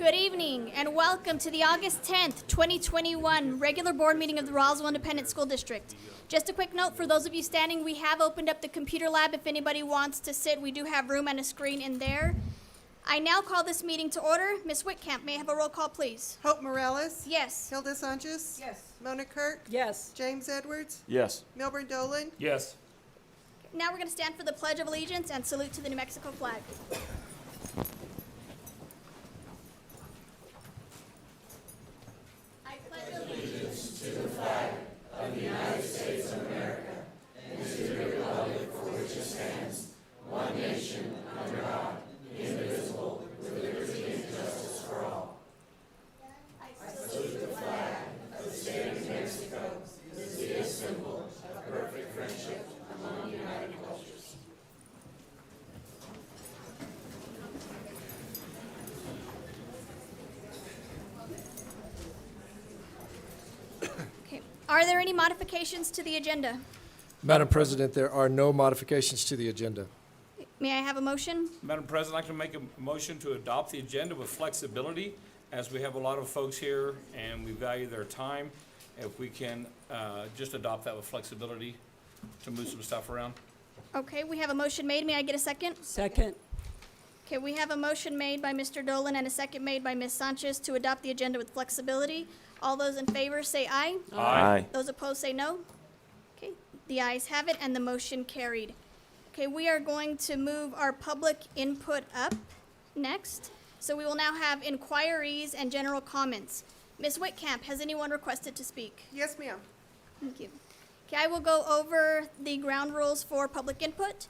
Good evening and welcome to the August 10th, 2021 regular board meeting of the Roswell Independent School District. Just a quick note for those of you standing, we have opened up the computer lab if anybody wants to sit. We do have room and a screen in there. I now call this meeting to order. Ms. Whitcamp, may I have a roll call, please? Hope Morales? Yes. Hilda Sanchez? Yes. Mona Kirk? Yes. James Edwards? Yes. Milburn Dolan? Yes. Now we're going to stand for the Pledge of Allegiance and salute to the New Mexico flag. I pledge allegiance. Okay. Are there any modifications to the agenda? Madam President, there are no modifications to the agenda. May I have a motion? Madam President, I'd like to make a motion to adopt the agenda with flexibility, as we have a lot of folks here and we value their time. If we can just adopt that with flexibility to move some stuff around. Okay, we have a motion made. May I get a second? Second. Okay, we have a motion made by Mr. Dolan and a second made by Ms. Sanchez to adopt the agenda with flexibility. All those in favor say aye. Aye. Those opposed say no. Okay, the ayes have it and the motion carried. Okay, we are going to move our public input up next. So we will now have inquiries and general comments. Ms. Whitcamp, has anyone requested to speak? Yes, ma'am. Thank you. Okay, I will go over the ground rules for public input.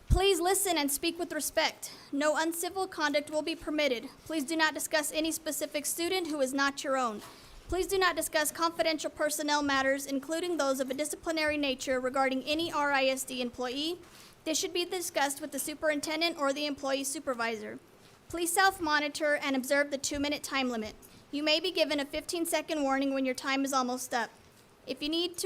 Please listen and speak with respect. No uncivil conduct will be permitted. Please do not discuss any specific student who is not your own. Please do not discuss confidential personnel matters, including those of a disciplinary nature regarding any RISD employee. This should be discussed with the superintendent or the employee supervisor. Please self-monitor and observe the 2-minute time limit. You may be given a 15-second warning when your time is almost up. If needed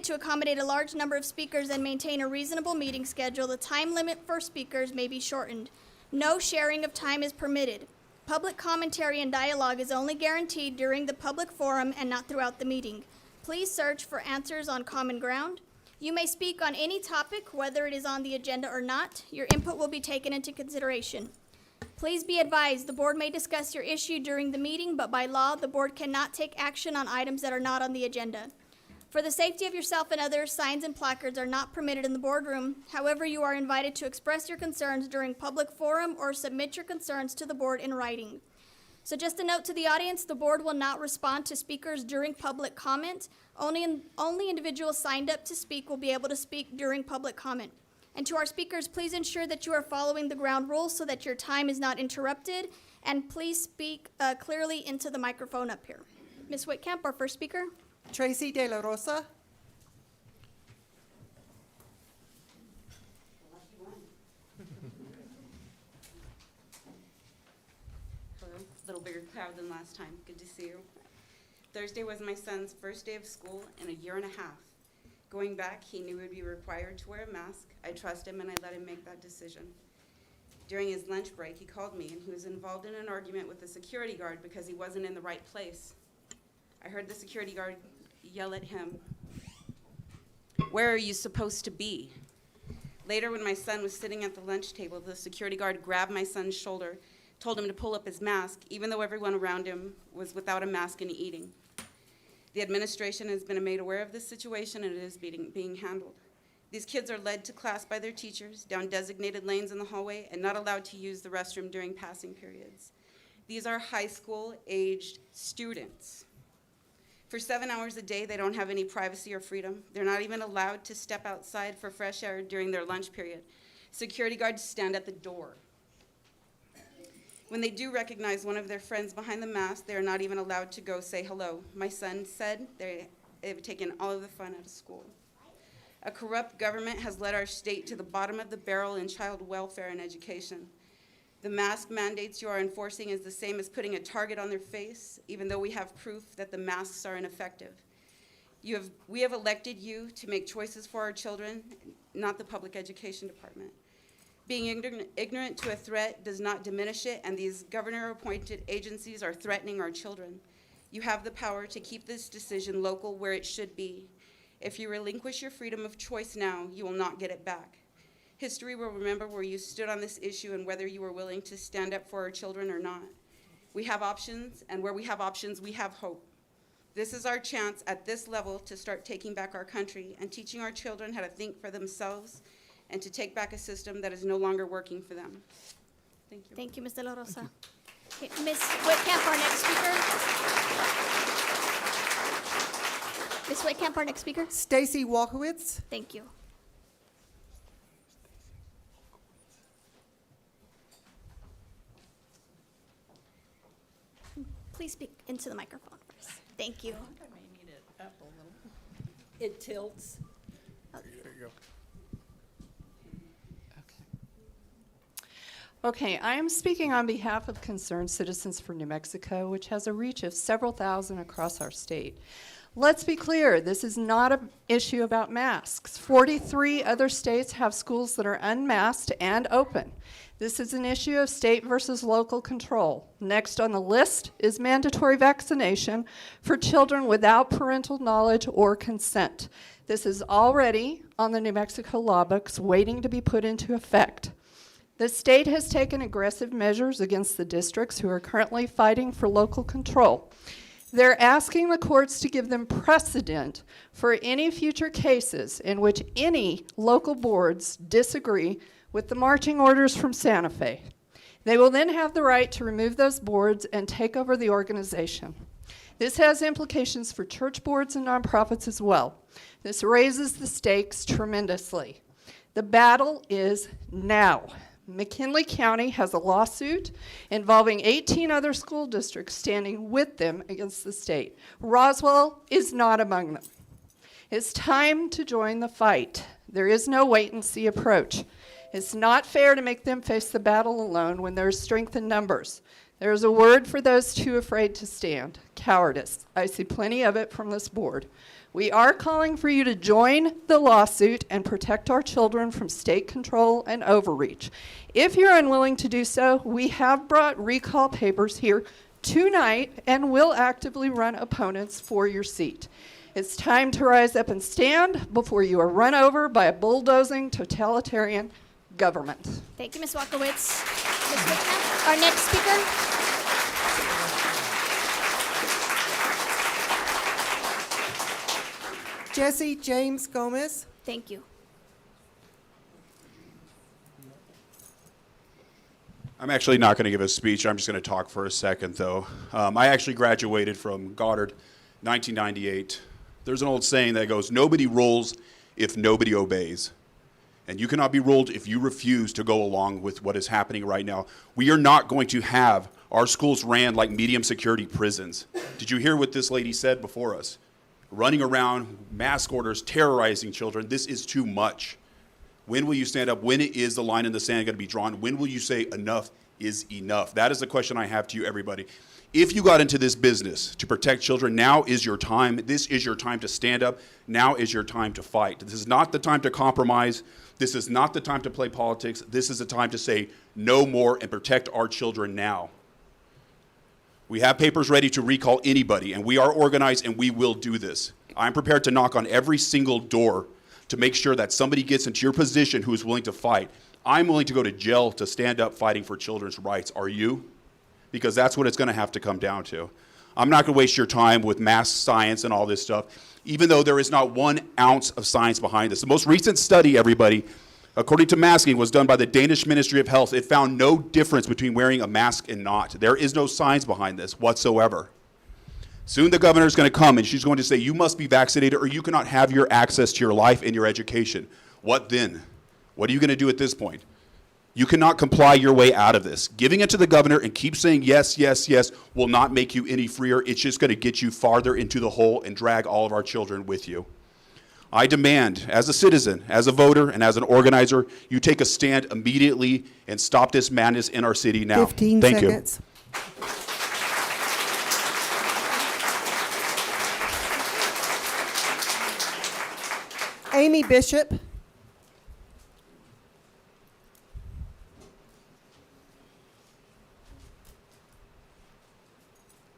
to accommodate a large number of speakers and maintain a reasonable meeting schedule, the time limit for speakers may be shortened. No sharing of time is permitted. Public commentary and dialogue is only guaranteed during the public forum and not throughout the meeting. Please search for answers on common ground. You may speak on any topic, whether it is on the agenda or not. Your input will be taken into consideration. Please be advised, the board may discuss your issue during the meeting, but by law, the board cannot take action on items that are not on the agenda. For the safety of yourself and others, signs and placards are not permitted in the boardroom. However, you are invited to express your concerns during public forum or submit your concerns to the board in writing. So just a note to the audience, the board will not respond to speakers during public comment. Only individuals signed up to speak will be able to speak during public comment. And to our speakers, please ensure that you are following the ground rules so that your time is not interrupted. And please speak clearly into the microphone up here. Ms. Whitcamp, our first speaker. Tracy De La Rosa? Hello, a little bigger crowd than last time. Good to see you. Thursday was my son's first day of school in a year and a half. Going back, he knew he would be required to wear a mask. I trust him and I let him make that decision. During his lunch break, he called me and he was involved in an argument with the security guard because he wasn't in the right place. I heard the security guard yell at him, "Where are you supposed to be?" Later, when my son was sitting at the lunch table, the security guard grabbed my son's shoulder, told him to pull up his mask, even though everyone around him was without a mask and eating. The administration has been made aware of this situation and it is being handled. These kids are led to class by their teachers, down designated lanes in the hallway, and not allowed to use the restroom during passing periods. These are high school-aged students. For 7 hours a day, they don't have any privacy or freedom. They're not even allowed to step outside for fresh air during their lunch period. Security guards stand at the door. When they do recognize one of their friends behind the mask, they are not even allowed to go say hello. My son said they've taken all of the fun out of school. A corrupt government has led our state to the bottom of the barrel in child welfare and education. The mask mandates you are enforcing is the same as putting a target on their face, even though we have proof that the masks are ineffective. We have elected you to make choices for our children, not the public education department. Being ignorant to a threat does not diminish it, and these governor-appointed agencies are threatening our children. You have the power to keep this decision local where it should be. If you relinquish your freedom of choice now, you will not get it back. History will remember where you stood on this issue and whether you were willing to stand up for our children or not. We have options, and where we have options, we have hope. This is our chance at this level to start taking back our country and teaching our children how to think for themselves and to take back a system that is no longer working for them. Thank you. Thank you, Ms. De La Rosa. Okay, Ms. Whitcamp, our next speaker. Ms. Whitcamp, our next speaker. Stacy Walkowitz. Thank you. Please speak into the microphone first. Thank you. I may need it up a little. It tilts. There you go. Okay, I am speaking on behalf of Concerned Citizens for New Mexico, which has a reach of several thousand across our state. Let's be clear, this is not an issue about masks. 43 other states have schools that are unmasked and open. This is an issue of state versus local control. Next on the list is mandatory vaccination for children without parental knowledge or consent. This is already on the New Mexico law books waiting to be put into effect. The state has taken aggressive measures against the districts who are currently fighting for local control. They're asking the courts to give them precedent for any future cases in which any local boards disagree with the marching orders from Santa Fe. They will then have the right to remove those boards and take over the organization. This has implications for church boards and nonprofits as well. This raises the stakes tremendously. The battle is now. McKinley County has a lawsuit involving 18 other school districts standing with them against the state. Roswell is not among them. It's time to join the fight. There is no wait-and-see approach. It's not fair to make them face the battle alone when there's strength in numbers. There's a word for those too afraid to stand: cowardice. I see plenty of it from this board. We are calling for you to join the lawsuit and protect our children from state control and overreach. If you're unwilling to do so, we have brought recall papers here tonight and will actively run opponents for your seat. It's time to rise up and stand before you are run over by a bulldozing totalitarian government. Thank you, Ms. Walkowitz. Ms. Whitcamp, our next speaker. Jesse James Gomez. Thank you. I'm actually not going to give a speech. I'm just going to talk for a second, though. I actually graduated from Goddard 1998. There's an old saying that goes, nobody rules if nobody obeys. And you cannot be ruled if you refuse to go along with what is happening right now. We are not going to have our schools ran like medium security prisons. Did you hear what this lady said before us? Running around, mask orders, terrorizing children. This is too much. When will you stand up? When is the line in the sand going to be drawn? When will you say enough is enough? That is the question I have to you, everybody. If you got into this business to protect children, now is your time. This is your time to stand up. Now is your time to fight. This is not the time to compromise. This is not the time to play politics. This is the time to say no more and protect our children now. We have papers ready to recall anybody, and we are organized, and we will do this. I'm prepared to knock on every single door to make sure that somebody gets into your position who is willing to fight. I'm willing to go to jail to stand up fighting for children's rights. Are you? Because that's what it's going to have to come down to. I'm not going to waste your time with mass science and all this stuff, even though there is not 1 ounce of science behind this. The most recent study, everybody, according to masking, was done by the Danish Ministry of Health. It found no difference between wearing a mask and not. There is no science behind this whatsoever. Soon the governor is going to come and she's going to say, you must be vaccinated or you cannot have your access to your life and your education. What then? What are you going to do at this point? You cannot comply your way out of this. Giving it to the governor and keep saying yes, yes, yes will not make you any freer. It's just going to get you farther into the hole and drag all of our children with you. I demand, as a citizen, as a voter, and as an organizer, you take a stand immediately and stop this madness in our city now. 15 Thank seconds. Amy Bishop.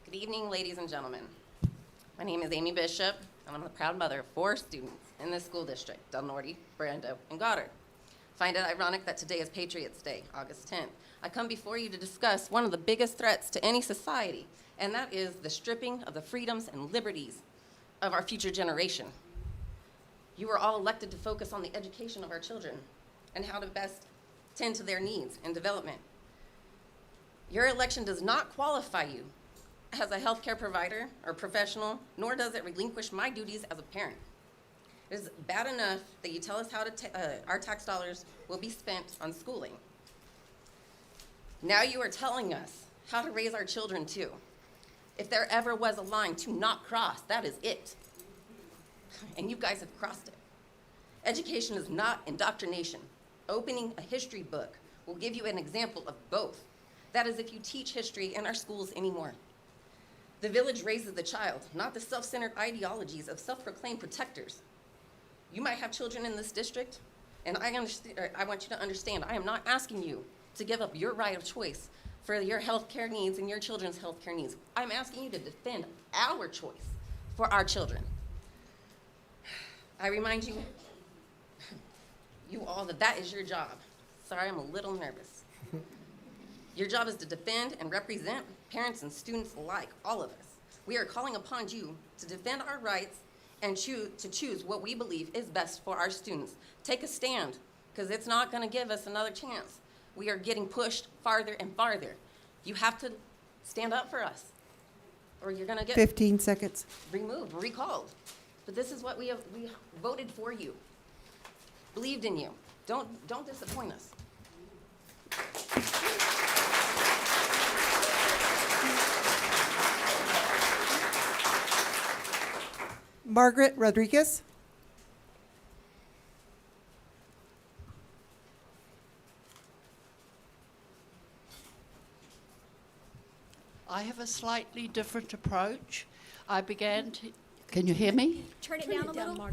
Good evening, ladies and gentlemen. My name is Amy Bishop, and I'm the proud mother of 4 students in this school district, Del Norte, Brando, and Goddard. Find it ironic that today is Patriots' Day, August 10th. I come before you to discuss one of the biggest threats to any society, and that is the stripping of the freedoms and liberties of our future generation. You are all elected to focus on the education of our children and how to best tend to their needs and development. Your election does not qualify you as a healthcare provider or professional, nor does it relinquish my duties as a parent. It is bad enough that you tell us how our tax dollars will be spent on schooling. Now you are telling us how to raise our children too. If there ever was a line to not cross, that is it. And you guys have crossed it. Education is not indoctrination. Opening a history book will give you an example of both. That is if you teach history in our schools anymore. The village raises the child, not the self-centered ideologies of self-proclaimed protectors. You might have children in this district, and I want you to understand, I am not asking you to give up your right of choice for your health care needs and your children's health care needs. I'm asking you to defend our choice for our children. I remind you all that that is your job. Sorry, I'm a little nervous. Your job is to defend and represent parents and students alike, all of us. We are calling upon you to defend our rights and to choose what we believe is best for our students. Take a stand, because it's not going to give us another chance. We are getting pushed farther and farther. You have to stand up for us, or you're going to get 15 seconds. removed, recalled. But this is what we voted for you, believed in you. Don't disappoint us. Margaret Rodriguez. I have a slightly different approach. I began to, can you hear me? Turn it down a little. Down.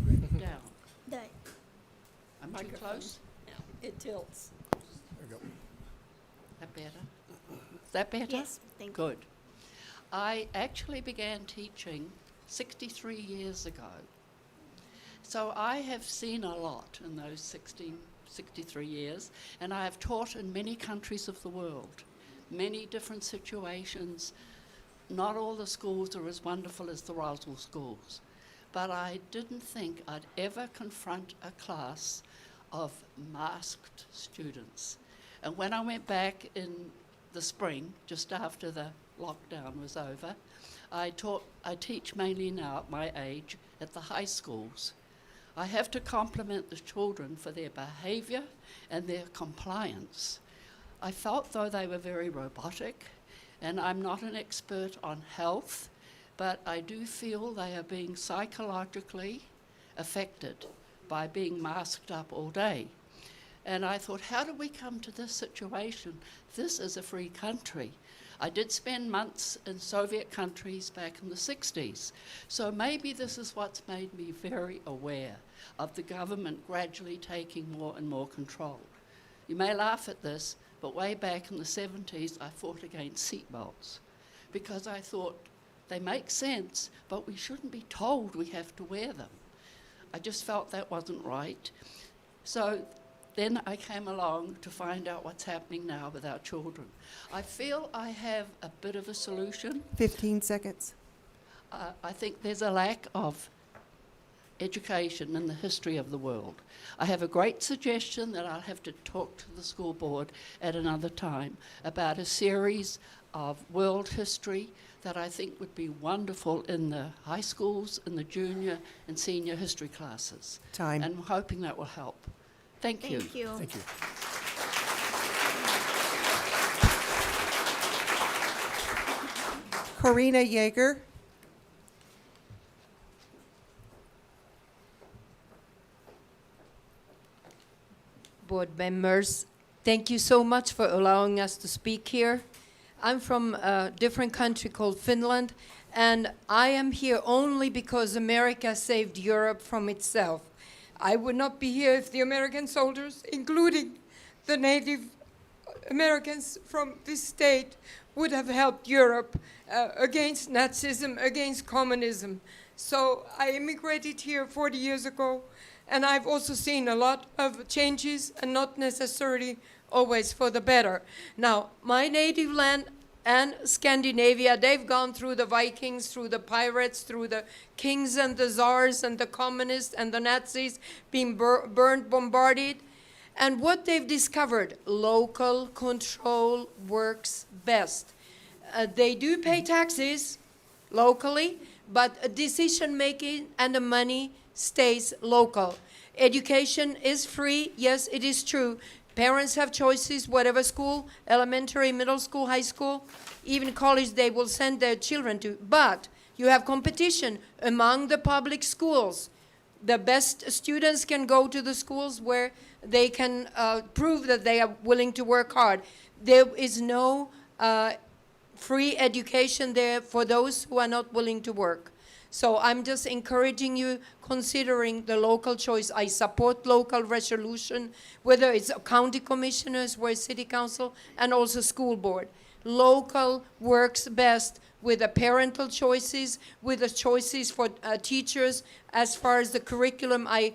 The- I'm too close? It tilts. That better? Is that better? Yes, thank you. Good. I actually began teaching 63 years ago. So I have seen a lot in those 63 years, and I have taught in many countries of the world, many different situations. Not all the schools are as wonderful as the Roswell schools, but I didn't think I'd ever confront a class of masked students. And when I went back in the spring, just after the lockdown was over, I teach mainly now at my age at the high schools. I have to compliment the children for their behavior and their compliance. I felt though they were very robotic, and I'm not an expert on health, but I do feel they are being psychologically affected by being masked up all day. And I thought, how did we come to this situation? This is a free country. I did spend months in Soviet countries back in the 60s. So maybe this is what's made me very aware of the government gradually taking more and more control. You may laugh at this, but way back in the 70s, I fought against seatbelts because I thought they make sense, but we shouldn't be told we have to wear them. I just felt that wasn't right. So then I came along to find out what's happening now with our children. I feel I have a bit of a solution. 15 seconds. I think there's a lack of education in the history of the world. I have a great suggestion that I'll have to talk to the school board at another time about a series of world history that I think would be wonderful in the high schools, in the junior and senior history classes. Time. And I'm hoping that will help. Thank you. Thank you. Thank you. Corina Yeager. Board members, thank you so much for allowing us to speak here. I'm from a different country called Finland, and I am here only because America saved Europe from itself. I would not be here if the American soldiers, including the native Americans from this state would have helped Europe against Nazism, against communism. So I immigrated here 40 years ago, and I've also seen a lot of changes, and not necessarily always for the better. Now, my native land and Scandinavia, they've gone through the Vikings, through the pirates, through the kings and the czars and the communists and the Nazis being burned, bombarded. And what they've discovered, local control works best. They do pay taxes locally, but decision-making and the money stays local. Education is free, yes, it is true. Parents have choices, whatever school, elementary, middle school, high school, even college they will send their children to. But you have competition among the public schools. The best students can go to the schools where they can prove that they are willing to work hard. There is no free education there for those who are not willing to work. So I'm just encouraging you, considering the local choice. I support local resolution, whether it's county commissioners, where city council, and also school board. Local works best with the parental choices, with the choices for teachers. As far as the curriculum, I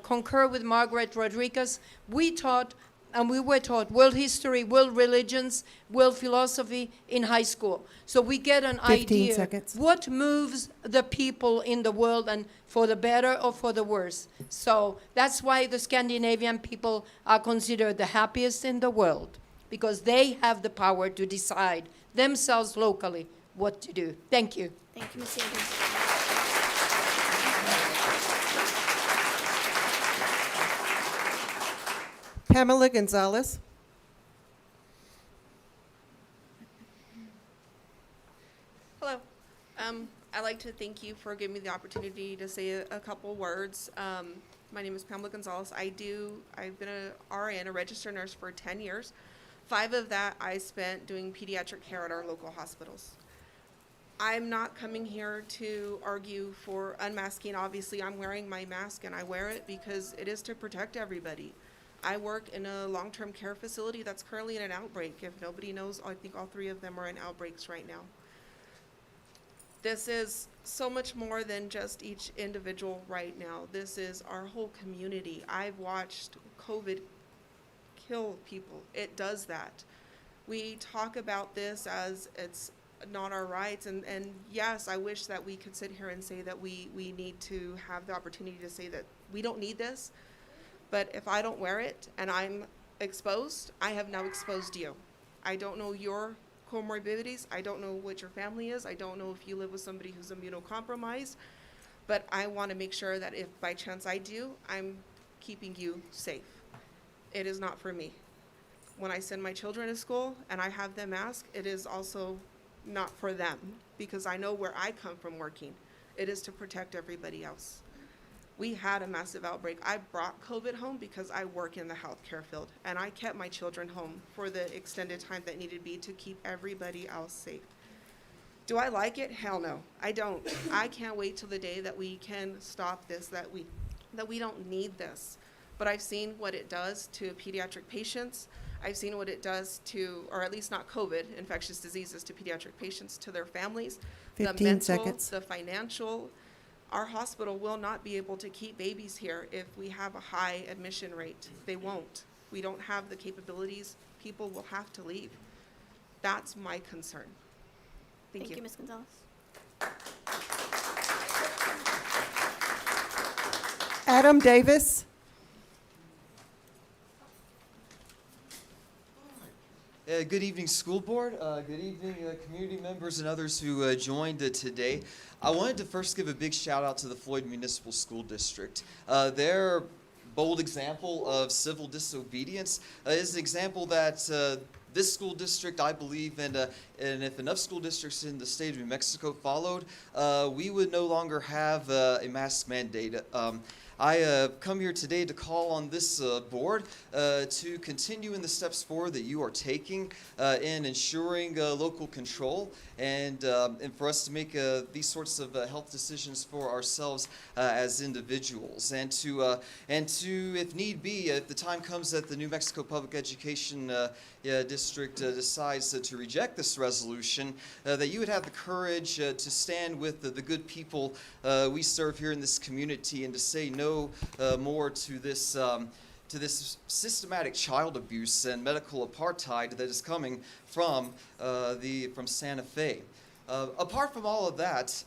concur with Margaret Rodriguez. We taught, and we were taught, world history, world religions, world philosophy in high school. So we get an 15 idea seconds. what moves the people in the world, and for the better or for the worse. So that's why the Scandinavian people are considered the happiest in the world, because they have the power to decide themselves locally what to do. Thank you. Thank you, Ms. Yeager. Pamela Gonzalez. Hello. I'd like to thank you for giving me the opportunity to say a couple words. My name is Pamela Gonzalez. I've been a RN, a registered nurse, for 10 years. 5 of that I spent doing pediatric care at our local hospitals. I'm not coming here to argue for unmasking. Obviously, I'm wearing my mask, and I wear it because it is to protect everybody. I work in a long-term care facility that's currently in an outbreak. If nobody knows, I think all 3 of them are in outbreaks right now. This is so much more than just each individual right now. This is our whole community. I've watched COVID kill people. It does that. We talk about this as it's not our rights, and yes, I wish that we could sit here and say that we need to have the opportunity to say that we don't need this. But if I don't wear it and I'm exposed, I have now exposed you. I don't know your comorbidities. I don't know what your family is. I don't know if you live with somebody who's immunocompromised. But I want to make sure that if by chance I do, I'm keeping you safe. It is not for me. When I send my children to school and I have them mask, it is also not for them, because I know where I come from working. It is to protect everybody else. We had a massive outbreak. I brought COVID home because I work in the healthcare field, and I kept my children home for the extended time that needed to be to keep everybody else safe. Do I like it? Hell no, I don't. I can't wait till the day that we can stop this, that we don't need this. But I've seen what it does to pediatric patients. I've seen what it does to, or at least not COVID, infectious diseases, to pediatric patients, to their families. 15 the mental, seconds. the financial. Our hospital will not be able to keep babies here if we have a high admission rate. They won't. We don't have the capabilities. People will have to leave. That's my concern. Thank you. Thank you, Ms. Gonzalez. Adam Davis. Good evening, school board. Good evening, community members and others who joined today. I wanted to first give a big shout out to the Floyd Municipal School District. Their bold example of civil disobedience is an example that this school district, I believe, and if enough school districts in the state of New Mexico followed, we would no longer have a mask mandate. I come here today to call on this board to continue in the steps forward that you are taking in ensuring local control and for us to make these sorts of health decisions for ourselves as individuals, and to if need be, if the time comes that the New Mexico Public Education District decides to reject this resolution, that you would have the courage to stand with the good people we serve here in this community and to say no more to this systematic child abuse and medical apartheid that is coming from Santa Fe. Apart from all of that,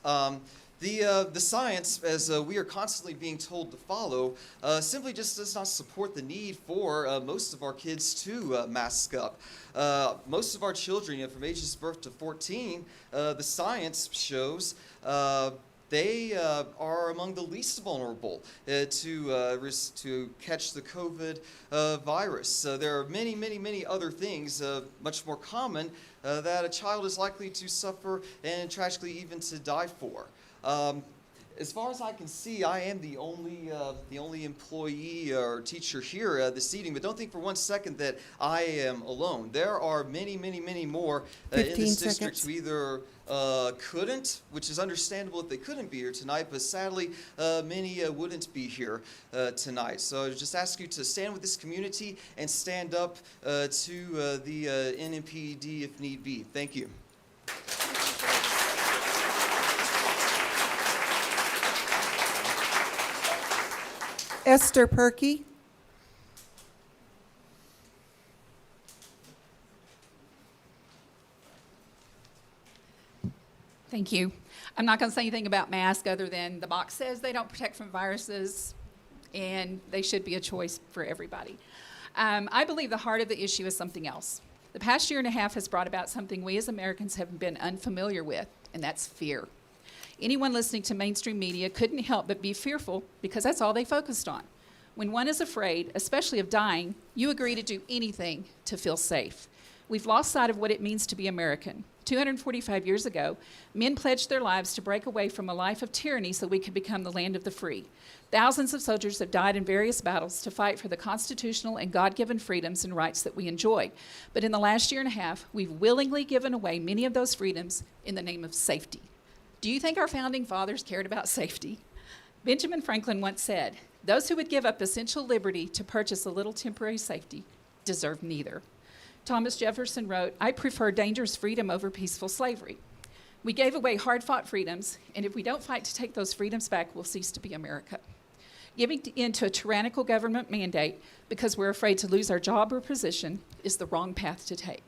the science, as we are constantly being told to follow, simply just does not support the need for most of our kids to mask up. Most of our children, from ages birth to 14, the science shows they are among the least vulnerable to catch the COVID virus. There are many, many, many other things much more common that a child is likely to suffer and tragically even to die for. As far as I can see, I am the only employee or teacher here this evening, but don't think for 1 second that I am alone. There are many, many, many more in 15 this district seconds. who either couldn't, which is understandable if they couldn't be here tonight, but sadly many wouldn't be here tonight. So I just ask you to stand with this community and stand up to the NMPD if need be. Thank you. Esther Perky. Thank you. I'm not going to say anything about masks other than the box says they don't protect from viruses, and they should be a choice for everybody. I believe the heart of the issue is something else. The past year and a half has brought about something we as Americans have been unfamiliar with, and that's fear. Anyone listening to mainstream media couldn't help but be fearful because that's all they focused on. When one is afraid, especially of dying, you agree to do anything to feel safe. We've lost sight of what it means to be American. 245 years ago, men pledged their lives to break away from a life of tyranny so we could become the land of the free. Thousands of soldiers have died in various battles to fight for the constitutional and God-given freedoms and rights that we enjoy. But in the last year and a half, we've willingly given away many of those freedoms in the name of safety. Do you think our founding fathers cared about safety? Benjamin Franklin once said, "Those who would give up essential liberty to purchase a little temporary safety deserve neither." Thomas Jefferson wrote, "I prefer dangerous freedom over peaceful slavery." We gave away hard-fought freedoms, and if we don't fight to take those freedoms back, we'll cease to be America. Giving in to a tyrannical government mandate because we're afraid to lose our job or position is the wrong path to take.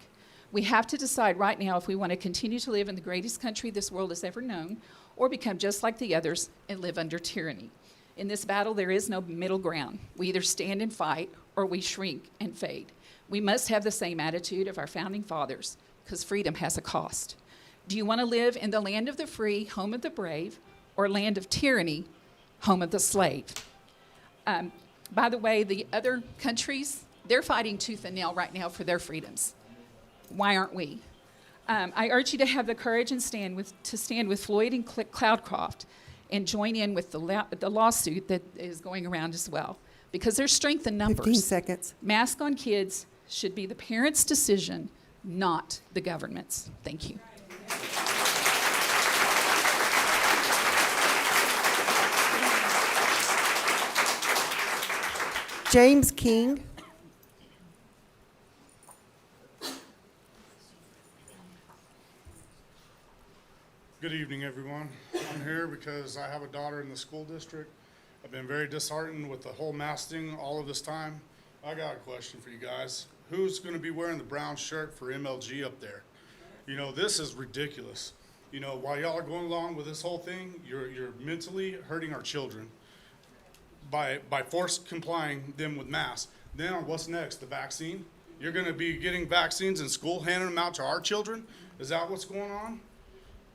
We have to decide right now if we want to continue to live in the greatest country this world has ever known, or become just like the others and live under tyranny. In this battle, there is no middle ground. We either stand and fight, or we shrink and fade. We must have the same attitude of our founding fathers, because freedom has a cost. Do you want to live in the land of the free, home of the brave, or land of tyranny, home of the slave? By the way, the other countries, they're fighting tooth and nail right now for their freedoms. Why aren't we? I urge you to have the courage and stand with Floyd and Cloudcroft and join in with the lawsuit that is going around as well, because there's strength in numbers. 15 seconds. Mask on kids should be the parents' decision, not the government's. Thank you. James King. Good evening, everyone. I'm here because I have a daughter in the school district. I've been very disheartened with the whole masking all of this time. I got a question for you guys. Who's going to be wearing the brown shirt for MLG up there? You know, this is ridiculous. You know, while y'all are going along with this whole thing, you're mentally hurting our children by force complying them with masks. Then what's next? The vaccine? You're going to be getting vaccines in school, handing them out to our children? Is that what's going on?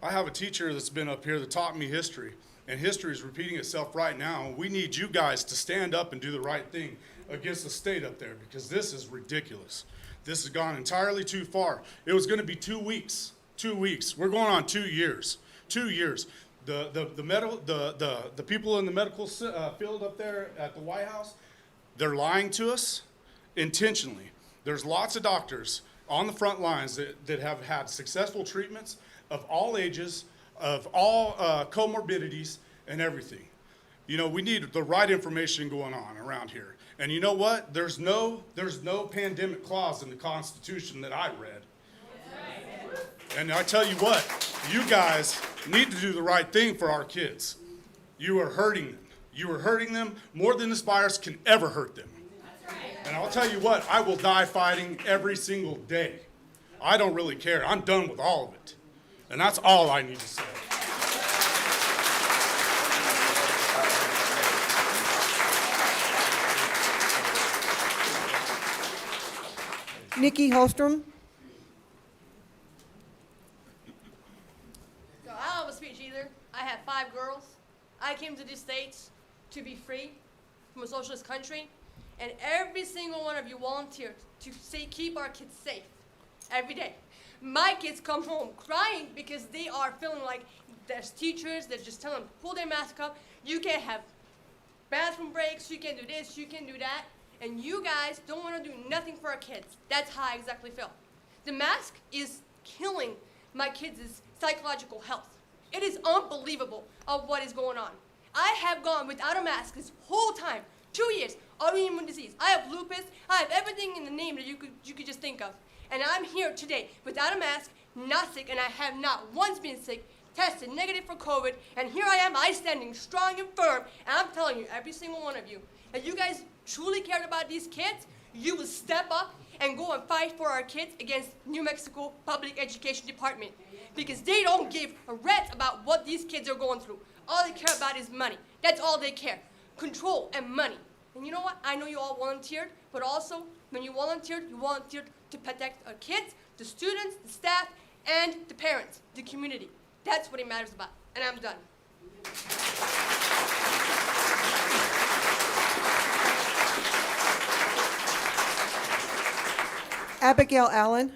I have a teacher that's been up here that taught me history, and history is repeating itself right now. We need you guys to stand up and do the right thing against the state up there, because this is ridiculous. This has gone entirely too far. It was going to be 2 weeks. 2 weeks. We're going on 2 years. 2 years. The people in the medical field up there at the White House, they're lying to us intentionally. There's lots of doctors on the front lines that have had successful treatments of all ages, of all comorbidities and everything. You know, we need the right information going on around here. And you know what? There's no pandemic clause in the Constitution that I read. And I tell you what, you guys need to do the right thing for our kids. You are hurting them. You are hurting them more than this virus can ever hurt them. And I'll tell you what, I will die fighting every single day. I don't really care. I'm done with all of it. And that's all I need to say. Nikki Holstrom. So I don't have a speech either. I have 5 girls. I came to these States to be free from a socialist country, and every single one of you volunteered to keep our kids safe every day. My kids come home crying because they are feeling like there's teachers that just tell them, pull their mask up. You can't have bathroom breaks. You can't do this. You can't do that. And you guys don't want to do nothing for our kids. That's how I exactly feel. The mask is killing my kids' psychological health. It is unbelievable of what is going on. I have gone without a mask this whole time, 2 years, autoimmune disease. I have lupus. I have everything in the name that you could just think of. And I'm here today without a mask, not sick, and I have not once been sick, tested negative for COVID, and here I am, standing strong and firm, and I'm telling you, every single one of you, if you guys truly cared about these kids, you will step up and go and fight for our kids against New Mexico Public Education Department, because they don't give a rat's about what these kids are going through. All they care about is money. That's all they care. Control and money. And you know what? I know you all volunteered, but also when you volunteered to protect our kids, the students, the staff, and the parents, the community. That's what it matters about. And I'm done. Abigail Allen.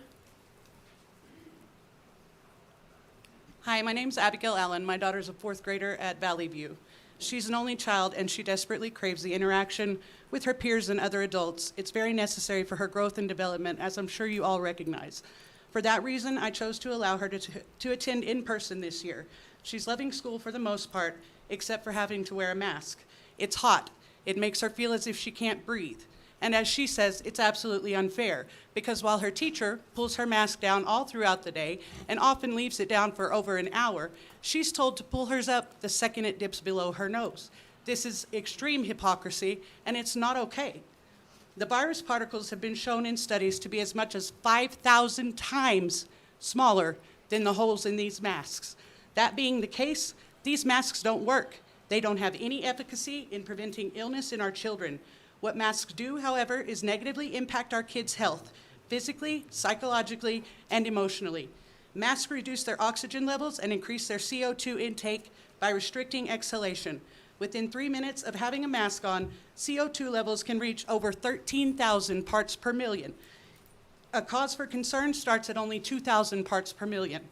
Hi, my name's Abigail Allen. My daughter's a 4th grader at Valley View. She's an only child, and she desperately craves the interaction with her peers and other adults. It's very necessary for her growth and development, as I'm sure you all recognize. For that reason, I chose to allow her to attend in person this year. She's loving school for the most part, except for having to wear a mask. It's hot. It makes her feel as if she can't breathe. And as she says, it's absolutely unfair, because while her teacher pulls her mask down all throughout the day and often leaves it down for over an hour, she's told to pull hers up the second it dips below her nose. This is extreme hypocrisy, and it's not okay. The virus particles have been shown in studies to be as much as 5,000 times smaller than the holes in these masks. That being the case, these masks don't work. They don't have any efficacy in preventing illness in our children. What masks do, however, is negatively impact our kids' health, physically, psychologically, and emotionally. Masks reduce their oxygen levels and increase their CO2 intake by restricting exhalation. Within 3 minutes of having a mask on, CO2 levels can reach over 13,000 parts per million. A cause for concern starts at only 2,000 parts per million.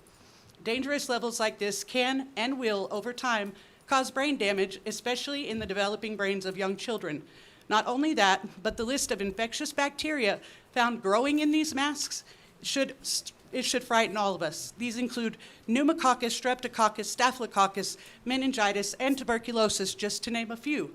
Dangerous levels like this can and will, over time, cause brain damage, especially in the developing brains of young children. Not only that, but the list of infectious bacteria found growing in these masks should frighten all of us. These include pneumococcus, streptococcus, staphylococcus, meningitis, and tuberculosis, just to name a few.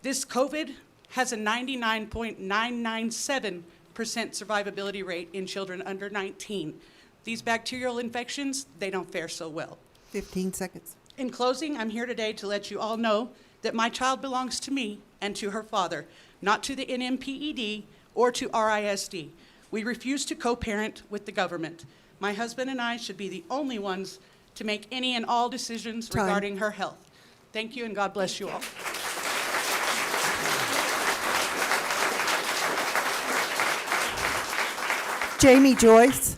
This COVID has a 99.997% survivability rate in children under 19. These bacterial infections, they don't fare so well. 15 seconds. In closing, I'm here today to let you all know that my child belongs to me and to her father, not to the NMPED or to RISD. We refuse to co-parent with the government. My husband and I should be the only ones to make any and all decisions Time. regarding her health. Thank you, and God bless you all. Jamie Joyce.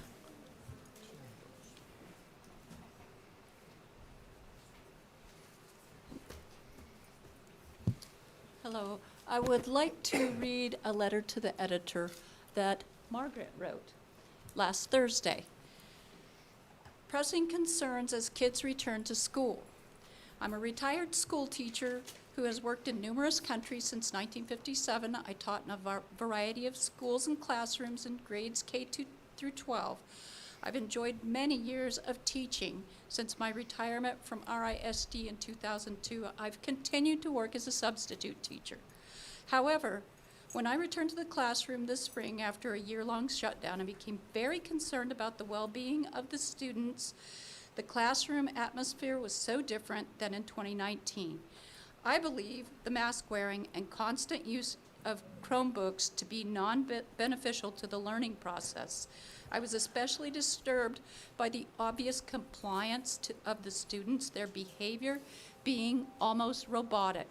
Hello. I would like to read a letter to the editor that Margaret wrote last Thursday. Pressing concerns as kids return to school. I'm a retired school teacher who has worked in numerous countries since 1957. I taught in a variety of schools and classrooms in grades through 12. I've enjoyed many years of teaching. Since my retirement from RISD in 2002, I've continued to work as a substitute teacher. However, when I returned to the classroom this spring after a year-long shutdown, I became very concerned about the well-being of the students. The classroom atmosphere was so different than in 2019. I believe the mask wearing and constant use of Chromebooks to be non-beneficial to the learning process. I was especially disturbed by the obvious compliance of the students, their behavior being almost robotic.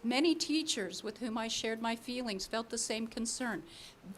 Many teachers with whom I shared my feelings felt the same concern.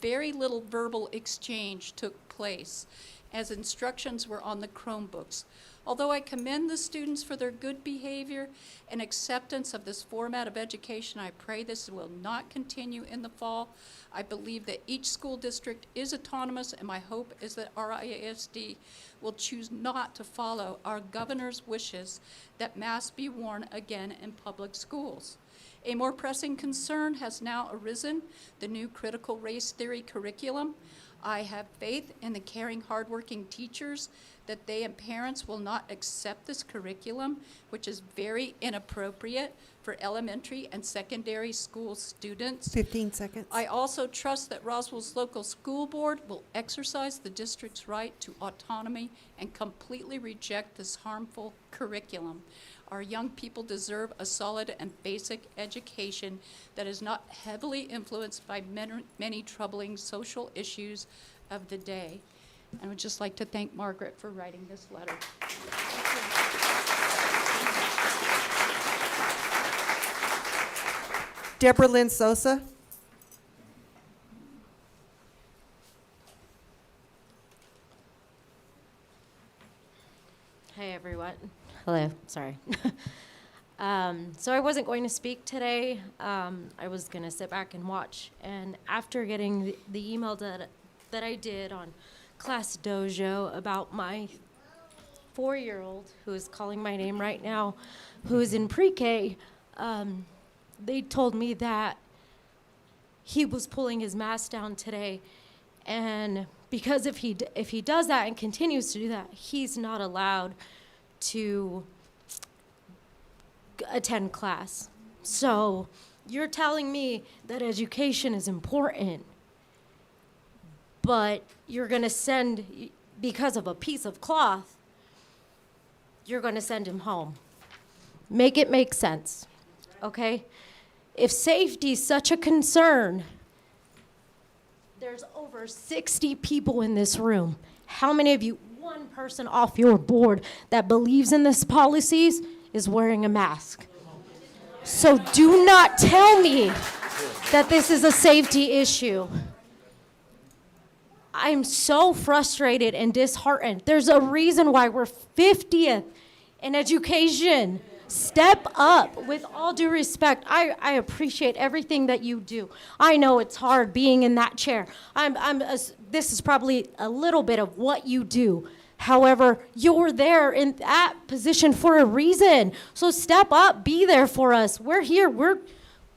Very little verbal exchange took place as instructions were on the Chromebooks. Although I commend the students for their good behavior and acceptance of this format of education, I pray this will not continue in the fall. I believe that each school district is autonomous, and my hope is that RISD will choose not to follow our governor's wishes that masks be worn again in public schools. A more pressing concern has now arisen, the new critical race theory curriculum. I have faith in the caring, hardworking teachers that they and parents will not accept this curriculum, which is very inappropriate for elementary and secondary school students. 15 seconds. I also trust that Roswell's local school board will exercise the district's right to autonomy and completely reject this harmful curriculum. Our young people deserve a solid and basic education that is not heavily influenced by many troubling social issues of the day. I would just like to thank Margaret for writing this letter. Deborah Lynn Sosa. Hey everyone. Hello, sorry. So I wasn't going to speak today. I was going to sit back and watch. And after getting the email that I did on Class Dojo about my 4-year-old, who is calling my name right now, who is in pre-K, they told me that he was pulling his mask down today. And because if he does that and continues to do that, he's not allowed to attend class. So you're telling me that education is important, but you're going to send, because of a piece of cloth, you're going to send him home. Make it make sense, okay? If safety is such a concern, there's over 60 people in this room. How many of you, one person off your board that believes in this policies is wearing a mask? So do not tell me that this is a safety issue. I'm so frustrated and disheartened. There's a reason why we're 50th in education. Step up. With all due respect, I appreciate everything that you do. I know it's hard being in that chair. This is probably a little bit of what you do. However, you're there in that position for a reason. So step up, be there for us. We're here.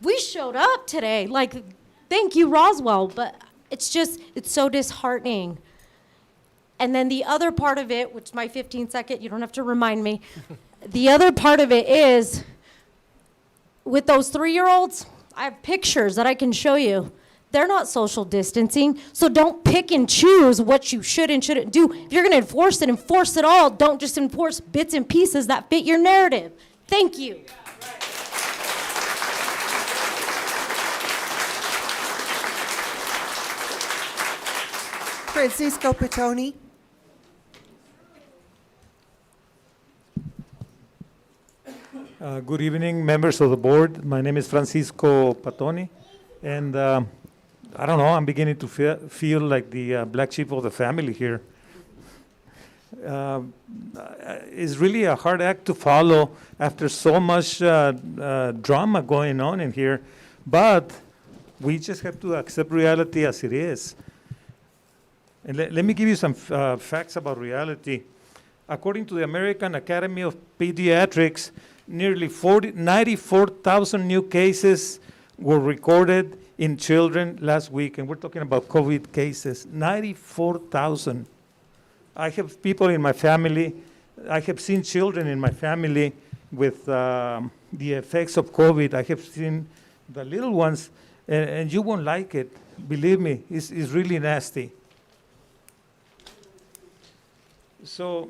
We showed up today. Like, thank you, Roswell. But it's so disheartening. And then the other part of it, which my 15-second, you don't have to remind me. The other part of it is, with those 3-year-olds, I have pictures that I can show you. They're not social distancing, so don't pick and choose what you should and shouldn't do. If you're going to enforce it all. Don't just enforce bits and pieces that fit your narrative. Thank you. Francisco Petoni. Good evening, members of the board. My name is Francisco Patoni, and I don't know, I'm beginning to feel like the black sheep of the family here. It's really a hard act to follow after so much drama going on in here, but we just have to accept reality as it is. And let me give you some facts about reality. According to the American Academy of Pediatrics, nearly 94,000 new cases were recorded in children last week, and we're talking about COVID cases, 94,000. I have people in my family, I have seen children in my family with the effects of COVID. I have seen the little ones, and you won't like it. Believe me, it's really nasty. So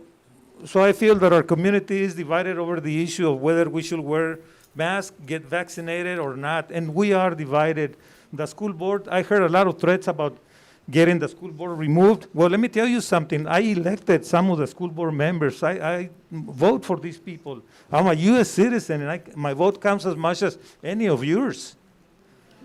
I feel that our community is divided over the issue of whether we should wear masks, get vaccinated or not, and we are divided. The school board, I heard a lot of threats about getting the school board removed. Well, let me tell you something. I elected some of the school board members. I vote for these people. I'm a U.S. citizen, and my vote counts as much as any of yours.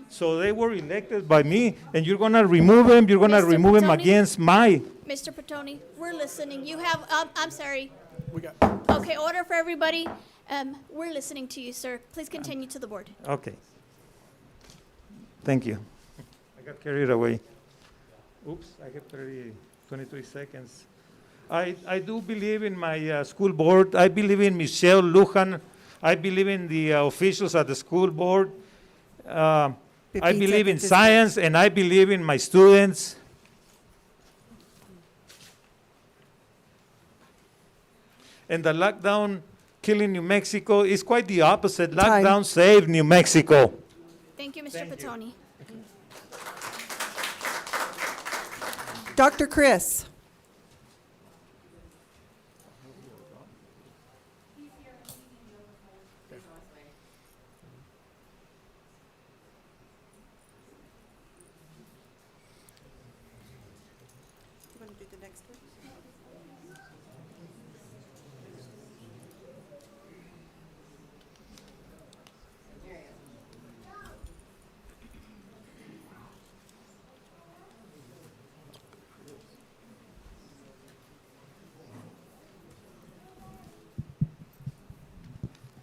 So they were elected by me, and you're going to remove them. You're going to remove them against my. Mr. Petoni, we're listening. You have, I'm sorry. We got. Okay, order for everybody. We're listening to you, sir. Please continue to the board. Okay. Thank you. I got carried away. Oops, I have 23 seconds. I do believe in my school board. I believe in Michelle Lujan. I believe in the officials at the school board. I believe in science, and I believe in my students. And the lockdown killing New Mexico is quite the opposite. Lockdown saved New Mexico. Thank you, Mr. Petoni. Dr. Chris.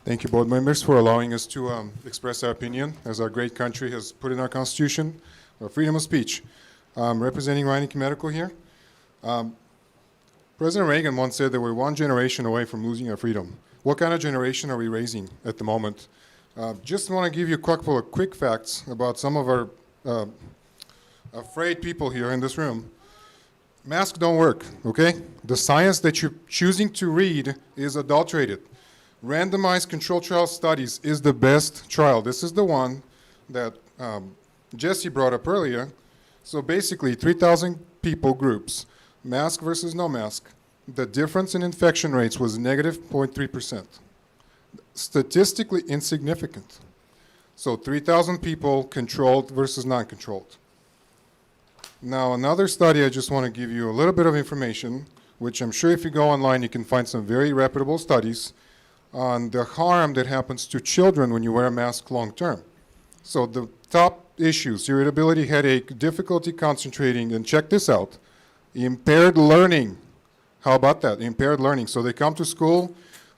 Thank you, board members, for allowing us to express our opinion, as our great country has put in our Constitution, freedom of speech. Representing Reineke Medical here. President Reagan once said that we're one generation away from losing our freedom. What kind of generation are we raising at the moment? Just want to give you a couple of quick facts about some of our afraid people here in this room. Masks don't work, okay? The science that you're choosing to read is adulterated. Randomized control trial studies is the best trial. This is the one that Jesse brought up earlier. So basically, 3,000 people groups, mask versus no mask. The difference in infection rates was negative 0.3%. Statistically insignificant. So 3,000 people controlled versus non-controlled. Now, another study, I just want to give you a little bit of information, which I'm sure if you go online, you can find some very reputable studies on the harm that happens to children when you wear a mask long term. So the top issues, irritability, headache, difficulty concentrating, and check this out, impaired learning. How about that? Impaired learning. So they come to school,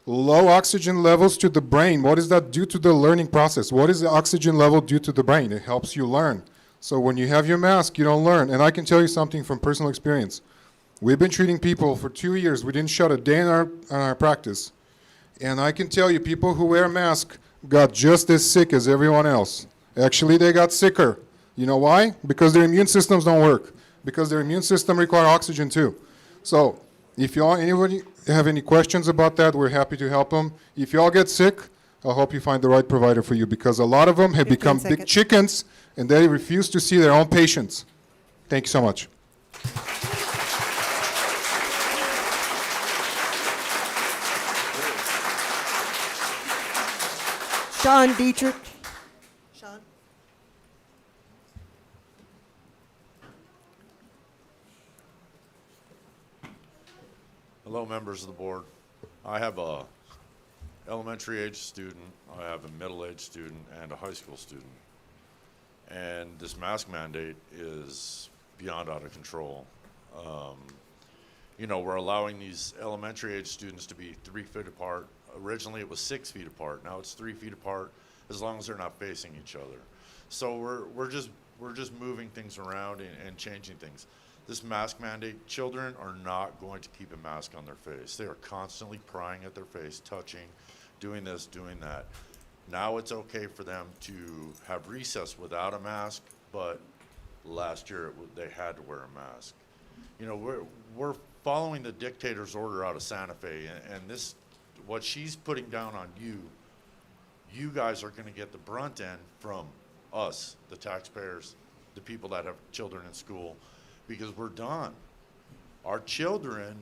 low oxygen levels to the brain. What does that do to the learning process? What is the oxygen level do to the brain? It helps you learn. So when you have your mask, you don't learn. And I can tell you something from personal experience. We've been treating people for 2 years. We didn't shut a day in our practice. And I can tell you, people who wear a mask got just as sick as everyone else. Actually, they got sicker. You know why? Because their immune systems don't work. Because their immune system requires oxygen too. So if anybody have any questions about that, we're happy to help them. If you all get sick, I hope you find the right provider for you, because a lot of them have become big chickens and they refuse to see their own patients. Thank you so much. Sean Dietrich. Sean. Hello, members of the board. I have a elementary age student, I have a middle age student, and a high school student. And this mask mandate is beyond out of control. You know, we're allowing these elementary age students to be 3 feet apart. Originally it was 6 feet apart. Now it's 3 feet apart, as long as they're not facing each other. So we're just moving things around and changing things. This mask mandate, children are not going to keep a mask on their face. They are constantly prying at their face, touching, doing this, doing that. Now it's okay for them to have recess without a mask, but last year they had to wear a mask. You know, we're following the dictator's order out of Santa Fe, and this, what she's putting down on you, you guys are going to get the brunt end from us, the taxpayers, the people that have children in school, because we're done. Our children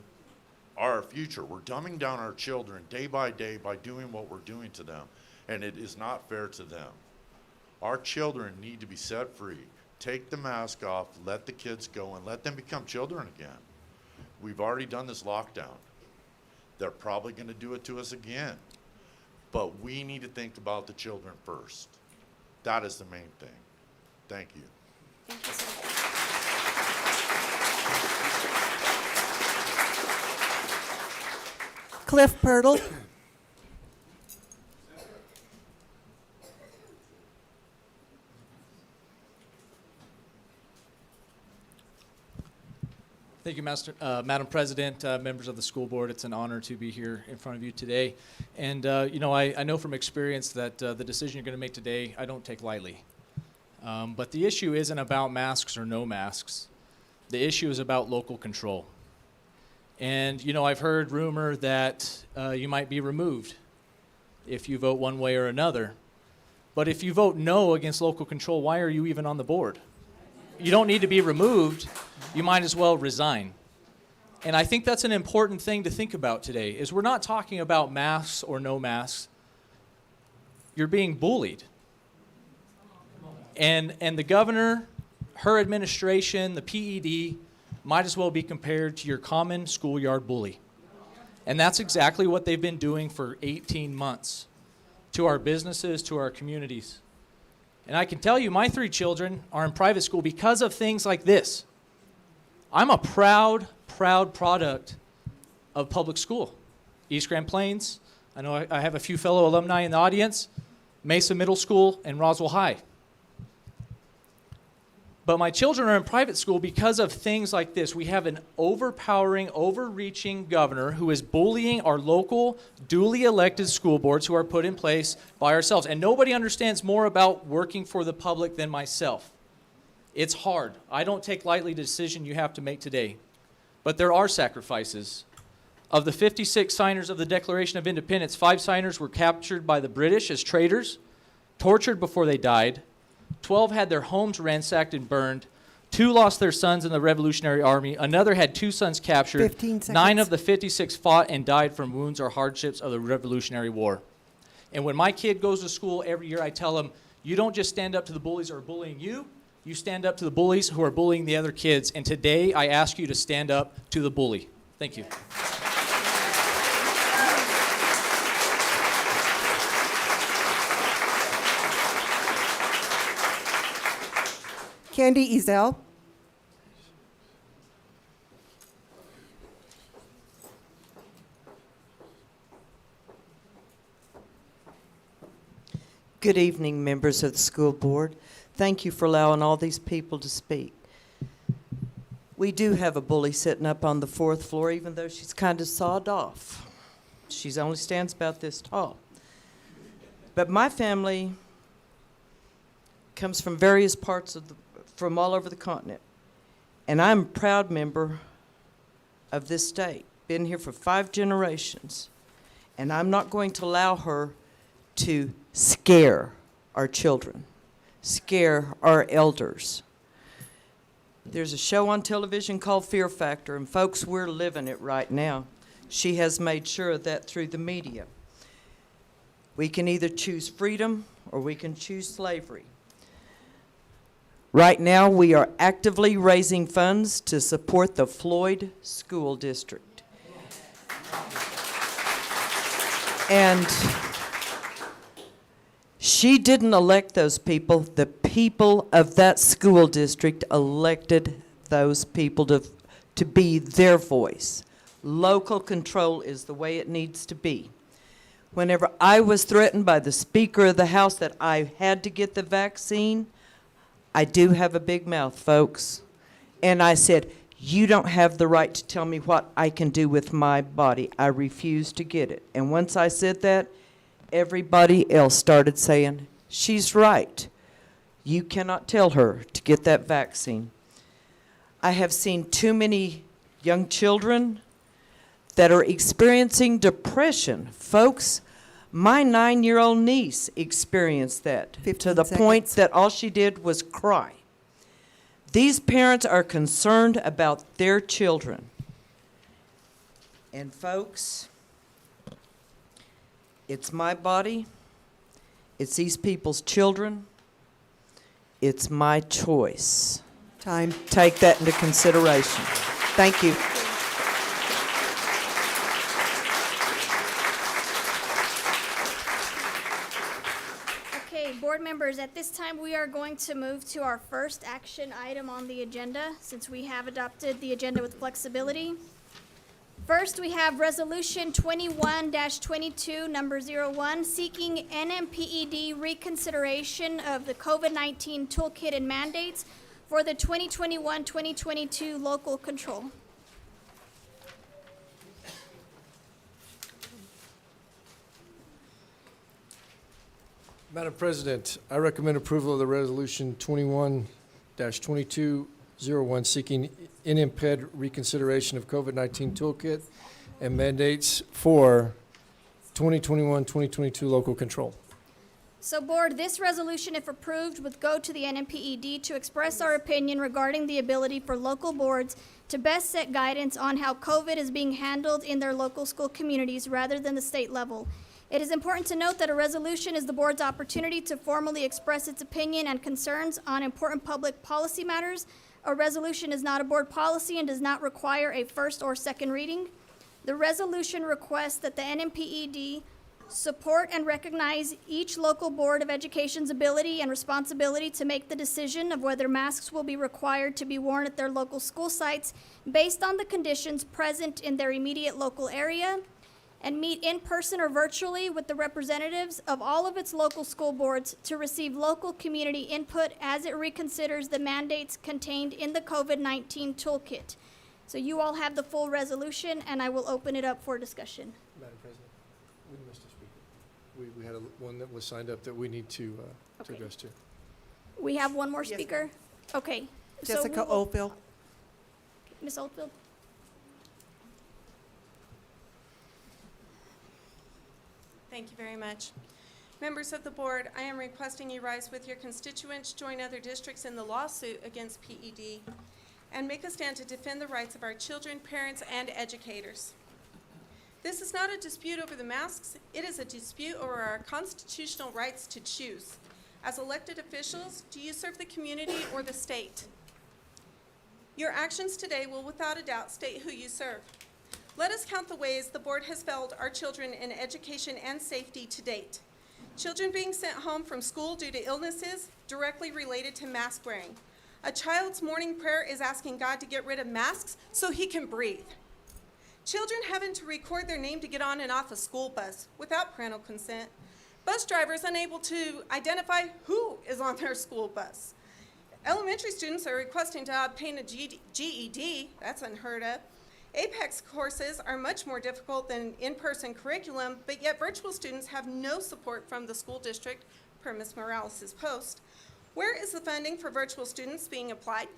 are our future. We're dumbing down our children day by day by doing what we're doing to them, and it is not fair to them. Our children need to be set free. Take the mask off, let the kids go, and let them become children again. We've already done this lockdown. They're probably going to do it to us again. But we need to think about the children first. That is the main thing. Thank you. Thank you, sir. Cliff Purtle. Thank you, Madam President, members of the school board. It's an honor to be here in front of you today. And you know, I know from experience that the decision you're going to make today, I don't take lightly. But the issue isn't about masks or no masks. The issue is about local control. And you know, I've heard rumor that you might be removed if you vote one way or another. But if you vote no against local control, why are you even on the board? You don't need to be removed. You might as well resign. And I think that's an important thing to think about today, is we're not talking about masks or no masks. You're being bullied. And the governor, her administration, the PED, might as well be compared to your common schoolyard bully. And that's exactly what they've been doing for 18 months to our businesses, to our communities. And I can tell you, my 3 children are in private school because of things like this. I'm a proud product of public school. East Grand Plains, I know I have a few fellow alumni in the audience, Mesa Middle School, and Roswell High. But my children are in private school because of things like this. We have an overpowering, overreaching governor who is bullying our local, duly elected school boards who are put in place by ourselves. And nobody understands more about working for the public than myself. It's hard. I don't take lightly the decision you have to make today. But there are sacrifices. Of the 56 signers of the Declaration of Independence, 5 signers were captured by the British as traitors, tortured before they died. 12 had their homes ransacked and burned. 2 lost their sons in the Revolutionary Army. Another had 2 sons captured. 15 seconds. 9 of the 56 fought and died from wounds or hardships of the Revolutionary War. And when my kid goes to school every year, I tell him, you don't just stand up to the bullies who are bullying you, you stand up to the bullies who are bullying the other kids. And today, I ask you to stand up to the bully. Thank you. Candy Ezel. Good evening, members of the school board. Thank you for allowing all these people to speak. We do have a bully sitting up on the 4th floor, even though she's kind of sawed off. She only stands about this tall. But my family comes from various parts of from all over the continent. And I'm a proud member of this state. Been here for 5 generations. And I'm not going to allow her to scare our children, scare our elders. There's a show on television called Fear Factor, and folks, we're living it right now. She has made sure of that through the media. We can either choose freedom or we can choose slavery. Right now, we are actively raising funds to support the Floyd School District. And she didn't elect those people. The people of that school district elected those people to be their voice. Local control is the way it needs to be. Whenever I was threatened by the Speaker of the House that I had to get the vaccine, I do have a big mouth, folks. And I said, you don't have the right to tell me what I can do with my body. I refuse to get it. And once I said that, everybody else started saying, she's right. You cannot tell her to get that vaccine. I have seen too many young children that are experiencing depression. Folks, my 9-year-old niece experienced that to the point that all she did was cry. These parents are concerned about their children. And folks, it's my body, it's these people's children, it's my choice. Time. Take that into consideration. Thank you. Okay, board members, at this time, we are going to move to our first action item on the agenda, since we have adopted the agenda with flexibility. First, we have Resolution 21-22, number 01, seeking NMPED reconsideration of the COVID-19 toolkit and mandates for the 2021-2022 local control. Madam President, I recommend approval of the resolution 21-2201 seeking NMPED reconsideration of COVID-19 toolkit and mandates for 2021-2022 local control. So board, this resolution, if approved, would go to the NMPED to express our opinion regarding the ability for local boards to best set guidance on how COVID is being handled in their local school communities rather than the state level. It is important to note that a resolution is the board's opportunity to formally express its opinion and concerns on important public policy matters. A resolution is not a board policy and does not require a first or second reading. The resolution requests that the NMPED support and recognize each local board of education's ability and responsibility to make the decision of whether masks will be required to be worn at their local school sites based on the conditions present in their immediate local area, and meet in person or virtually with the representatives of all of its local school boards to receive local community input as it reconsiders the mandates contained in the COVID-19 toolkit. So you all have the full resolution, and I will open it up for discussion. Madam President, we missed a speaker. We had one that was signed up that we need to address to. We have one more speaker? Okay. so Jessica we will- Oldfield. Ms. Oldfield? Thank you very much. Members of the board, I am requesting you rise with your constituents, join other districts in the lawsuit against PED, and make a stand to defend the rights of our children, parents, and educators. This is not a dispute over the masks. It is a dispute over our constitutional rights to choose. As elected officials, do you serve the community or the state? Your actions today will without a doubt state who you serve. Let us count the ways the board has failed our children in education and safety to date. Children being sent home from school due to illnesses directly related to mask wearing. A child's morning prayer is asking God to get rid of masks so he can breathe. Children having to record their name to get on and off a school bus without parental consent. Bus drivers unable to identify who is on their school bus. Elementary students are requesting to obtain a GED, that's unheard of. APEX courses are much more difficult than in-person curriculum, but yet virtual students have no support from the school district, per Ms. Morales' post. Where is the funding for virtual students being applied?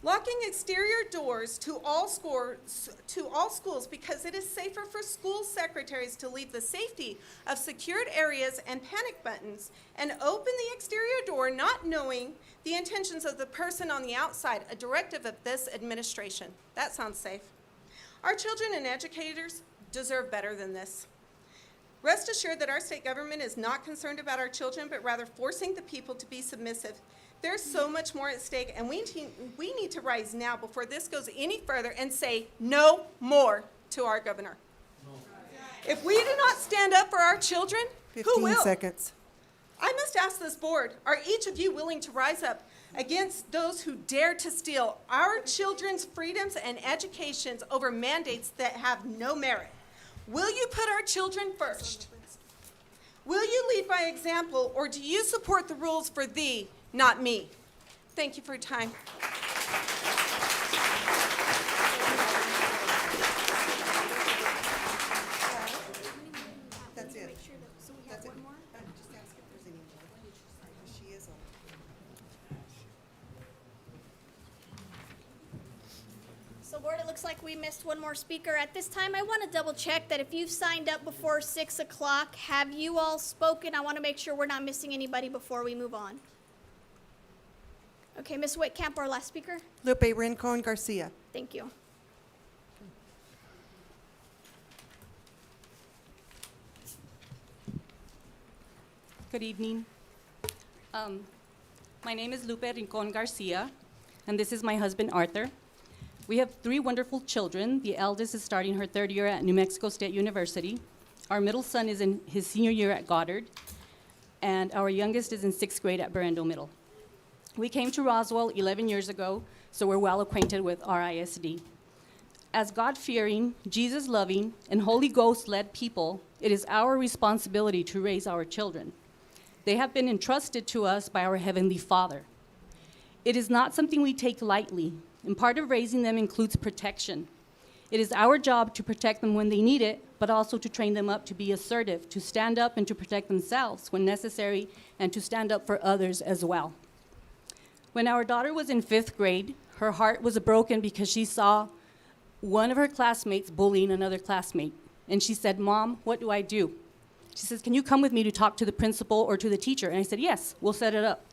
Locking exterior doors to all schools because it is safer for school secretaries to leave the safety of secured areas and panic buttons and open the exterior door not knowing the intentions of the person on the outside, a directive of this administration. That sounds safe. Our children and educators deserve better than this. Rest assured that our state government is not concerned about our children, but rather forcing the people to be submissive. There's so much more at stake, and we need to rise now before this goes any further and say no more to our governor. No. If we do not stand up for our children, who will? 15 seconds. I must ask this board, are each of you willing to rise up against those who dare to steal our children's freedoms and educations over mandates that have no merit? Will you put our children first? Will you lead by example, or do you support the rules for thee, not me? Thank you for your time. That's it. like we missed one more speaker. At this time, I want to double check that if you've signed up before 6 o'clock, have you all spoken? I want to make sure we're not missing anybody before we move on. Okay, Ms. Whitcamp, our last speaker. Lupe Rincon Garcia. Thank you. Good evening. My name is Lupe Rincon Garcia, and this is my husband, Arthur. We have 3 wonderful children. The eldest is starting her 3rd year at New Mexico State University. Our middle son is in his senior year at Goddard, and our youngest is in 6th grade at Barrendo Middle. We came to Roswell 11 years ago, so we're well acquainted with RISD. As God-fearing, Jesus-loving, and Holy Ghost-led people, it is our responsibility to raise our children. They have been entrusted to us by our Heavenly Father. It is not something we take lightly, and part of raising them includes protection. It is our job to protect them when they need it, but also to train them up to be assertive, to stand up and to protect themselves when necessary, and to stand up for others as well. When our daughter was in 5th grade, her heart was broken because she saw one of her classmates bullying another classmate. And she said, "Mom, what do I do?" She says, "Can you come with me to talk to the principal or to the teacher?" And I said, "Yes, we'll set it up."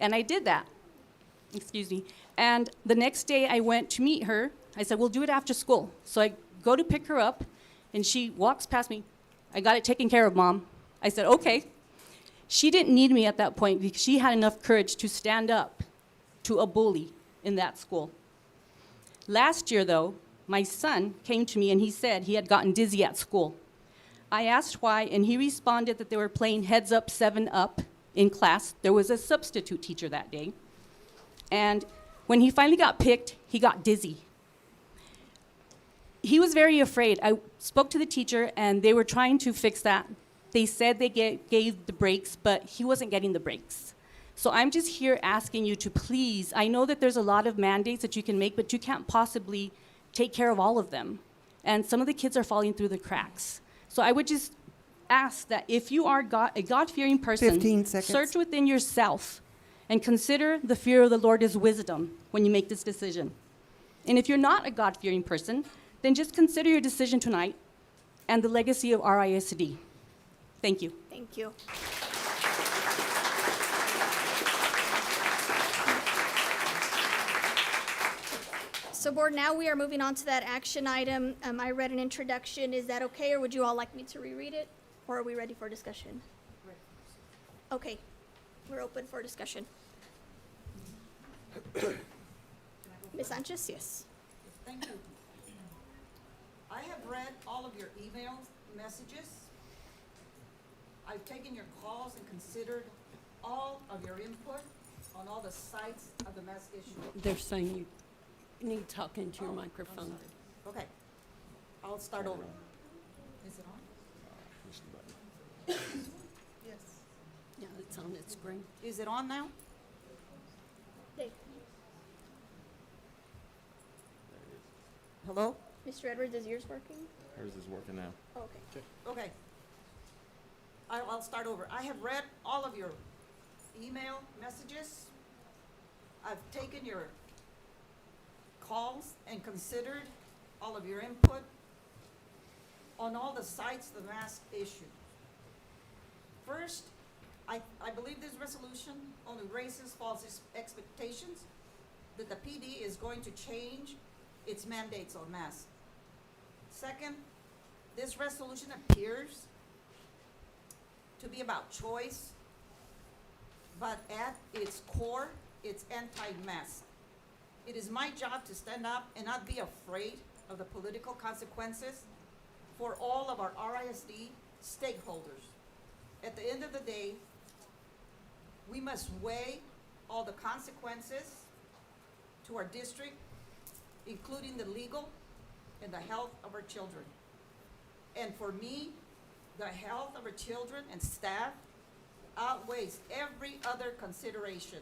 And I did that. Excuse me. And the next day I went to meet her. I said, "We'll do it after school." So I go to pick her up, and she walks past me. "I got it taken care of, Mom." I said, "Okay." She didn't need me at that point because she had enough courage to stand up to a bully in that school. Last year, though, my son came to me and he said he had gotten dizzy at school. I asked why, and he responded that they were playing Heads Up, 7 Up in class. There was a substitute teacher that day. And when he finally got picked, he got dizzy. He was very afraid. I spoke to the teacher, and they were trying to fix that. They said they gave the breaks, but he wasn't getting the breaks. So I'm just here asking you to please, I know that there's a lot of mandates that you can make, but you can't possibly take care of all of them. And some of the kids are falling through the cracks. So I would just ask that if you are a God-fearing person, 15 seconds. search within yourself and consider the fear of the Lord as wisdom when you make this decision. And if you're not a God-fearing person, then just consider your decision tonight and the legacy of RISD. Thank you. Thank you. So board, now we are moving on to that action item. I read an introduction. Is that okay, or would you all like me to reread it? Or are we ready for discussion? Okay, we're open for discussion. Ms. Sanchez, yes. Thank you. I have read all of your emails, messages. I've taken your calls and considered all of your input on all the sides of the mass issue. They're saying you need to talk into your microphone. Okay, I'll start over. Is it on? Yes. Yeah, it's on its screen. Is it on now? Hello? Mr. Edwards, is yours working? Hers is working now. Oh, okay. Okay. I'll start over. I have read all of your email messages. I've taken your calls and considered all of your input on all the sides of the mask issue. First, I believe this resolution only raises false expectations that the PD is going to change its mandates on masks. Second, this resolution appears to be about choice, but at its core, it's anti-mask. It is my job to stand up and not be afraid of the political consequences for all of our RISD stakeholders. At the end of the day, we must weigh all the consequences to our district, including the legal and the health of our children. And for me, the health of our children and staff outweighs every other consideration.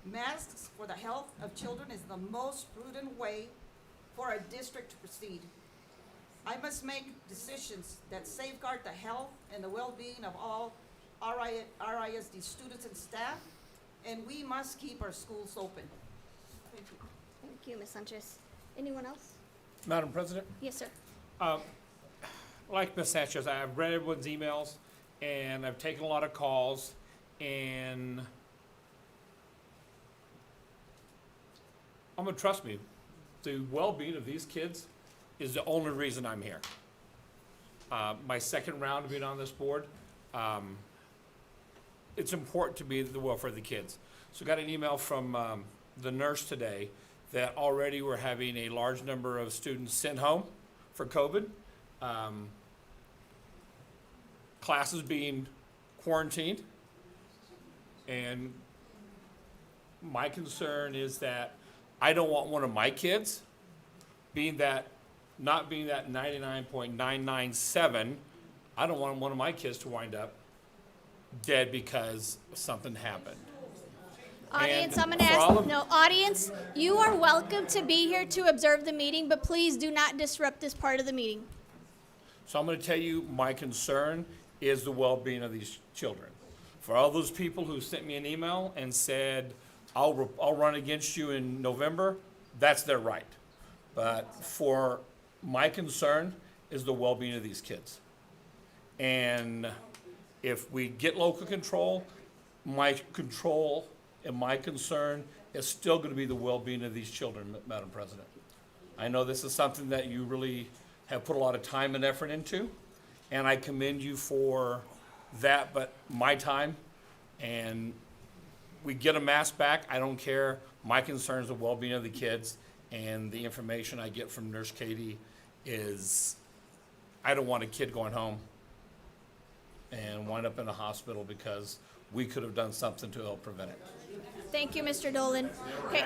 Masks for the health of children is the most prudent way for our district to proceed. I must make decisions that safeguard the health and the well-being of all RISD students and staff, and we must keep our schools open. Thank you. Thank you, Ms. Sanchez. Anyone else? Madam President, Yes, sir. like Ms. Sanchez, I've read everyone's emails, and I've taken a lot of calls, and I'm gonna trust me, the well-being of these kids is the only reason I'm here. My second round of being on this board, it's important to me the welfare of the kids. So got an email from the nurse today that already we're having a large number of students sent home for COVID. Classes being quarantined. And my concern is that I don't want one of my kids not being that 99.997, I don't want one of my kids to wind up dead because something happened. Audience, And I'm gonna for all ask, of- no, audience, you are welcome to be here to observe the meeting, but please do not disrupt this part of the meeting. So I'm going to tell you, my concern is the well-being of these children. For all those people who sent me an email and said, I'll run against you in November, that's their right. But for my concern is the well-being of these kids. And if we get local control, my control and my concern is still going to be the well-being of these children, Madam President. I know this is something that you really have put a lot of time and effort into, and I commend you for that, but my time, and we get a mask back, I don't care. My concern is the well-being of the kids, and the information I get from Nurse Katie is, I don't want a kid going home and wind up in a hospital because we could have done something to help prevent it. Thank you, Mr. Dolan. Okay,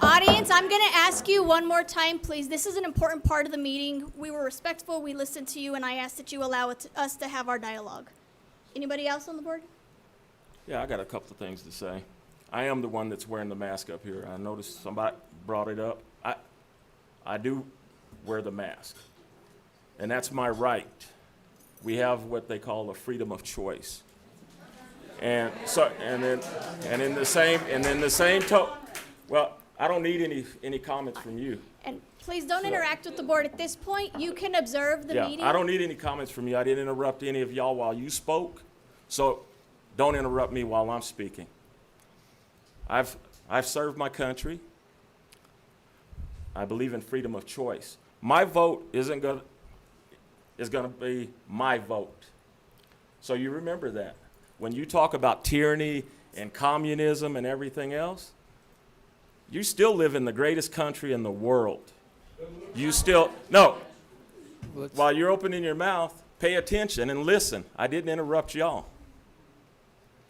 audience, I'm gonna ask you one more time, please. This is an important part of the meeting. We were respectful, we listened to you, and I ask that you allow us to have our dialogue. Anybody else on the board? Yeah, I got a couple of things to say. I am the one that's wearing the mask up here. I noticed somebody brought it up. I do wear the mask, and that's my right. We have what they call a freedom of choice. And so, and in the same well, I don't need any comments from you. And please don't interact with the board at this point. You can observe the meeting. I don't need any comments from you. I didn't interrupt any of y'all while you spoke, so don't interrupt me while I'm speaking. I've served my country. I believe in freedom of choice. My vote is going to be my vote. So you remember that. When you talk about tyranny and communism and everything else, you still live in the greatest country in the world. While you're opening your mouth, pay attention and listen. I didn't interrupt y'all.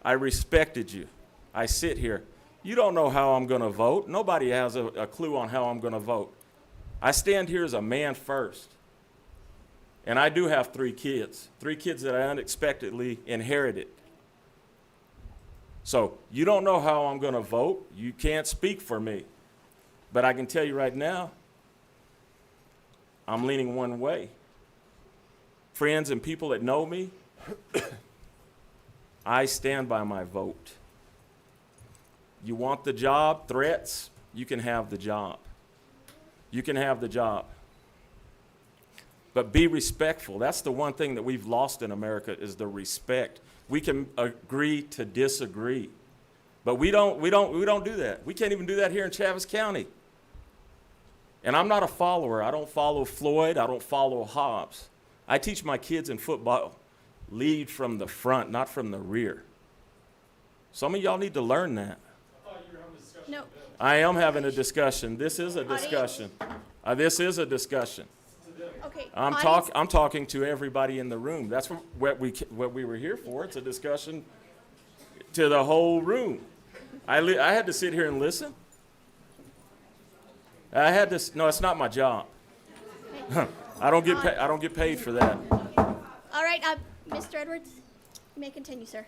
I respected you. I sit here. You don't know how I'm going to vote. Nobody has a clue on how I'm going to vote. I stand here as a man first. And I do have 3 kids that I unexpectedly inherited. So you don't know how I'm going to vote. You can't speak for me. But I can tell you right now, I'm leaning one way. Friends and people that know me, I stand by my vote. You want the job, threats, you can have the job. You can have the job. But be respectful. That's the one thing that we've lost in America is the respect. We can agree to disagree. But we don't do that. We can't even do that here in Chaves County. And I'm not a follower. I don't follow Floyd. I don't follow Hobbs. I teach my kids in football, lead from the front, not from the rear. Some of y'all need to learn that. No. I am having a discussion. This is a discussion. This is a discussion. Okay. I'm talking to everybody in the room. That's what we were here for. It's a discussion to the whole room. I had to sit here and listen. No, it's not my job. I don't get paid for that. All right, Mr. Edwards, you may continue, sir.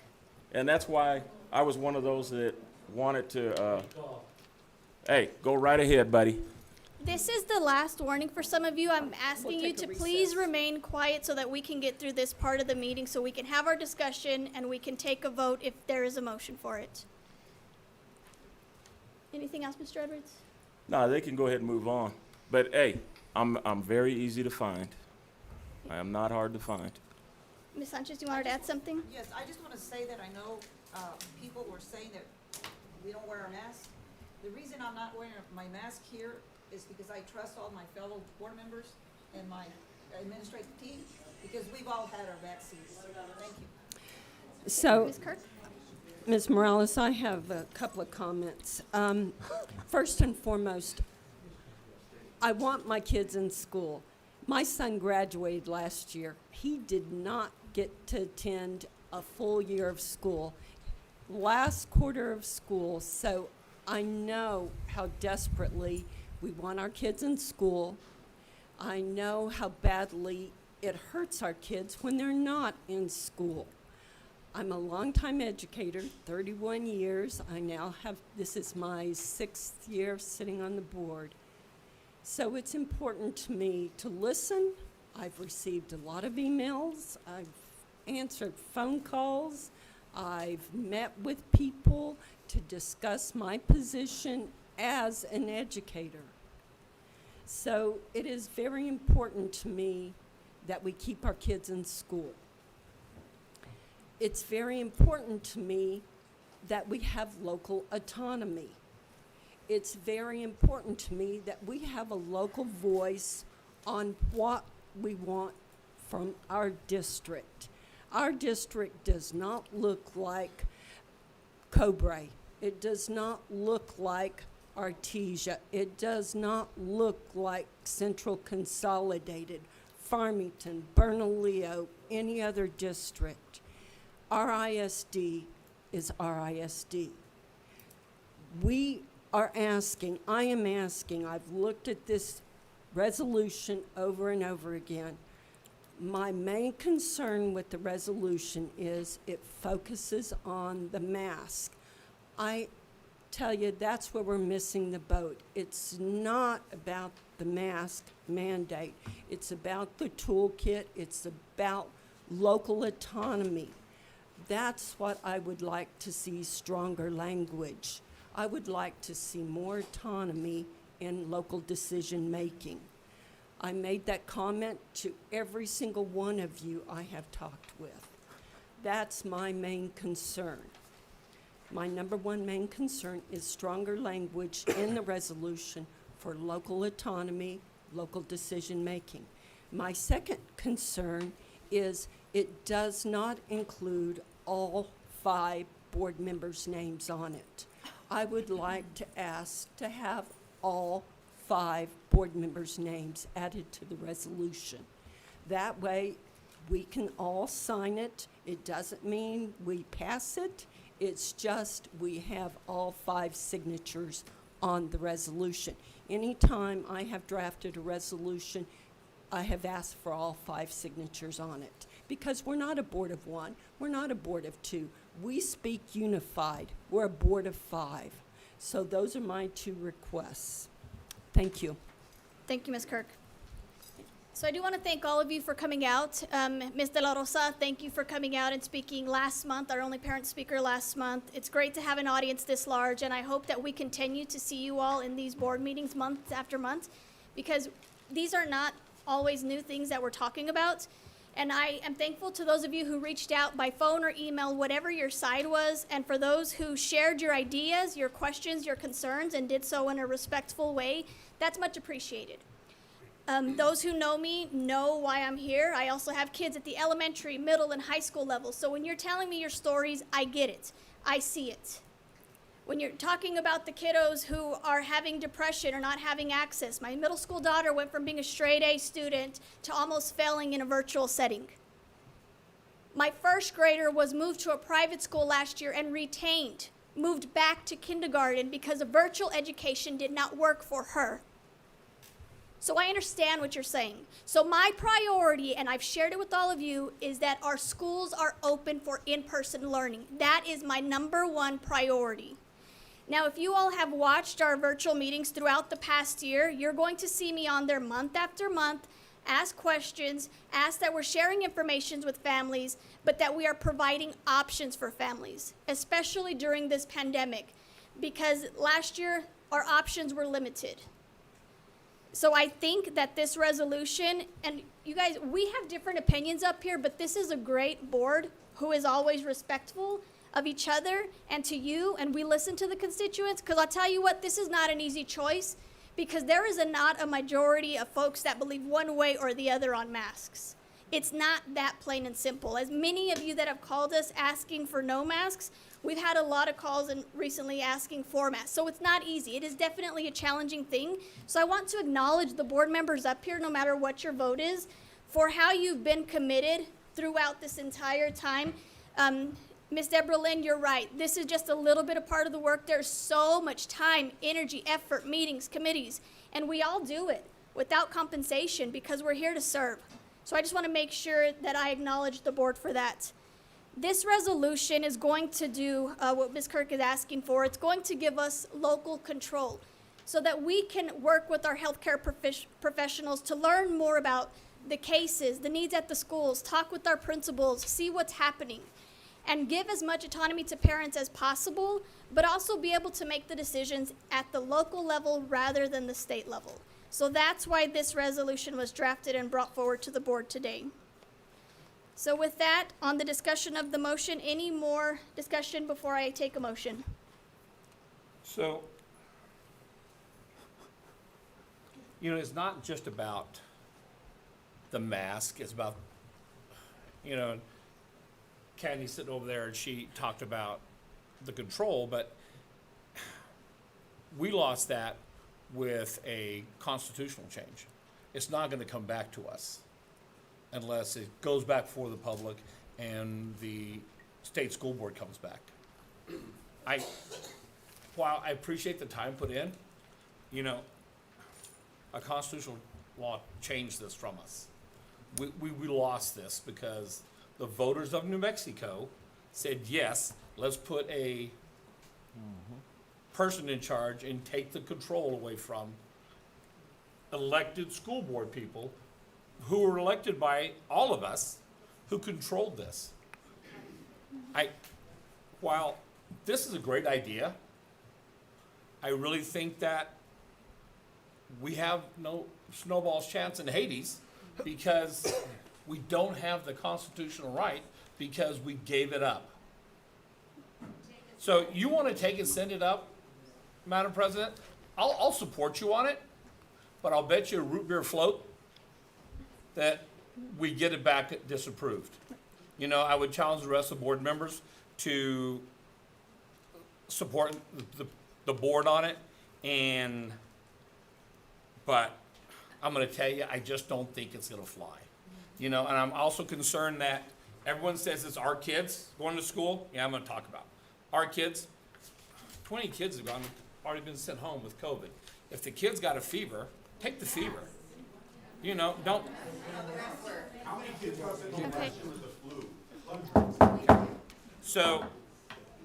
And that's why I was one of those that wanted to. Hey, go right ahead, buddy. This is the last warning for some of you. I'm asking you to please remain quiet so that we can get through this part of the meeting so we can have our discussion and we can take a vote if there is a motion for it. Anything else, Mr. Edwards? No, they can go ahead and move on. But hey, I'm very easy to find. I am not hard to find. Ms. Sanchez, you wanted to add something? Yes, I just want to say that I know people were saying that we don't wear our masks. The reason I'm not wearing my mask here is because I trust all my fellow board members and my administrative team, because we've all had our vaccines. Thank you. So, Ms. Kirk? Ms. Morales, I have a couple of comments. First and foremost, I want my kids in school. My son graduated last year. He did not get to attend a full year of school, last quarter of school, so I know how desperately we want our kids in school. I know how badly it hurts our kids when they're not in school. I'm a longtime educator, 31 years. This is my 6th year sitting on the board. So it's important to me to listen. I've received a lot of emails. I've answered phone calls. I've met with people to discuss my position as an educator. So it is very important to me that we keep our kids in school. It's very important to me that we have local autonomy. It's very important to me that we have a local voice on what we want from our district. Our district does not look like Cobre. It does not look like Artesia. It does not look like Central Consolidated, Farmington, Bernalillo, any other district. RISD is RISD. I am asking, I've looked at this resolution over and over again. My main concern with the resolution is it focuses on the mask. I tell you, that's where we're missing the boat. It's not about the mask mandate. It's about the toolkit. It's about local autonomy. That's what I would like to see, stronger language. I would like to see more autonomy in local decision-making. I made that comment to every single one of you I have talked with. That's my main concern. My number one main concern is stronger language in the resolution for local autonomy, local decision-making. My second concern is it does not include all 5 board members' names on it. I would like to ask to have all 5 board members' names added to the resolution. That way, we can all sign it. It doesn't mean we pass it. It's just we have all 5 signatures on the resolution. Anytime I have drafted a resolution, I have asked for all 5 signatures on it. Because we're not a board of 1, we're not a board of 2. We speak unified. We're a board of 5. So those are my 2 requests. Thank you. Thank you, Ms. Kirk. So I do want to thank all of you for coming out. Ms. De La Rosa, thank you for coming out and speaking last month, our only parent speaker last month. It's great to have an audience this large, and I hope that we continue to see you all in these board meetings month after month, because these are not always new things that we're talking about. And I am thankful to those of you who reached out by phone or email, whatever your side was, and for those who shared your ideas, your questions, your concerns, and did so in a respectful way. That's much appreciated. Those who know me know why I'm here. I also have kids at the elementary, middle, and high school level. So when you're telling me your stories, I get it. I see it. When you're talking about the kiddos who are having depression or not having access, my middle school daughter went from being a straight A student to almost failing in a virtual setting. My first grader was moved to a private school last year and retained, moved back to kindergarten because a virtual education did not work for her. So I understand what you're saying. So my priority, and I've shared it with all of you, is that our schools are open for in-person learning. That is my number one priority. Now, if you all have watched our virtual meetings throughout the past year, you're going to see me on there month after month, ask questions, ask that we're sharing information with families, but that we are providing options for families, especially during this pandemic, because last year our options were limited. So I think that this resolution, and you guys, we have different opinions up here, but this is a great board who is always respectful of each other and to you, and we listen to the constituents, because I'll tell you what, this is not an easy choice, because there is not a majority of folks that believe one way or the other on masks. It's not that plain and simple. As many of you that have called us asking for no masks, we've had a lot of calls and recently asking for masks. So it's not easy. It is definitely a challenging thing. So I want to acknowledge the board members up here, no matter what your vote is, for how you've been committed throughout this entire time. Ms. Deborah Lynn, you're right. This is just a little bit of part of the work. There's so much time, energy, effort, meetings, committees, and we all do it without compensation because we're here to serve. So I just want to make sure that I acknowledge the board for that. This resolution is going to do what Ms. Kirk is asking for. It's going to give us local control so that we can work with our healthcare professionals to learn more about the cases, the needs at the schools, talk with our principals, see what's happening, and give as much autonomy to parents as possible, but also be able to make the decisions at the local level rather than the state level. So that's why this resolution was drafted and brought forward to the board today. So with that, on the discussion of the motion, any more discussion before I take a motion? So, it's not just about the mask, it's about, Candy's sitting over there and she talked about the control, but we lost that with a constitutional change. It's not going to come back to us unless it goes back before the public and the state school board comes back. While I appreciate the time put in, a constitutional law changed this from us. We lost this because the voters of New Mexico said, yes, let's put a person in charge and take the control away from elected school board people who were elected by all of us who controlled this. While this is a great idea, I really think that we have no snowball's chance in Hades because we don't have the constitutional right because we gave it up. So you want to take and send it up, Madam President? I'll support you on it, but I'll bet you a root beer float that we get it back disapproved. I would challenge the rest of the board members to support the board on it, but I'm going to tell you, I just don't think it's going to fly. And I'm also concerned that everyone says it's our kids going to school. Yeah, I'm going to talk about our kids. 20 kids have already been sent home with COVID. If the kid's got a fever, take the fever. Don't. How many kids got sent home last year with the flu? So,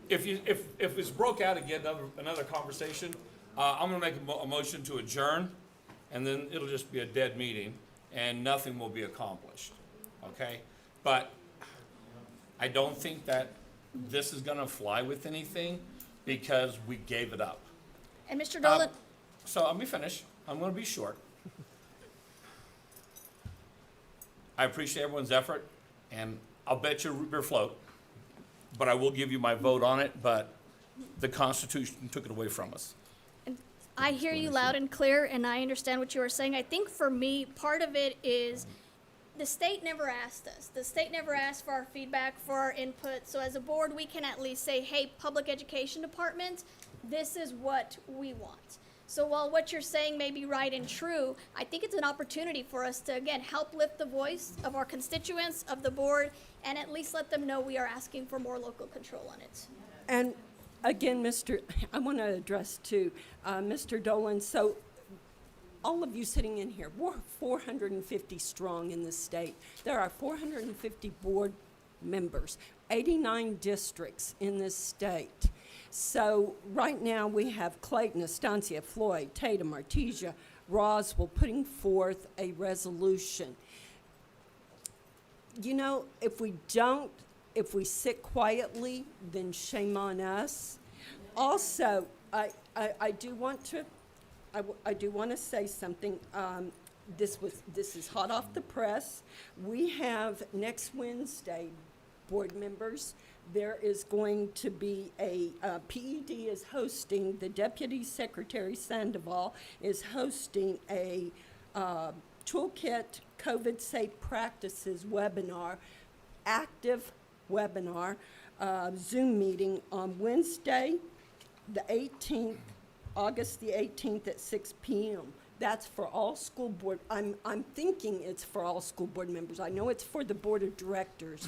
if it's broke out again, another conversation, I'm going to make a motion to adjourn, and then it'll just be a dead meeting, and nothing will be accomplished. Okay? But I don't think that this is going to fly with anything because we gave it up. And Mr. Dolan. So let me finish. I'm going to be short. I appreciate everyone's effort, and I'll bet you a root beer float, but I will give you my vote on it, but the Constitution took it away from us. I hear you loud and clear, and I understand what you are saying. I think for me, part of it is the state never asked us. The state never asked for our feedback, for our input. So as a board, we can at least say, hey, public education department, this is what we want. So while what you're saying may be right and true, I think it's an opportunity for us to, again, help lift the voice of our constituents, of the board, and at least let them know we are asking for more local control on it. And again, I want to address to Mr. Dolan. So all of you sitting in here, we're 450 strong in this state. There are 450 board members, 89 districts in this state. So right now we have Clayton, Estancia, Floyd, Tatum, Artesia, Roswell putting forth a resolution. If we sit quietly, then shame on us. Also, I do want to I do want to say something. This is hot off the press. We have next Wednesday, board members, there is going to be a, PED is hosting, the Deputy Secretary Sandoval is hosting a Toolkit COVID Safe Practices webinar, active webinar, Zoom meeting on Wednesday, the 18th, August the 18th at 6 p.m. That's for all school board, I'm thinking it's for all school board members. I know it's for the board of directors.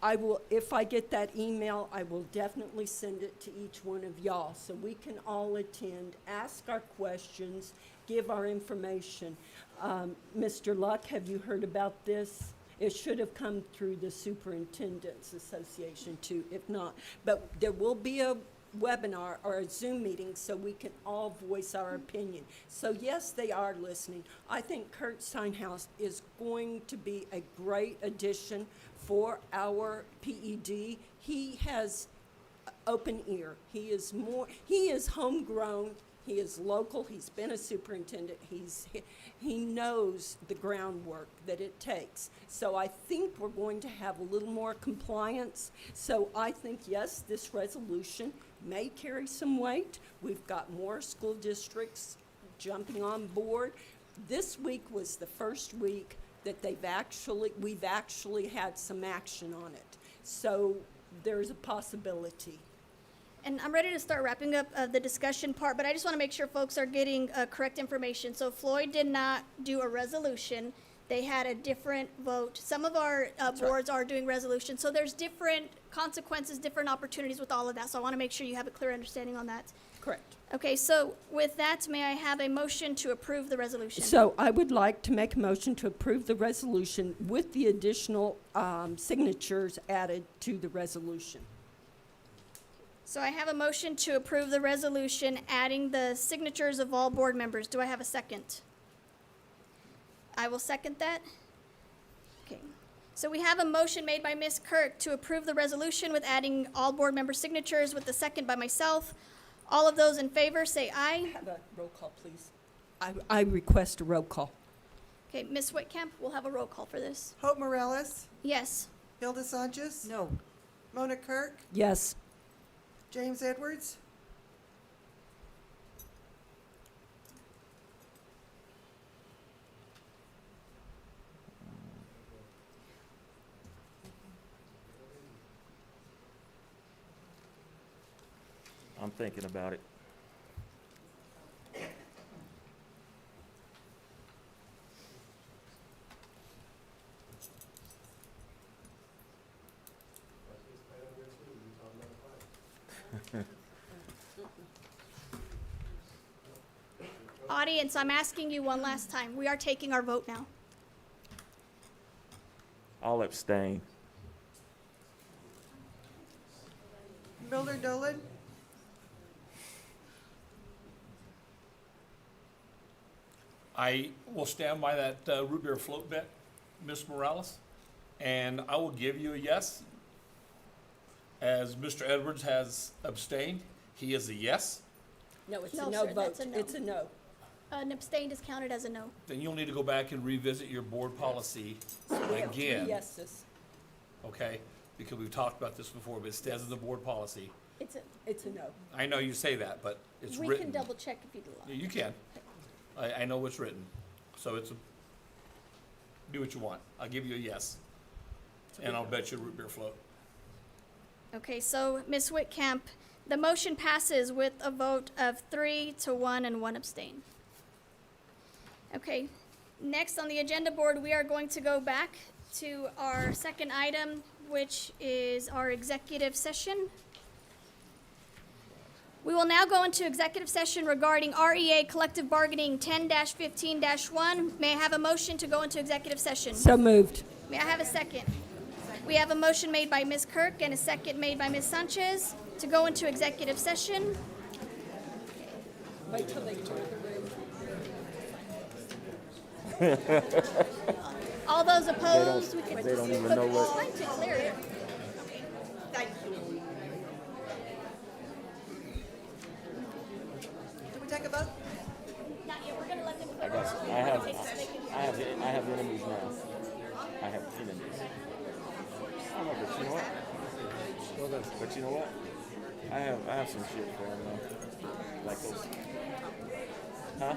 I will, if I get that email, I will definitely send it to each one of y'all so we can all attend, ask our questions, give our information. Mr. Luck, have you heard about this? It should have come through the Superintendent's Association too, if not. But there will be a webinar or a Zoom meeting so we can all voice our opinion. So yes, they are listening. I think Kurt Steinhaus is going to be a great addition for our PED. He has open ear. He is homegrown. He is local. He's been a superintendent. He knows the groundwork that it takes. So I think we're going to have a little more compliance. So I think, yes, this resolution may carry some weight. We've got more school districts jumping on board. This week was the first week that we've actually had some action on it. So there's a possibility. And I'm ready to start wrapping up the discussion part, but I just want to make sure folks are getting correct information. So Floyd did not do a resolution. They had a different vote. Some of our boards are doing resolutions. So there's different consequences, different opportunities with all of that. So I want to make sure you have a clear understanding on that. Correct. Okay, so with that, may I have a motion to approve the resolution? So I would like to make a motion to approve the resolution with the additional signatures added to the resolution. So I have a motion to approve the resolution, adding the signatures of all board members. Do I have a second? I will second that. Okay. So we have a motion made by Ms. Kirk to approve the resolution with adding all board member signatures with the second by myself. All of those in favor say aye. Have a roll call, please. I request a roll call. Okay, Ms. Whitcamp, we'll have a roll call for this. Hope Morales, Yes. Hilda Sanchez, No. Mona Kirk, Yes. James Edwards, I'm thinking about it. Audience, I'm asking you one last time. We are taking our vote now. I'll abstain. Miller Dolan, I will stand by that root beer float bet, Ms. Morales, and I will give you a yes. As Mr. Edwards has abstained, he is a yes. No, it's No, a no sir, vote. that's a no. It's a no. An abstained is counted as a no. Then you'll need to go back and revisit your board policy We have three again, yeses. okay? Because we've talked about this before, but it stands in the board policy. It's a no. I know you say that, but it's We written. can double check if you'd like. You can. I know what's written. So it's do what you want. I'll give you a yes. And I'll bet you a root beer float. Okay, so Ms. Whitcamp, the motion passes with a vote of 3-1 and 1 abstain. Okay, next on the agenda board, we are going to go back to our second item, which is our executive session. We will now go into executive session regarding REA collective bargaining 10-15-1. May I have a motion to go into executive session? So moved. May I have a second? We have a motion made by Ms. Kirk and a second made by Ms. Sanchez to go into executive session. Wait till they tour the room. All those opposed, we can. They don't even know what. It's fine to clear it. Thank you. do we take a vote? have enemies now. I have enemies. I don't know, but you know what? But you know what? I have some shit for them though. Like those. Huh?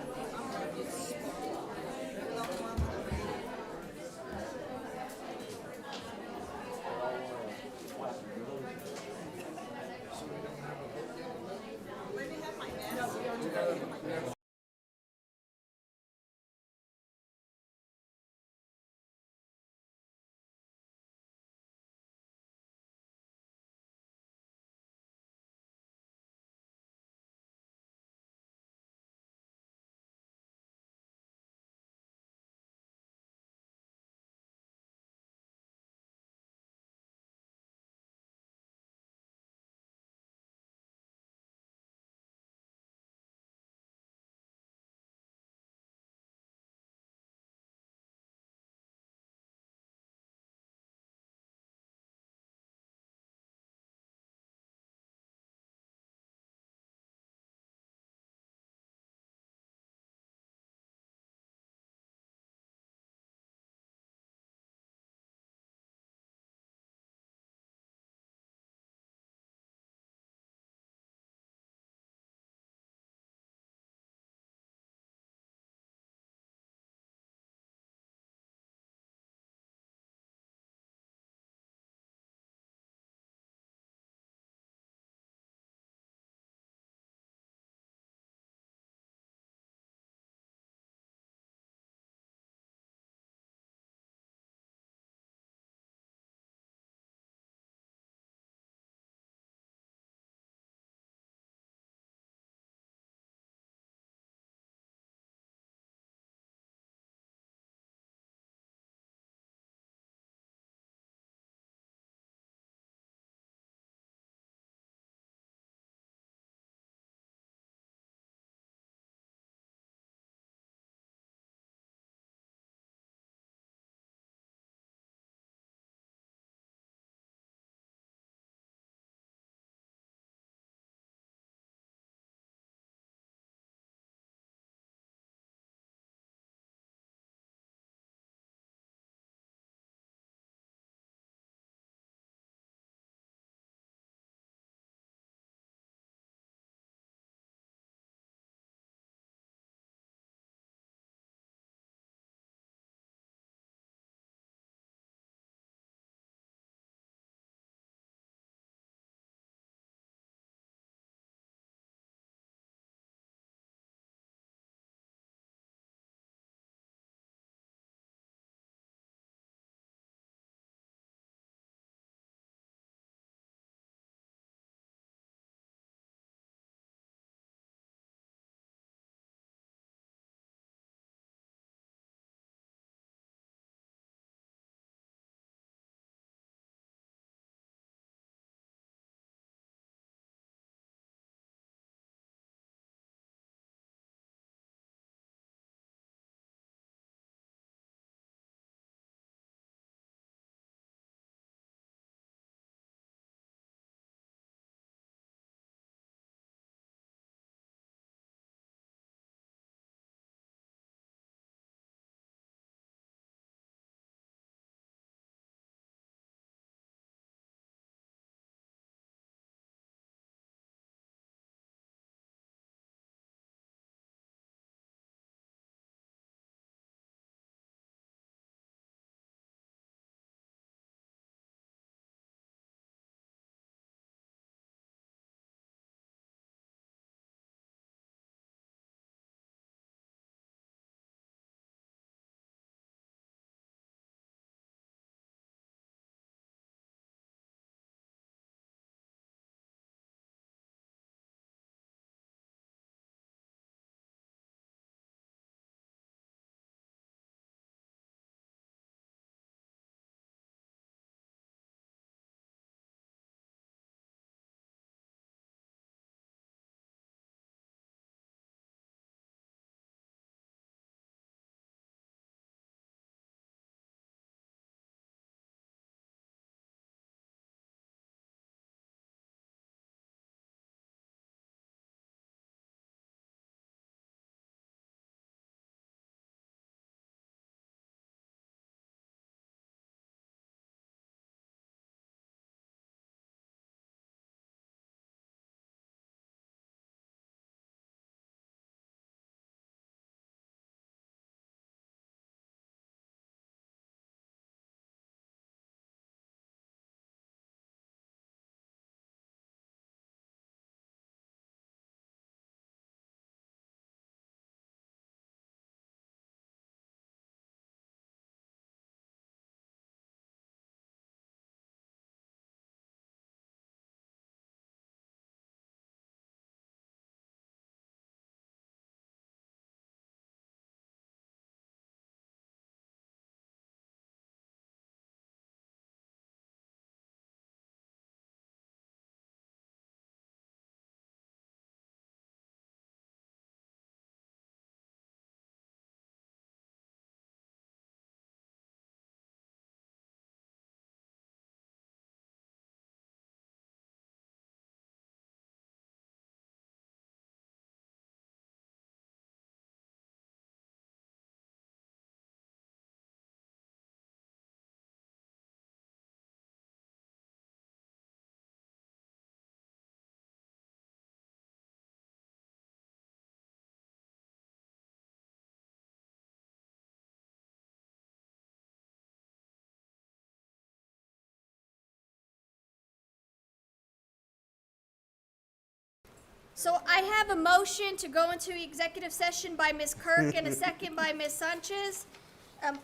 So I have a motion to go into executive session by Ms. Kirk and a second by Ms. Sanchez.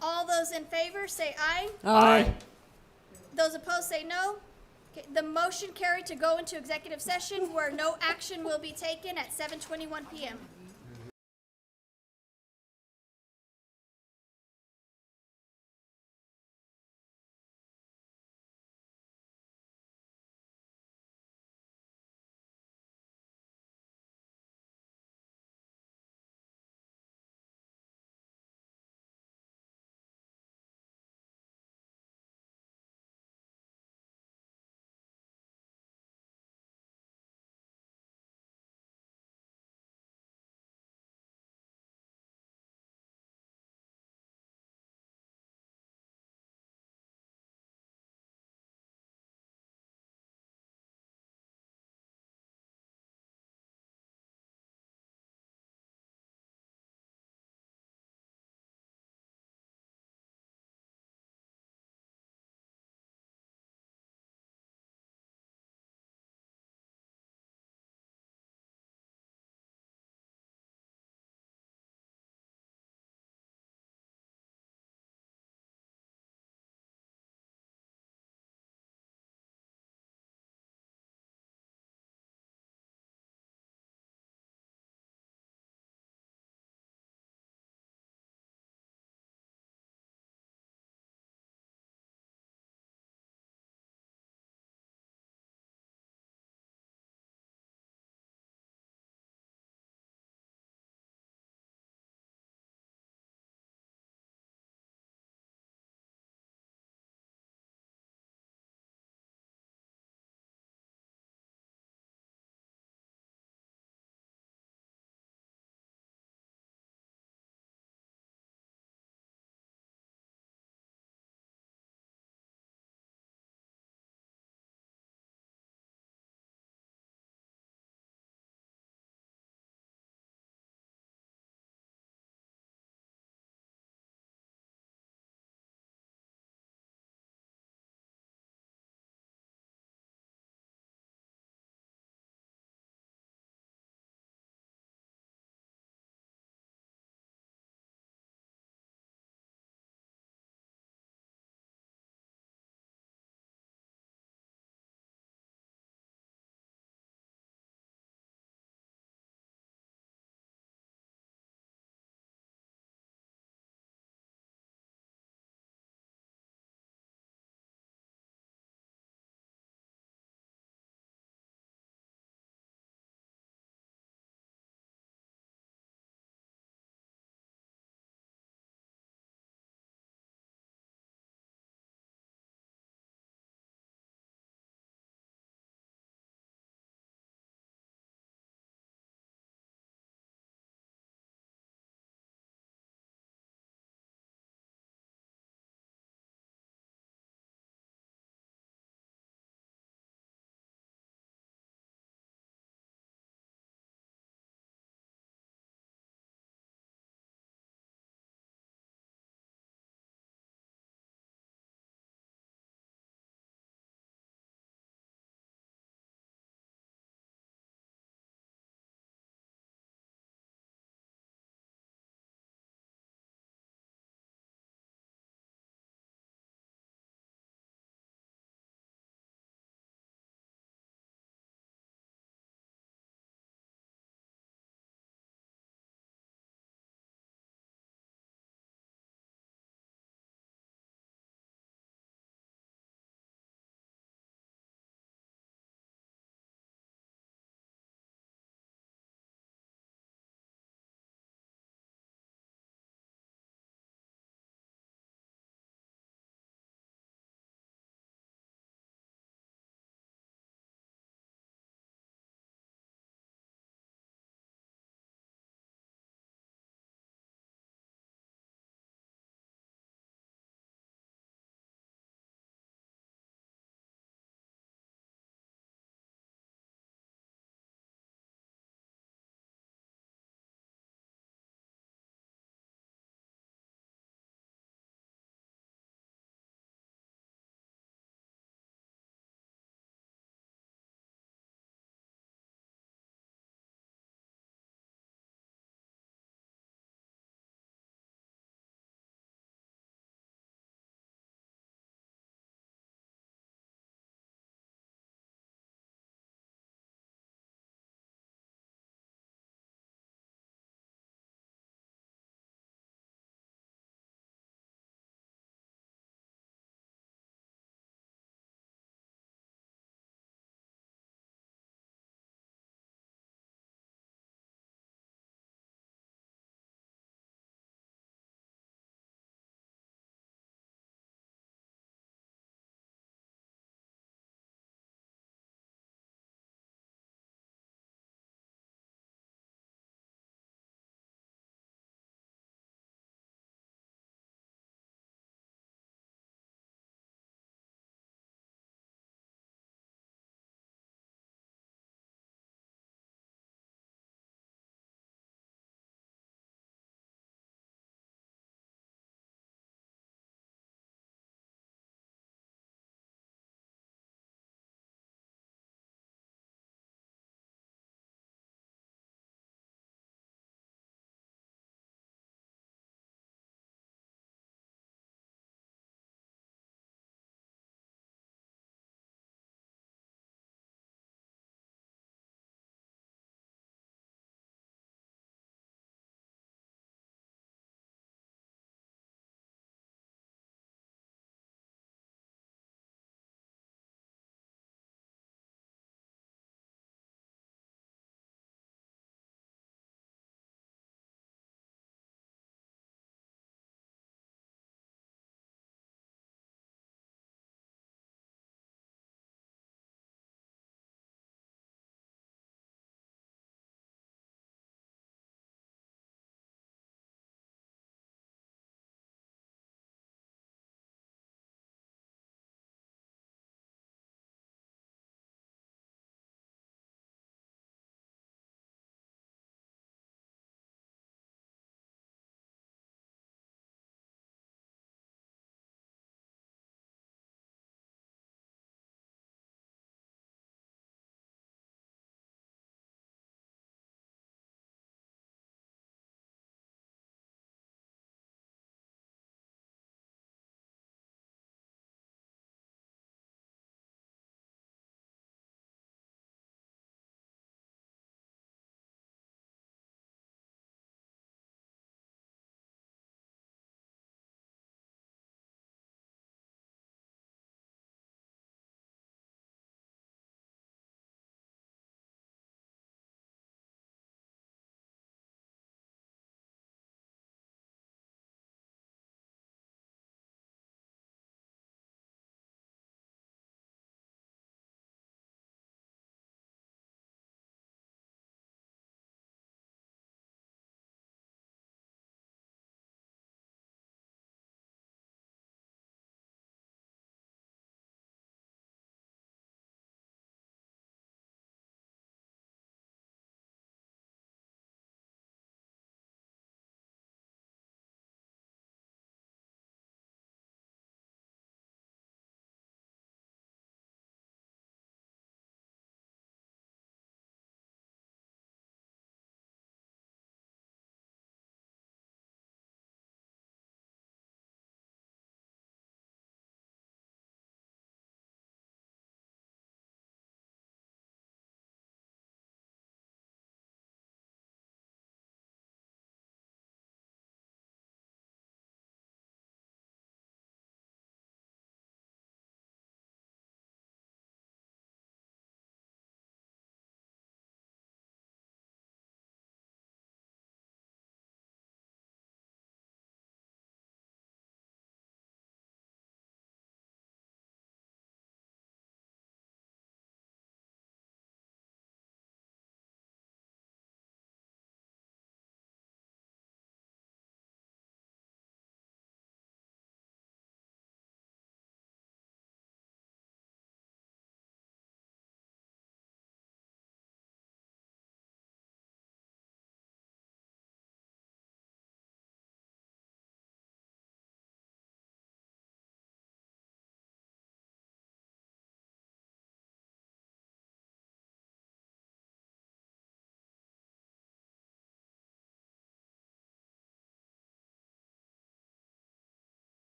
All those in favor say aye. Aye. Those opposed say no. Okay, the motion carried to go into executive session where no action will be taken at 7:21 p.m.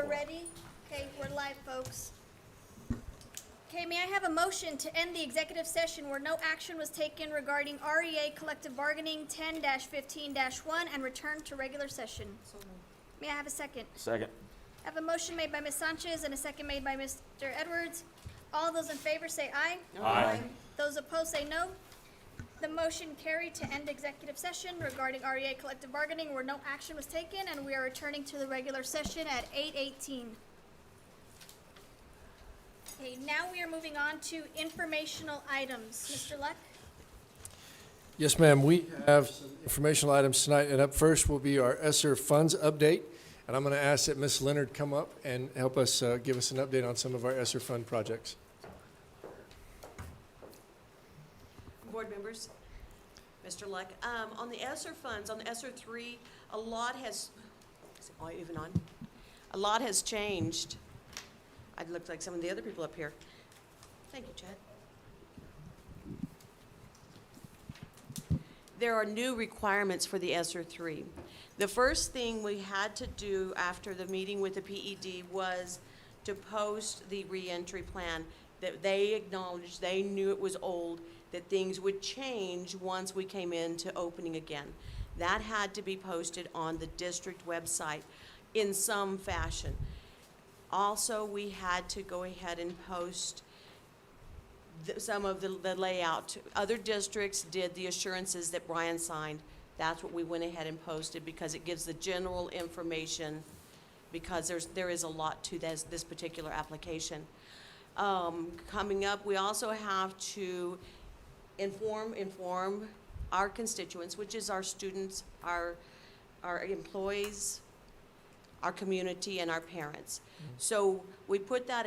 We're ready? Okay, we're live, folks. Okay, may I have a motion to end the executive session where no action was taken regarding REA collective bargaining 10-15-1 and return to regular session? May I have a second? Second. I have a motion made by Ms. Sanchez and a second made by Mr. Edwards. All those in favor say aye. Aye. Those opposed say no. The motion carried to end executive session regarding REA collective bargaining where no action was taken, and we are returning to the regular session at 8:18. Okay, now we are moving on to informational items. Mr. Luck? Yes, ma'am. We have some informational items tonight, and up first will be our ESSER funds update. And I'm going to ask that Ms. Leonard come up and help us give us an update on some of our ESSER fund projects. Board members, Mr. Luck, on the ESSER funds, on the ESSER 3, a lot has, is it even on? A lot has changed. I'd look like some of the other people up here. Thank you, Chad. There are new requirements for the ESSER 3. The first thing we had to do after the meeting with the PED was to post the reentry plan that they acknowledged, they knew it was old, that things would change once we came into opening again. That had to be posted on the district website in some fashion. Also, we had to go ahead and post some of the layout. Other districts did the assurances that Brian signed. That's what we went ahead and posted because it gives the general information, because there is a lot to this particular application. Coming up, we also have to inform our constituents, which is our students, our employees, our community, and our parents. So we put that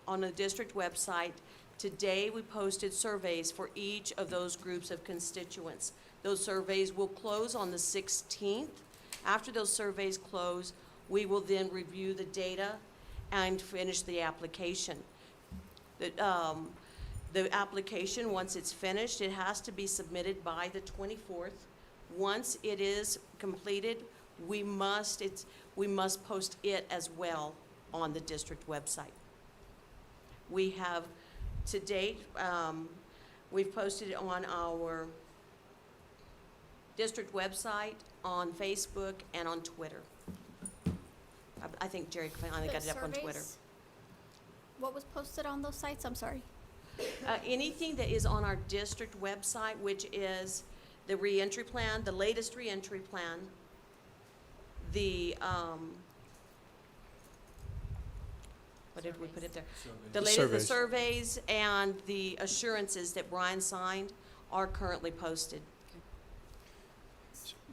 on the district website. Today, we posted surveys for each of those groups of constituents. Those surveys will close on the 16th. After those surveys close, we will then review the data and finish the application. The application, once it's finished, it has to be submitted by the 24th. Once it is completed, we must post it as well on the district website. We have, to date, we've posted it on our district website, on Facebook, and on Twitter. I think Jerry finally got it up on Twitter. What was posted on those sites? I'm sorry. Anything that is on our district website, which is the reentry plan, the latest reentry plan, the, what did we put it there? The surveys and the assurances that Brian signed are currently posted.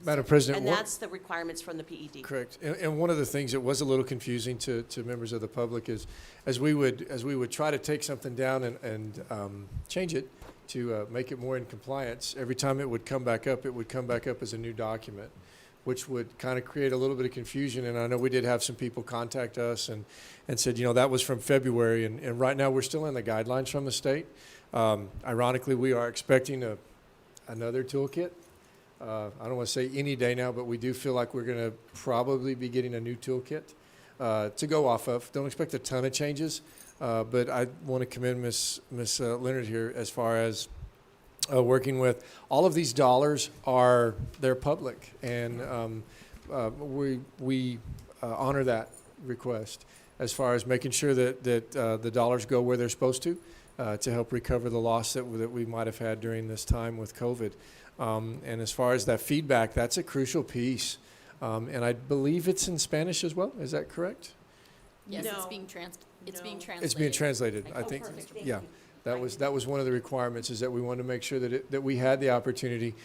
Madam President. And that's the requirements from the PED. Correct. And one of the things that was a little confusing to members of the public is, as we would try to take something down and change it to make it more in compliance, every time it would come back up as a new document, which would kind of create a little bit of confusion. And I know we did have some people contact us and said, that was from February. And right now we're still in the guidelines from the state. Ironically, we are expecting another toolkit. I don't want to say any day now, but we do feel like we're going to probably be getting a new toolkit to go off of. Don't expect a ton of changes, but I want to commend Ms. Leonard here as far as working with. All of these dollars they're public, and we honor that request as far as making sure that the dollars go where they're supposed to help recover the loss that we might have had during this time with COVID. And as far as that feedback, that's a crucial piece. And I believe it's in Spanish as well. Is that correct? Yes, No. it's being translated. It's being translated, I think. Perfect. Yeah, that was one of the requirements, is that we wanted to make sure that we had the opportunity.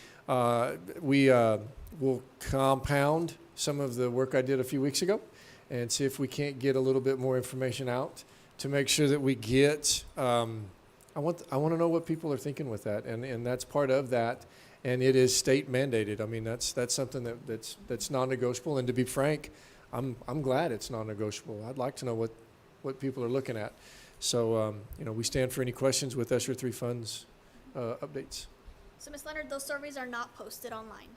We will compound some of the work I did a few weeks ago and see if we can't get a little bit more information out to make sure that we get. I want to know what people are thinking with that, and that's part of that. And it is state mandated. I mean, that's something that's non-negotiable. And to be frank, I'm glad it's non-negotiable. I'd like to know what people are looking at. So we stand for any questions with ESSER 3 funds updates. So, Ms. Leonard, those surveys are not posted online.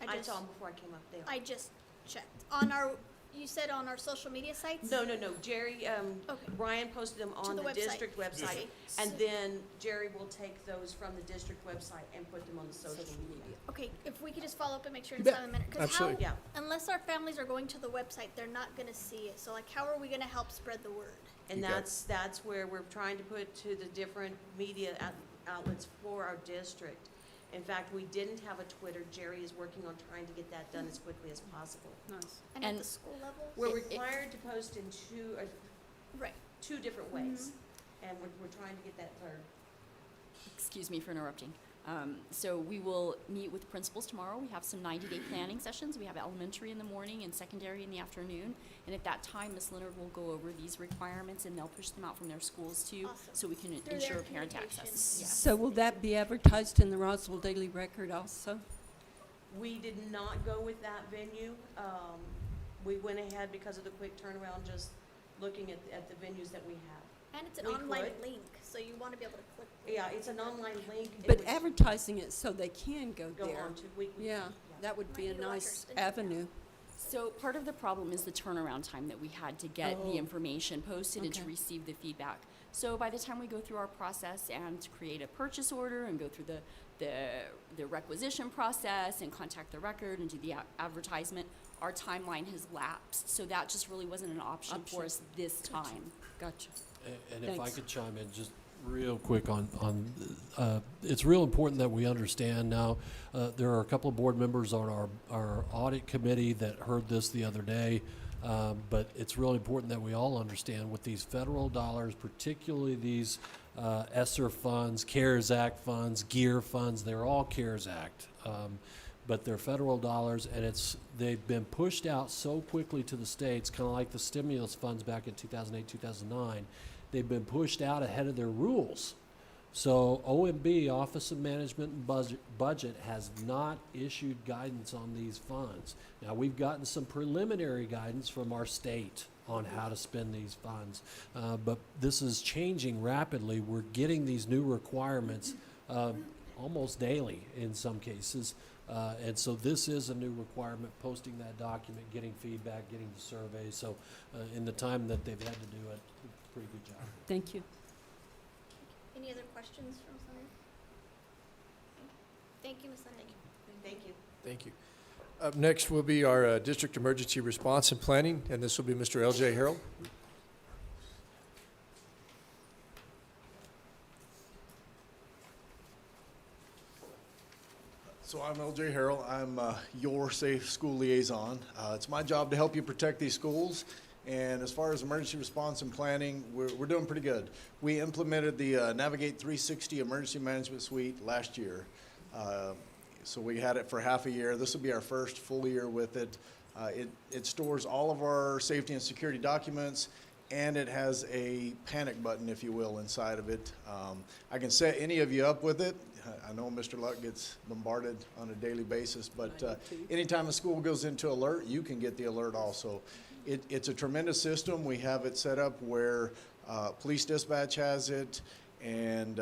I saw them before I came up there. I just checked. On our You said on our social media sites? No, Jerry, Okay. Ryan posted them on the the website. district website, Okay. and then Jerry will take those from the district website and put them on the social media. Okay, if we could just follow up and make sure You it's bet. time a minute. 'Cause Absolutely. how, Yeah. unless our families are going to the website, they're not gonna see it. So like, how are we gonna help spread the word? And You got it. that's where we're trying to put to the different media outlets for our district. In fact, we didn't have a Twitter. Jerry is working on trying to get that done as quickly as possible. Nice. And at And- the school level? We're required to post in Right. two different ways, and we're trying to get that third. Excuse me for interrupting. So we will meet with principals tomorrow. We have some 90-day planning sessions. We have elementary in the morning and secondary in the afternoon. And at that time, Ms. Leonard will go over these requirements, and they'll push them out from their schools too, Awesome. so we can Through their ensure parent communications. access. Yes. So will that be advertised in the Roswell Daily Record also? We did not go with that venue. We went ahead because of the quick turnaround, just looking at the venues that we have. And it's an We online could. link, so you wanna be able to click. Yeah, it's an online link. It But would advertising it so they can go go there. on to, we, Yeah, that would be a Might be larger nice than- avenue. So part of the problem is the turnaround time that we had to get Oh. the information posted and to Okay. receive the feedback. So by the time we go through our process and create a purchase order and go through the requisition process and contact the record and do the advertisement, our timeline has lapsed. So that just really wasn't an option for us this time. Gotcha. And if I Thanks. could chime in just real quick on it's real important that we understand now, there are a couple of board members on our audit committee that heard this the other day, but it's really important that we all understand with these federal dollars, particularly these ESSER funds, CARES Act funds, GEAR funds, they're all CARES Act. But they're federal dollars, and they've been pushed out so quickly to the states, kind of like the stimulus funds back in 2008, 2009. They've been pushed out ahead of their rules. So OMB, Office of Management and Budget, has not issued guidance on these funds. Now, we've gotten some preliminary guidance from our state on how to spend these funds, but this is changing rapidly. We're getting these new requirements almost daily in some cases. And so this is a new requirement, posting that document, getting feedback, getting the survey. So in the time that they've had to do it, pretty good job. Thank you. Any other questions from someone? Thank you, Ms. Leonard. Thank you. Thank you. Up next will be our District Emergency Response and Planning, and this will be Mr. L.J. Harrell. So I'm L.J. Harrell. I'm your Safe School Liaison. It's my job to help you protect these schools. And as far as emergency response and planning, we're doing pretty good. We implemented the Navigate 360 Emergency Management Suite last year. So we had it for half a year. This will be our first full year with it. It stores all of our safety and security documents, and it has a panic button, if you will, inside of it. I can set any of you up with it. I know Mr. Luck gets bombarded on a daily basis, but anytime a school goes into alert, you can get the alert also. It's a tremendous system. We have it set up where police dispatch has it, and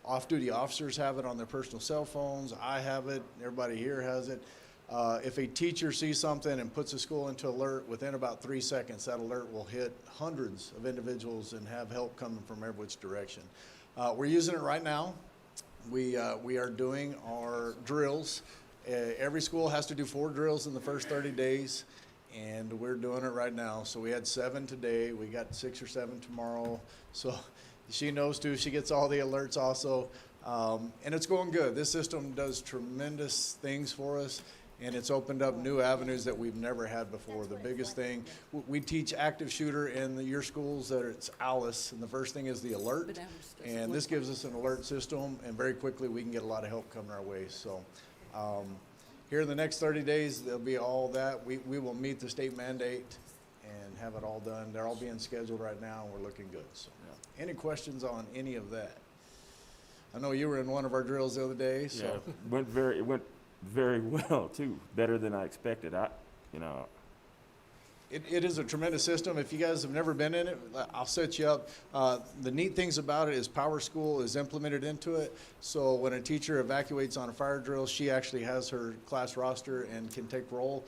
off-duty officers have it on their personal cell phones. I have it. Everybody here has it. If a teacher sees something and puts a school into alert, within about 3 seconds, that alert will hit hundreds of individuals and have help coming from every which direction. We're using it right now. We are doing our drills. Every school has to do 4 drills in the first 30 days, and we're doing it right now. So we had 7 today. We got 6 or 7 tomorrow. So she knows too. She gets all the alerts also. And it's going good. This system does tremendous things for us, and it's opened up new avenues that we've never had before. The biggest thing, we teach active shooter in your schools that it's ALICE, and the first thing is the alert. And this gives us an alert system, and very quickly we can get a lot of help coming our way. So here in the next 30 days, there'll be all that. We will meet the state mandate and have it all done. They're all being scheduled right now, and we're looking good. So any questions on any of that? I know you were in one of our drills the other day, so. Yeah, it went very well too, better than I expected. It is a tremendous system. If you guys have never been in it, I'll set you up. The neat things about it is Power School is implemented into it. So when a teacher evacuates on a fire drill, she actually has her class roster and can take roll.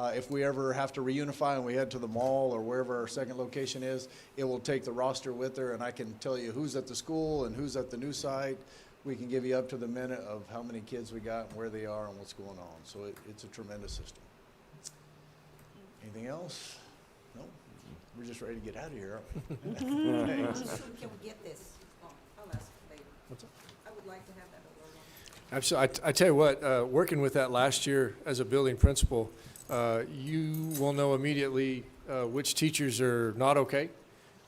If we ever have to reunify and we head to the mall or wherever our second location is, it will take the roster with her, and I can tell you who's at the school and who's at the new site. We can give you up to the minute of how many kids we got and where they are and what's going on. So it's a tremendous system. Anything else? No? We're just ready to get out of here, aren't we? Thanks. Can we get this? I'll ask later. What's up? I would like to have that over. Absolutely. I tell you what, working with that last year as a building principal, you will know immediately which teachers are not okay,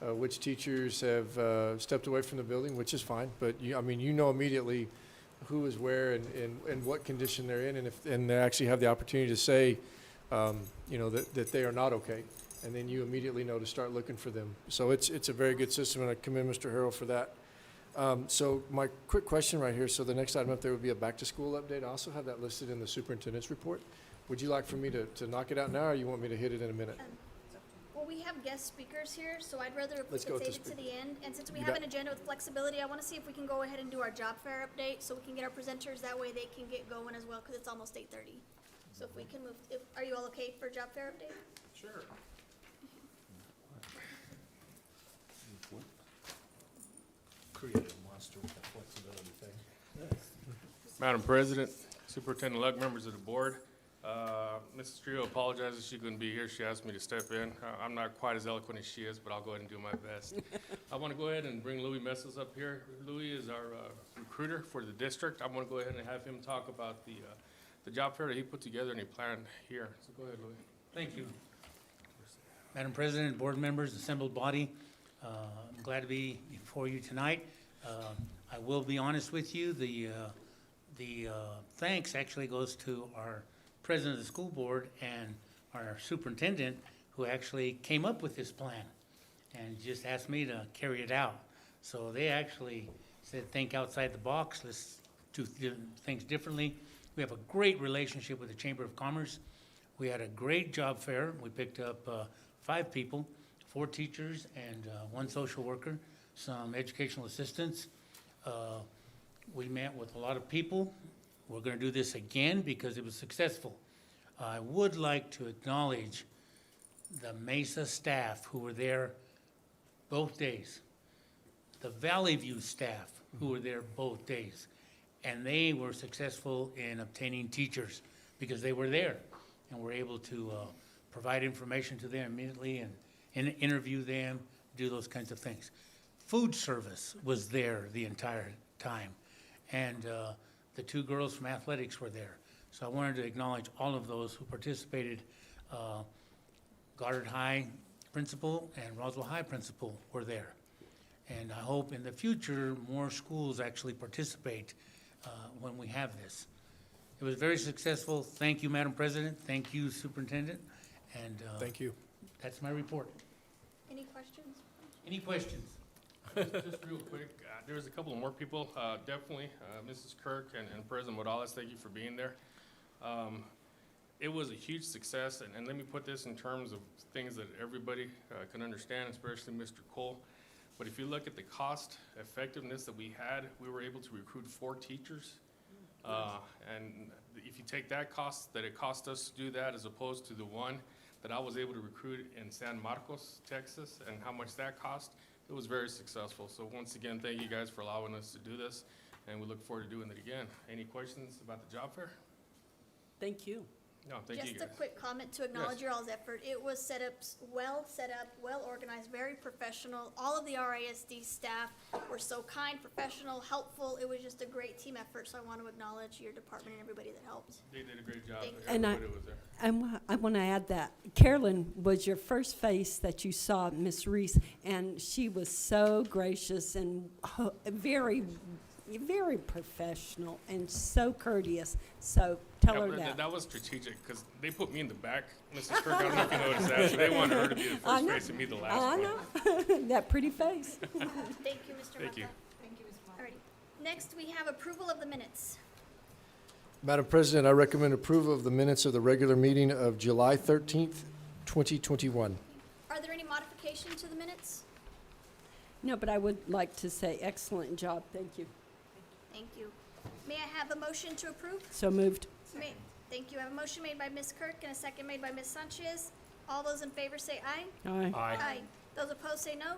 which teachers have stepped away from the building, which is fine. But you know immediately who is where and what condition they're in, and they actually have the opportunity to say, that they are not okay, and then you immediately know to start looking for them. So it's a very good system, and I commend Mr. Harrell for that. So my quick question right here, so the next item up there would be a back-to-school update. I also have that listed in the superintendent's report. Would you like for me to knock it out now, or you want me to hit it in a minute? Well, we have guest speakers here, so I'd rather Let's go with save the it to the end. And since we You have bet. an agenda with flexibility, I want to see if we can go ahead and do our job fair update so we can get our presenters. That way they can get going as well, because it's almost 8:30. So if we can move, are you all okay for job fair update? Sure. Create a monster with that flexibility thing. Madam President, Superintendent-elect, members of the board, Mrs. Trio apologizes she couldn't be here. She asked me to step in. I'm not quite as eloquent as she is, but I'll go ahead and do my best. I want to go ahead and bring Louis Messels up here. Louis is our recruiter for the district. I want to go ahead and have him talk about the job fair that he put together and he planned here. So go ahead, Louis. Thank you. Madam President, board members, assembled body, I'm glad to be before you tonight. I will be honest with you, the thanks actually goes to our president of the school board and our superintendent, who actually came up with this plan and just asked me to carry it out. So they actually said, think outside the box, let's do things differently. We have a great relationship with the Chamber of Commerce. We had a great job fair. We picked up 5 people, 4 teachers and 1 social worker, some educational assistants. We met with a lot of people. We're going to do this again because it was successful. I would like to acknowledge the Mesa staff who were there both days, the Valley View staff who were there both days, and they were successful in obtaining teachers because they were there and were able to provide information to them immediately and interview them, do those kinds of things. Food service was there the entire time, and the 2 girls from athletics were there. So I wanted to acknowledge all of those who participated. Goddard High principal and Roswell High principal were there. And I hope in the future more schools actually participate when we have this. It was very successful. Thank you, Madam President. Thank you, Superintendent. And Thank you. That's my report. Any questions? Any questions? Just real quick, there was a couple of more people, definitely, Mrs. Kirk and President Morales, thank you for being there. It was a huge success, and let me put this in terms of things that everybody can understand, especially Mr. Cole. But if you look at the cost effectiveness that we had, we were able to recruit 4 teachers. And if you take that cost, that it cost us to do that as opposed to the one that I was able to recruit in San Marcos, Texas, and how much that cost, it was very successful. So once again, thank you guys for allowing us to do this, and we look forward to doing it again. Any questions about the job fair? Thank you. No, thank you Just a guys. quick comment to acknowledge Yes. your all's effort. It was set up, well organized, very professional. All of the RISD staff were so kind, professional, helpful. It was just a great team effort, so I want to acknowledge your department and everybody that helped. They did a great job. Thank you. And Everybody was there. I want to add that Carolyn was your first face that you saw, Miss Reese, and she was so gracious and very, very professional and so courteous. So tell Yeah, her but that. that was strategic, because they put me in the back, Mrs. Kirk, I don't know if you noticed that, so they wanted her to be the I first know. face and me the last I one. know. That pretty face. Thank you, Mr. Thank you. Mata. Alrighty. Next, we have approval of the minutes. Madam President, I recommend approval of the minutes of the regular meeting of July 13th, 2021. Are there any modifications to the minutes? No, but I would like to say excellent job. Thank you. Thank you. May I have a motion to approve? So moved. Thank you. I have a motion made by Ms. Kirk and a second made by Ms. Sanchez. All those in favor say aye. Aye. Aye. Those opposed say no.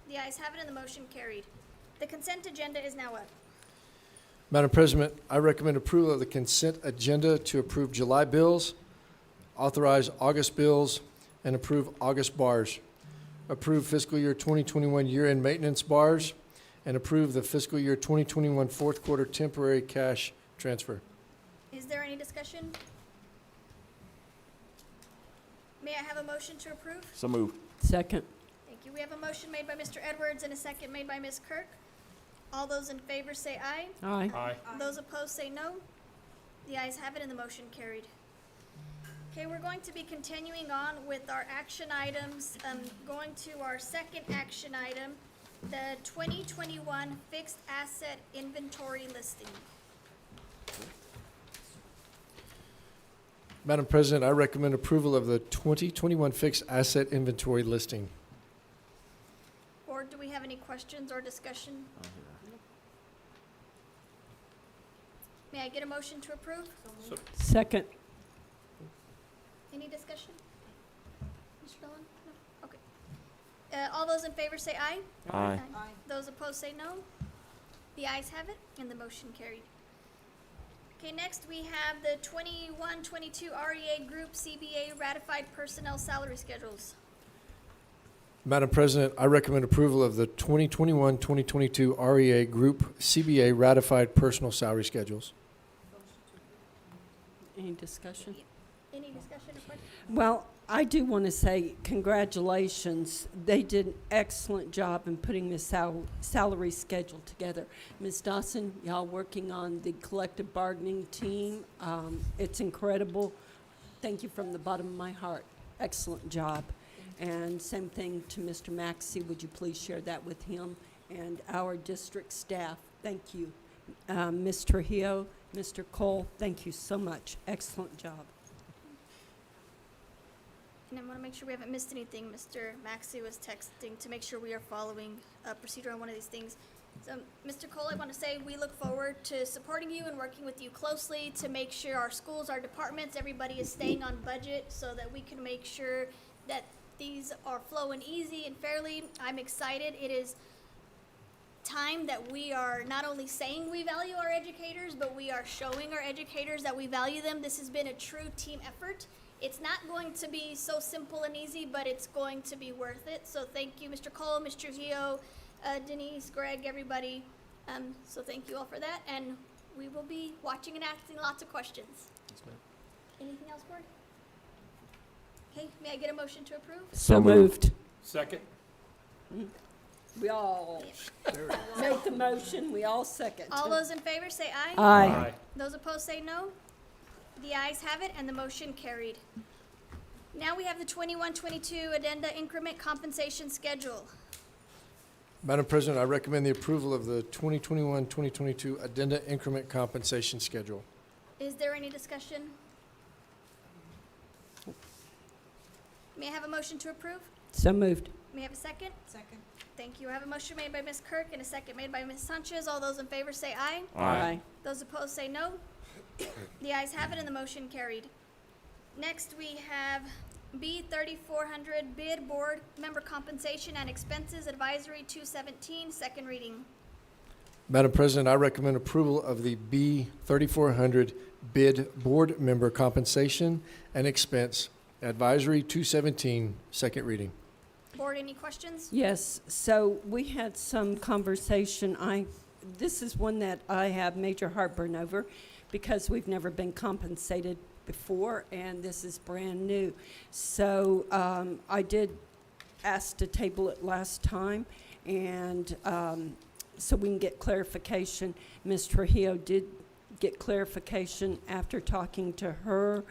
The ayes have it and the motion carried. The consent agenda is now up. Madam President, I recommend approval of the consent agenda to approve July bills, authorize August bills, and approve August bars. Approve fiscal year 2021 year-end maintenance bars, and approve the fiscal year 2021 fourth quarter temporary cash transfer. Is there any discussion? May I have a motion to approve? So moved. Second. Thank you. We have a motion made by Mr. Edwards and a second made by Ms. Kirk. All those in favor say aye. Aye. Aye. Those opposed say no. The ayes have it and the motion carried. Okay, we're going to be continuing on with our action items. Going to our second action item, the 2021 fixed asset inventory listing. Madam President, I recommend approval of the 2021 fixed asset inventory listing. Board, do we have any questions or discussion? May I get a motion to approve? So, Second. Any discussion? Mr. Dillon? No? Okay. All those in favor say aye. Aye. Those opposed say no. The ayes have it, and the motion carried. Okay, next we have the 21-22 REA Group CBA ratified personnel salary schedules. Madam President, I recommend approval of the 2021-2022 REA Group CBA ratified personal salary schedules. Any discussion? Any discussion or question? Well, I do want to say congratulations. They did an excellent job in putting this salary schedule together. Ms. Dawson, y'all working on the collective bargaining team. It's incredible. Thank you from the bottom of my heart. Excellent job. And same thing to Mr. Maxey. Would you please share that with him and our district staff? Thank you. Ms. Trujillo, Mr. Cole, thank you so much. Excellent job. And I want to make sure we haven't missed anything. Mr. Maxey was texting to make sure we are following procedure on one of these things. So, Mr. Cole, I want to say we look forward to supporting you and working with you closely to make sure our schools, our departments, everybody is staying on budget so that we can make sure that these are flowing easy and fairly. I'm excited. It is time that we are not only saying we value our educators, but we are showing our educators that we value them. This has been a true team effort. It's not going to be so simple and easy, but it's going to be worth it. So thank you, Mr. Cole, Ms. Trujillo, Denise, Greg, everybody. So thank you all for that, and we will be watching and asking lots of questions. Yes, ma'am. Anything else, Board? Okay, may I get a motion to approve? So moved. second? We all make the motion, we all second. All those in favor say aye. Aye. Those opposed say no. The ayes have it, and the motion carried. Now we have the 21-22 addenda increment compensation schedule. Madam President, I recommend the approval of the 2021-2022 addenda increment compensation schedule. Is there any discussion? May I have a motion to approve? So moved. May I have a second? Second. Thank you. I have a motion made by Ms. Kirk and a second made by Ms. Sanchez. All those in favor say aye. Aye. Those opposed say no. The ayes have it and the motion carried. Next, we have B 3400 bid board member compensation and expenses advisory 217, second reading. Madam President, I recommend approval of the B 3400 bid board member compensation and expense advisory 217, second reading. Board, any questions? Yes, so we had some conversation. This is one that I have major heartburn over because we've never been compensated before, and this is brand new. So I did ask to table it last time, and so we can get clarification. Ms. Trujillo did get clarification after talking to her.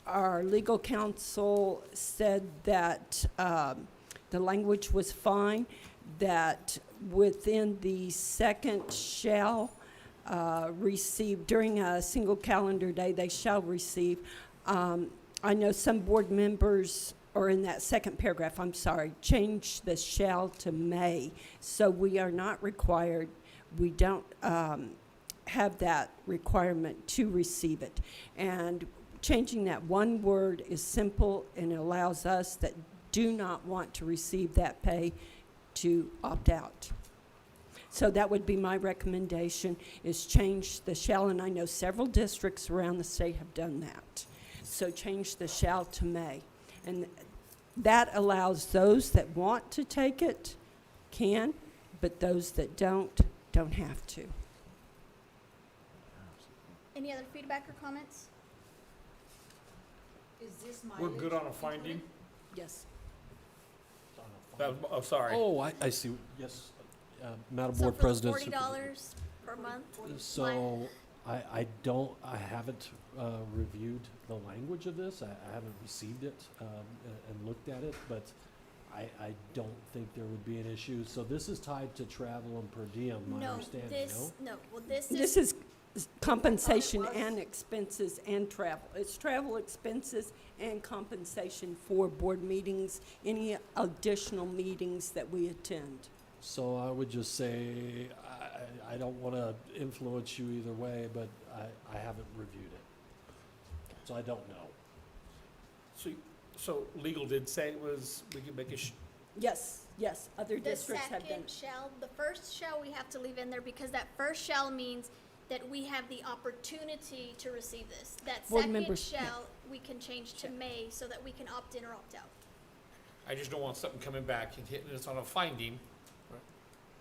Our legal counsel said that the language was fine, that within the second shall receive, during a single calendar day, they shall receive. I know some board members, or in that second paragraph, change the shall to may. So we are not required, we don't, have that requirement to receive it. And changing that one word is simple and it allows us that do not want to receive that pay to opt out. So that would be my recommendation, is change the shall, and I know several districts around the state have done that. So change the shall to may. And that allows those that want to take it can, but those that don't have to. Any other feedback or comments? Is this my? We're good on a finding? Yes. Oh, sorry. Oh, I see. Yes, Madam So Board for President. $40 per month? So I haven't reviewed the language of this. I haven't received it and looked at it, but I don't think there would be an issue. So this is tied to travel and per diem, my understanding, This is compensation and expenses and travel. It's travel expenses and compensation for board meetings, any additional meetings that we attend. So I would just say, I don't want to influence you either way, but I haven't reviewed it. So I don't know. So legal did say it was, we could make a, Yes, other The districts have done. second shall, the first shall we have to leave in there because that first shall means that we have the opportunity to receive this. That Board second members, yeah. shall, we can change to may so that we can opt in or opt out. I just don't want something coming back and hitting us on a finding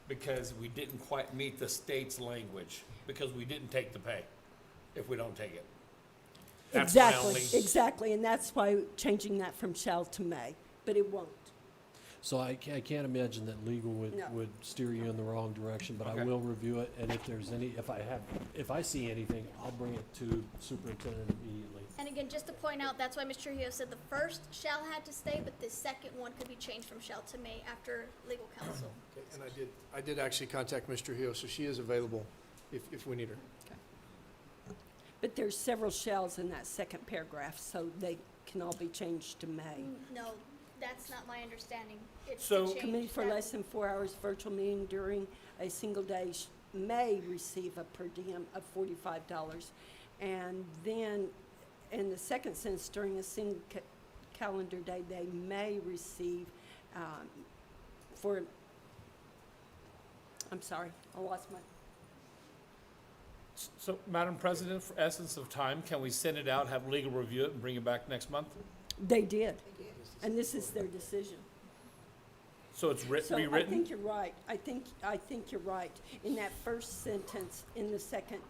because we didn't quite meet the state's language, because we didn't take the pay, if we don't take it. That's my only- Exactly, and that's why changing that from shall to may, but it won't. So I can't imagine that legal No. would steer you in the wrong direction, but I Okay. will review it, and if there's any, if I see anything, I'll bring it to superintendent immediately. And again, just to point out, that's why Mr. Trujillo said the first shall had to stay, but the second one could be changed from shall to may after legal counsel. Okay, and I did actually contact Mr. Hill, so she is available if we need her. But there's several shalls in that second paragraph, so they can all be changed to may. No, that's not my understanding. It's So- to change Committee for that. less than 4 hours virtual meeting during a single day may receive a per diem of $45. And then, in the second sentence, during a single calendar day, they may receive I'm sorry, I lost my, So, Madam President, for essence of time, can we send it out, have legal review it, and bring it back next month? they did. And this is their decision. So it's So I rewritten? think you're right. I think you're right. In that first sentence, in the second,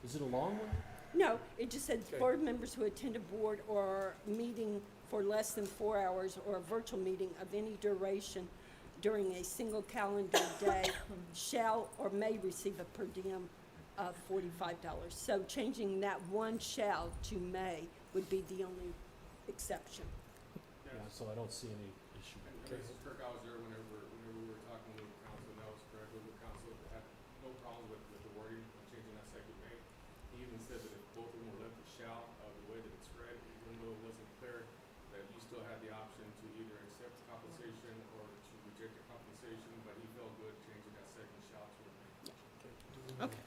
Is it a long one? no, it just said Okay. board members who attend a board or meeting for less than 4 hours or a virtual meeting of any duration during a single calendar day shall or may receive a per diem of $45. So changing that one shall to may would be the only exception. Yeah, so I don't see any issue. Mrs. Kirk, I was there whenever we were talking with council, and that was correct, with council, had no problem with the wording of changing that second may. He even said that if both of them were left with shall, the way that it's read, even though it wasn't clear, that you still had the option to either accept compensation or to reject the compensation, but he felt good changing that second shall to a may. Okay.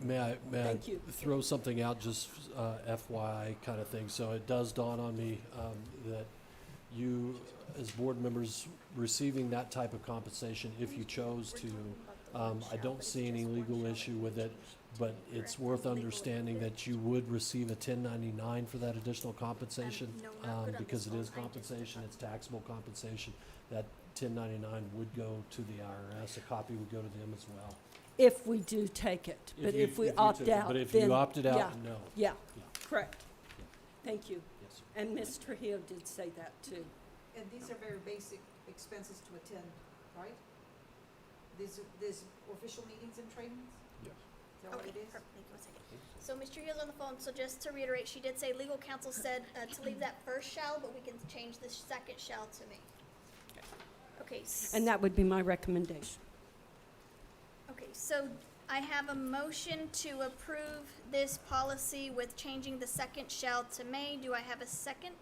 May I Thank you. throw something out, just FYI kind of thing? So it does dawn on me that you, as board members, receiving that type of compensation, if you chose to, I don't see any legal issue with it, but it's worth understanding that you would receive a 1099 for that additional compensation, because it is compensation, it's taxable compensation. That 1099 would go to the IRS, a copy would go to them as well. If we do take it, but if we opt took it. out, But if then, you opted yeah, out, no. Yeah, Yeah. correct. Thank you. Yes, sir. And Ms. Trujillo did say that too. And these are very basic expenses to attend, right? These official meetings and trainings? Yes. Is that what Okay, it is? perfect. Thank you. 1 second. So Mr. Trujillo's on the phone, so just to reiterate, she did say legal counsel said to leave that first shall, but we can change the second shall to me. Okay. And that would be my recommendation. Okay, so I have a motion to approve this policy with changing the second shall to may. Do I have a second?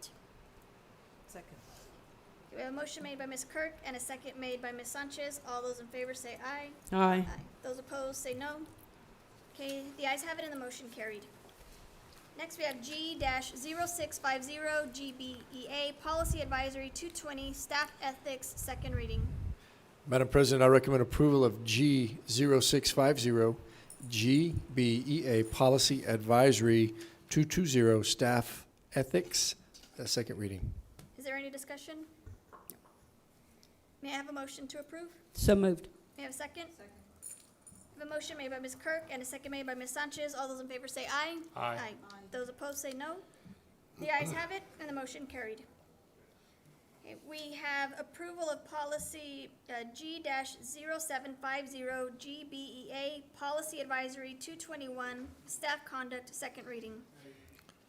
Second. We have a motion made by Ms. Kirk and a second made by Ms. Sanchez. All those in favor say aye. Aye. Those opposed say no. Okay, the ayes have it and the motion carried. Next, we have G-0650 GBEA Policy Advisory 220 Staff Ethics, second reading. Madam President, I recommend approval of G0650 GBEA Policy Advisory 220 Staff Ethics, second reading. Is there any discussion? May I have a motion to approve? So moved. May I have a second? Second. I have a motion made by Ms. Kirk and a second made by Ms. Sanchez. All those in favor say aye. Aye. Those opposed say no. The ayes have it and the motion carried. Okay, we have approval of policy G-0750 GBEA Policy Advisory 221 Staff Conduct, second reading.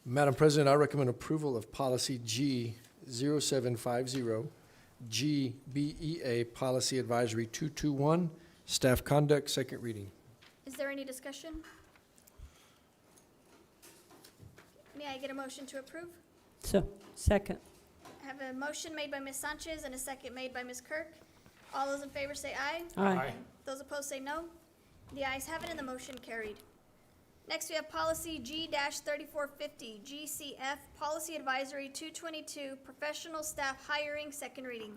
Madam President, I recommend approval of policy G0750 GBEA Policy Advisory 221 Staff Conduct, second reading. Is there any discussion? May I get a motion to approve? So, second. I have a motion made by Ms. Sanchez and a second made by Ms. Kirk. All those in favor say aye. Aye. Those opposed say no. The ayes have it and the motion carried. Next, we have policy G-3450 GCF Policy Advisory 222 Professional Staff Hiring, second reading.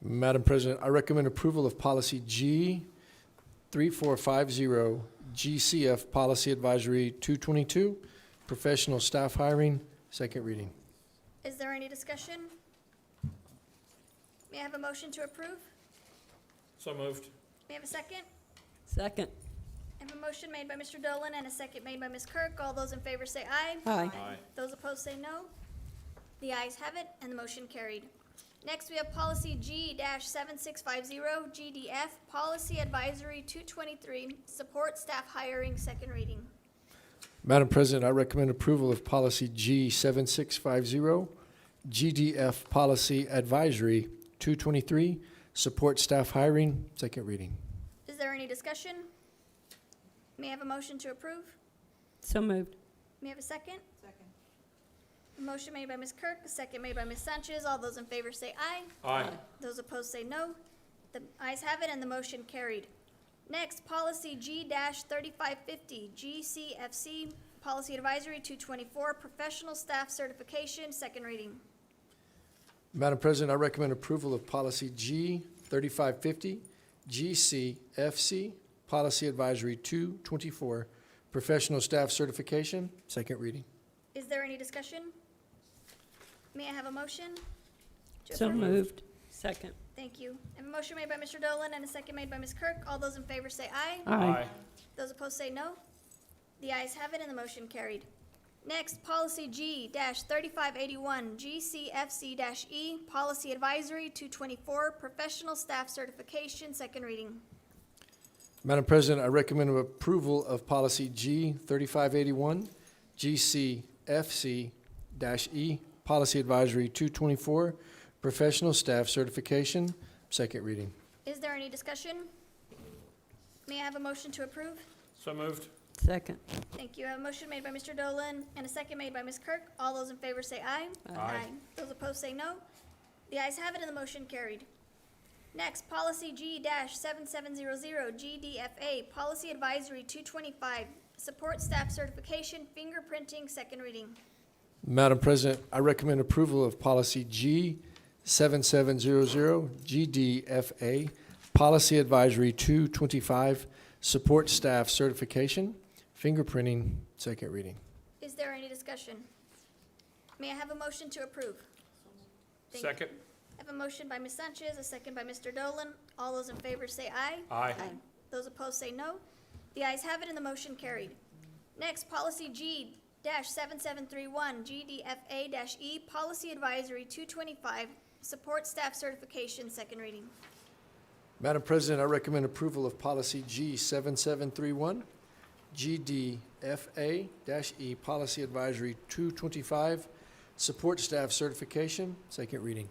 Madam President, I recommend approval of policy G3450 GCF Policy Advisory 222 Professional Staff Hiring, second reading. Is there any discussion? May I have a motion to approve? So moved. May I have a second? Second. I have a motion made by Mr. Dolan and a second made by Ms. Kirk. All those in favor say aye. Aye. Those opposed say no. The ayes have it and the motion carried. Next, we have policy G-7650 GDF Policy Advisory 223 Support Staff Hiring, second reading. Madam President, I recommend approval of policy G7650 GDF Policy Advisory 223 Support Staff Hiring, second reading. Is there any discussion? May I have a motion to approve? So moved. May I have a second? Second. A motion made by Ms. Kirk, a second made by Ms. Sanchez. All those in favor say aye. Aye. Those opposed say no. The ayes have it and the motion carried. Next, policy G-3550 GCFC Policy Advisory 224 Professional Staff Certification, second reading. Madam President, I recommend approval of policy G3550 GCFC Policy Advisory 224 Professional Staff Certification, second reading. Is there any discussion? May I have a motion? to So approve? moved. Second. Thank you. I have a motion made by Mr. Dolan and a second made by Ms. Kirk. All those in favor say aye. Aye. Those opposed say no. The ayes have it and the motion carried. Next, policy G-3581 GCFC-E Policy Advisory 224 Professional Staff Certification, second reading. Madam President, I recommend approval of policy G3581 GCFC-E Policy Advisory 224 Professional Staff Certification, second reading. Is there any discussion? May I have a motion to approve? So moved. Second. Thank you. I have a motion made by Mr. Dolan and a second made by Ms. Kirk. All those in favor say aye. Aye. Those opposed say no. The ayes have it and the motion carried. Next, policy G-7700 GDFA Policy Advisory 225 Support Staff Certification Fingerprinting, second reading. Madam President, I recommend approval of policy G7700 GDFA Policy Advisory 225 Support Staff Certification Fingerprinting, second reading. Is there any discussion? May I have a motion to approve? Thank you. Second. I have a motion by Ms. Sanchez, a second by Mr. Dolan. All those in favor say aye. Aye. Those opposed say no. The ayes have it and the motion carried. Next, policy G-7731 GDFA-E Policy Advisory 225 Support Staff Certification, second reading. Madam President, I recommend approval of policy G7731 GDFA-E Policy Advisory 225 Support Staff Certification, second reading.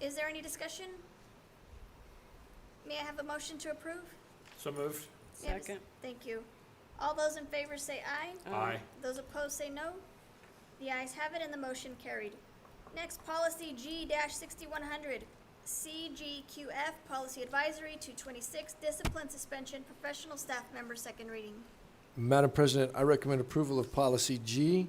Is there any discussion? May I have a motion to approve? So moved. May I have a Second. Thank you. All those in favor say aye. Aye. Those opposed say no. The ayes have it and the motion carried. Next, policy G-6100, CGQF, Policy Advisory 226, Discipline Suspension, Professional Staff Member, second reading. Madam President, I recommend approval of policy G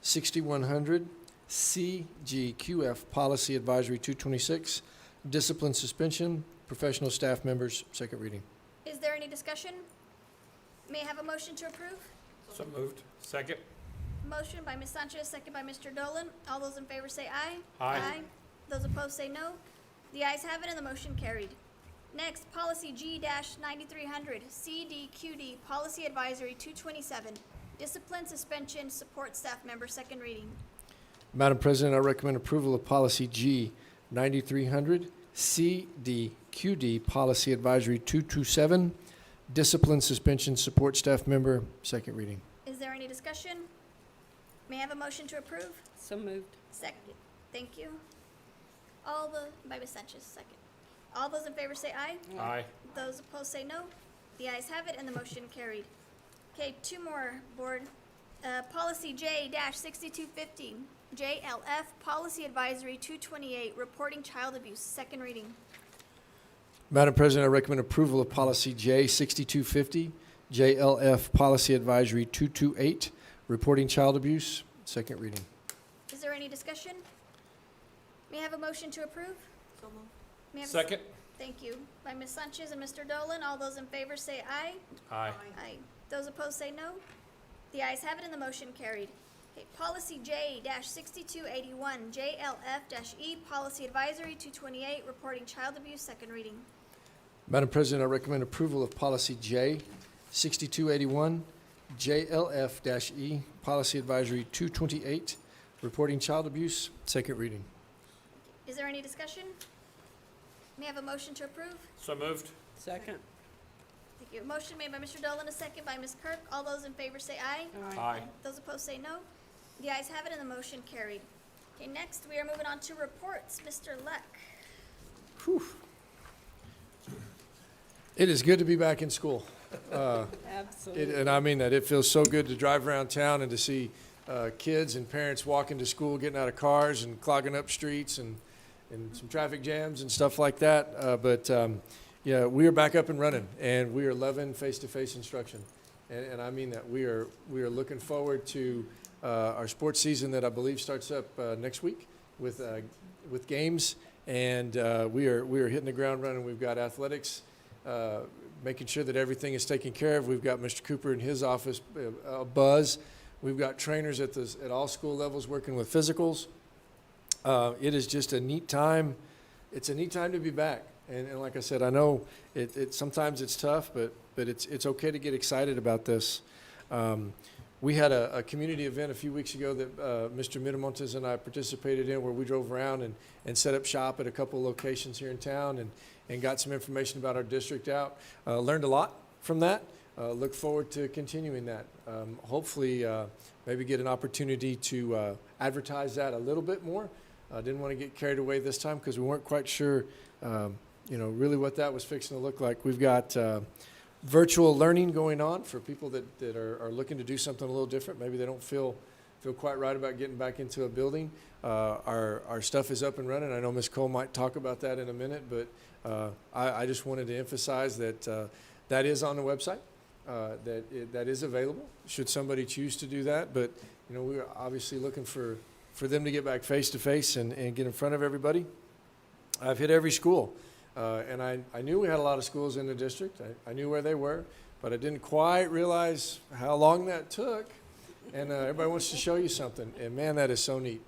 6100, CGQF, Policy Advisory 226, Discipline Suspension, Professional Staff Members, second reading. Is there any discussion? May I have a motion to approve? So moved. Second. Motion by Ms. Sanchez, second by Mr. Dolan. All those in favor say aye. Aye. Those opposed say no. The ayes have it and the motion carried. Next, policy G-9300, CDQD, Policy Advisory 227, Discipline Suspension, Support Staff Member, second reading. Madam President, I recommend approval of policy G 9300, CDQD, Policy Advisory 227, Discipline Suspension Support Staff Member, second reading. Is there any discussion? May I have a motion to approve? So moved. Second. Thank you. By Ms. Sanchez, second. All those in favor say aye. Aye. Those opposed say no. The ayes have it and the motion carried. Okay, two more, Board. Policy J-6250, JLF, Policy Advisory 228, Reporting Child Abuse, second reading. Madam President, I recommend approval of policy J 6250, JLF Policy Advisory 228, Reporting Child Abuse, second reading. Is there any discussion? May I have a motion to approve? So moved. May I have a Second. Thank you. By Ms. Sanchez and Mr. Dolan. All those in favor say aye. Aye. Aye. Those opposed say no. The ayes have it and the motion carried. Okay, policy J-6281, JLF-E, Policy Advisory 228, Reporting Child Abuse, second reading. Madam President, I recommend approval of policy J 6281, JLF-E, Policy Advisory 228, Reporting Child Abuse, second reading. Is there any discussion? May I have a motion to approve? So moved. Second. Thank you. Motion made by Mr. Dolan, a second by Ms. Kirk. All those in favor say aye. Aye. Those opposed say no. The ayes have it and the motion carried. Okay, next we are moving on to reports. Mr. Luck. It is good to be back in school. Absolutely. And I mean that. It feels so good to drive around town and to see kids and parents walking to school, getting out of cars and clogging up streets and some traffic jams and stuff like that. Yeah, we are back up and running, and we are loving face-to-face instruction. And I mean that. We are looking forward to our sports season that I believe starts up next week with games. And we are hitting the ground running. We've got athletics, making sure that everything is taken care of. We've got Mr. Cooper in his office, buzz. We've got trainers at all school levels working with physicals. It is just a neat time. It's a neat time to be back. And like I said, I know sometimes it's tough, but it's okay to get excited about this. We had a community event a few weeks ago that Mr. Miramontes and I participated in, where we drove around and set up shop at a couple locations here in town and got some information about our district out. Learned a lot from that. Look forward to continuing that. Hopefully, maybe get an opportunity to advertise that a little bit more. I didn't want to get carried away this time because we weren't quite sure, really what that was fixing to look like. We've got virtual learning going on for people that are looking to do something a little different. Maybe they don't feel quite right about getting back into a building. Our stuff is up and running. I know Ms. Cole might talk about that in a minute, but I just wanted to emphasize that that is on the website. That is available should somebody choose to do that. But we're obviously looking for them to get back face to face and get in front of everybody. I've hit every school, and I knew we had a lot of schools in the district. I knew where they were, but I didn't quite realize how long that took. And everybody wants to show you something, and man, that is so neat.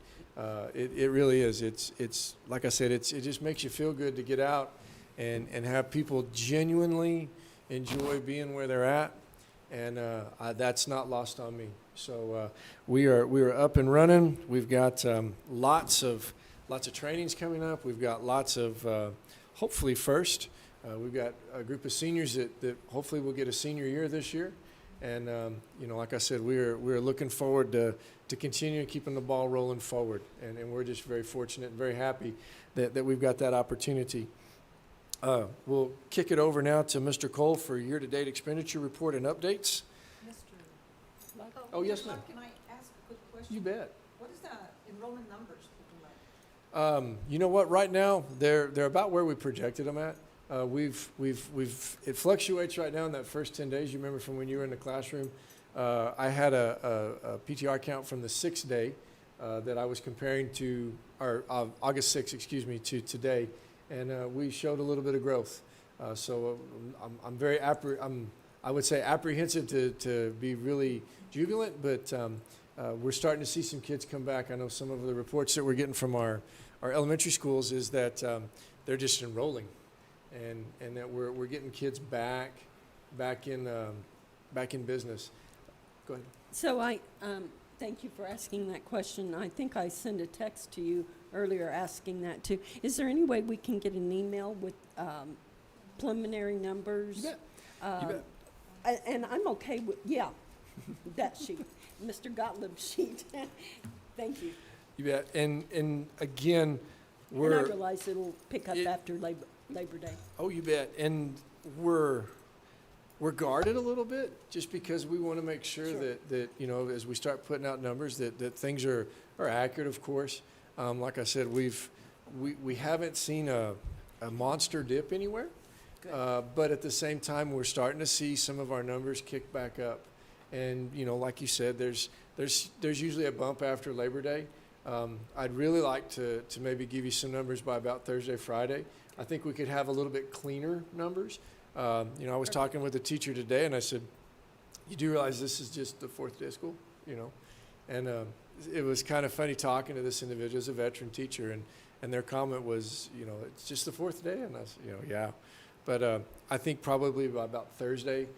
It really is. It's like I said, it just makes you feel good to get out and have people genuinely enjoy being where they're at, and that's not lost on me. So we are up and running. We've got lots of trainings coming up. We've got lots of hopefully first. We've got a group of seniors that hopefully will get a senior year this year, and like I said, we're looking forward to continuing keeping the ball rolling forward, and we're just very fortunate and very happy that we've got that opportunity. We'll kick it over now to Mr. Cole for year-to-date expenditure report and updates. Mr. Luck? Oh, yes, ma'am. Can I ask a quick question? You bet. enrollment numbers looking like? You know what? Right now, they're about where we projected them at. It fluctuates right now in that first 10 days. You remember from when you were in the classroom? I had a PTR count from the 6th day that I was comparing to, or August 6th, excuse me, to today, and we showed a little bit of growth. So I'm very I would say apprehensive to be really jubilant, but we're starting to see some kids come back. I know some of the reports that we're getting from our elementary schools is that they're just enrolling, and that we're getting kids back in business. Go ahead. So I, thank you for asking that question. I think I sent a text to you earlier asking that too. Is there any way we can get an email with preliminary numbers? You bet. You bet. And I'm okay with, yeah, that sheet, Mr. Gottlieb's sheet. Thank you. You bet. And again, And I realize it'll pick up after Labor Day. Oh, you bet. And we're guarded a little bit just because we want to make sure, that you know, as we start putting out numbers, that things are accurate, of course. Like I said, we haven't seen a monster dip anywhere. But at the same time, we're starting to see some of our numbers kick back up. And, you know, like you said, there's usually a bump after Labor Day. I'd really like to maybe give you some numbers by about Thursday, Friday. I think we could have a little bit cleaner numbers. You know, I was talking with a teacher today, and I said, you do realize this is just the 4th day of school, you know? And it was kind of funny talking to this individual as a veteran teacher, and their comment was, you know, it's just the 4th day? And I said, you know, yeah. But I think probably by about Thursday,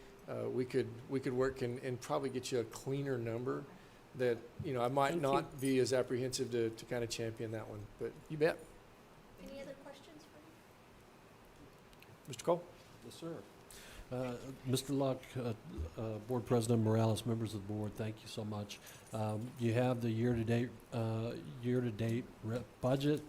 we could work and probably get you a cleaner number that, you know, I might not be as apprehensive to kind of champion that one. But you bet. Any other questions for Mr. Cole? Yes, sir. Mr. Luck, Board President Morales, members of the board, thank you so much. You have the year-to-date budget,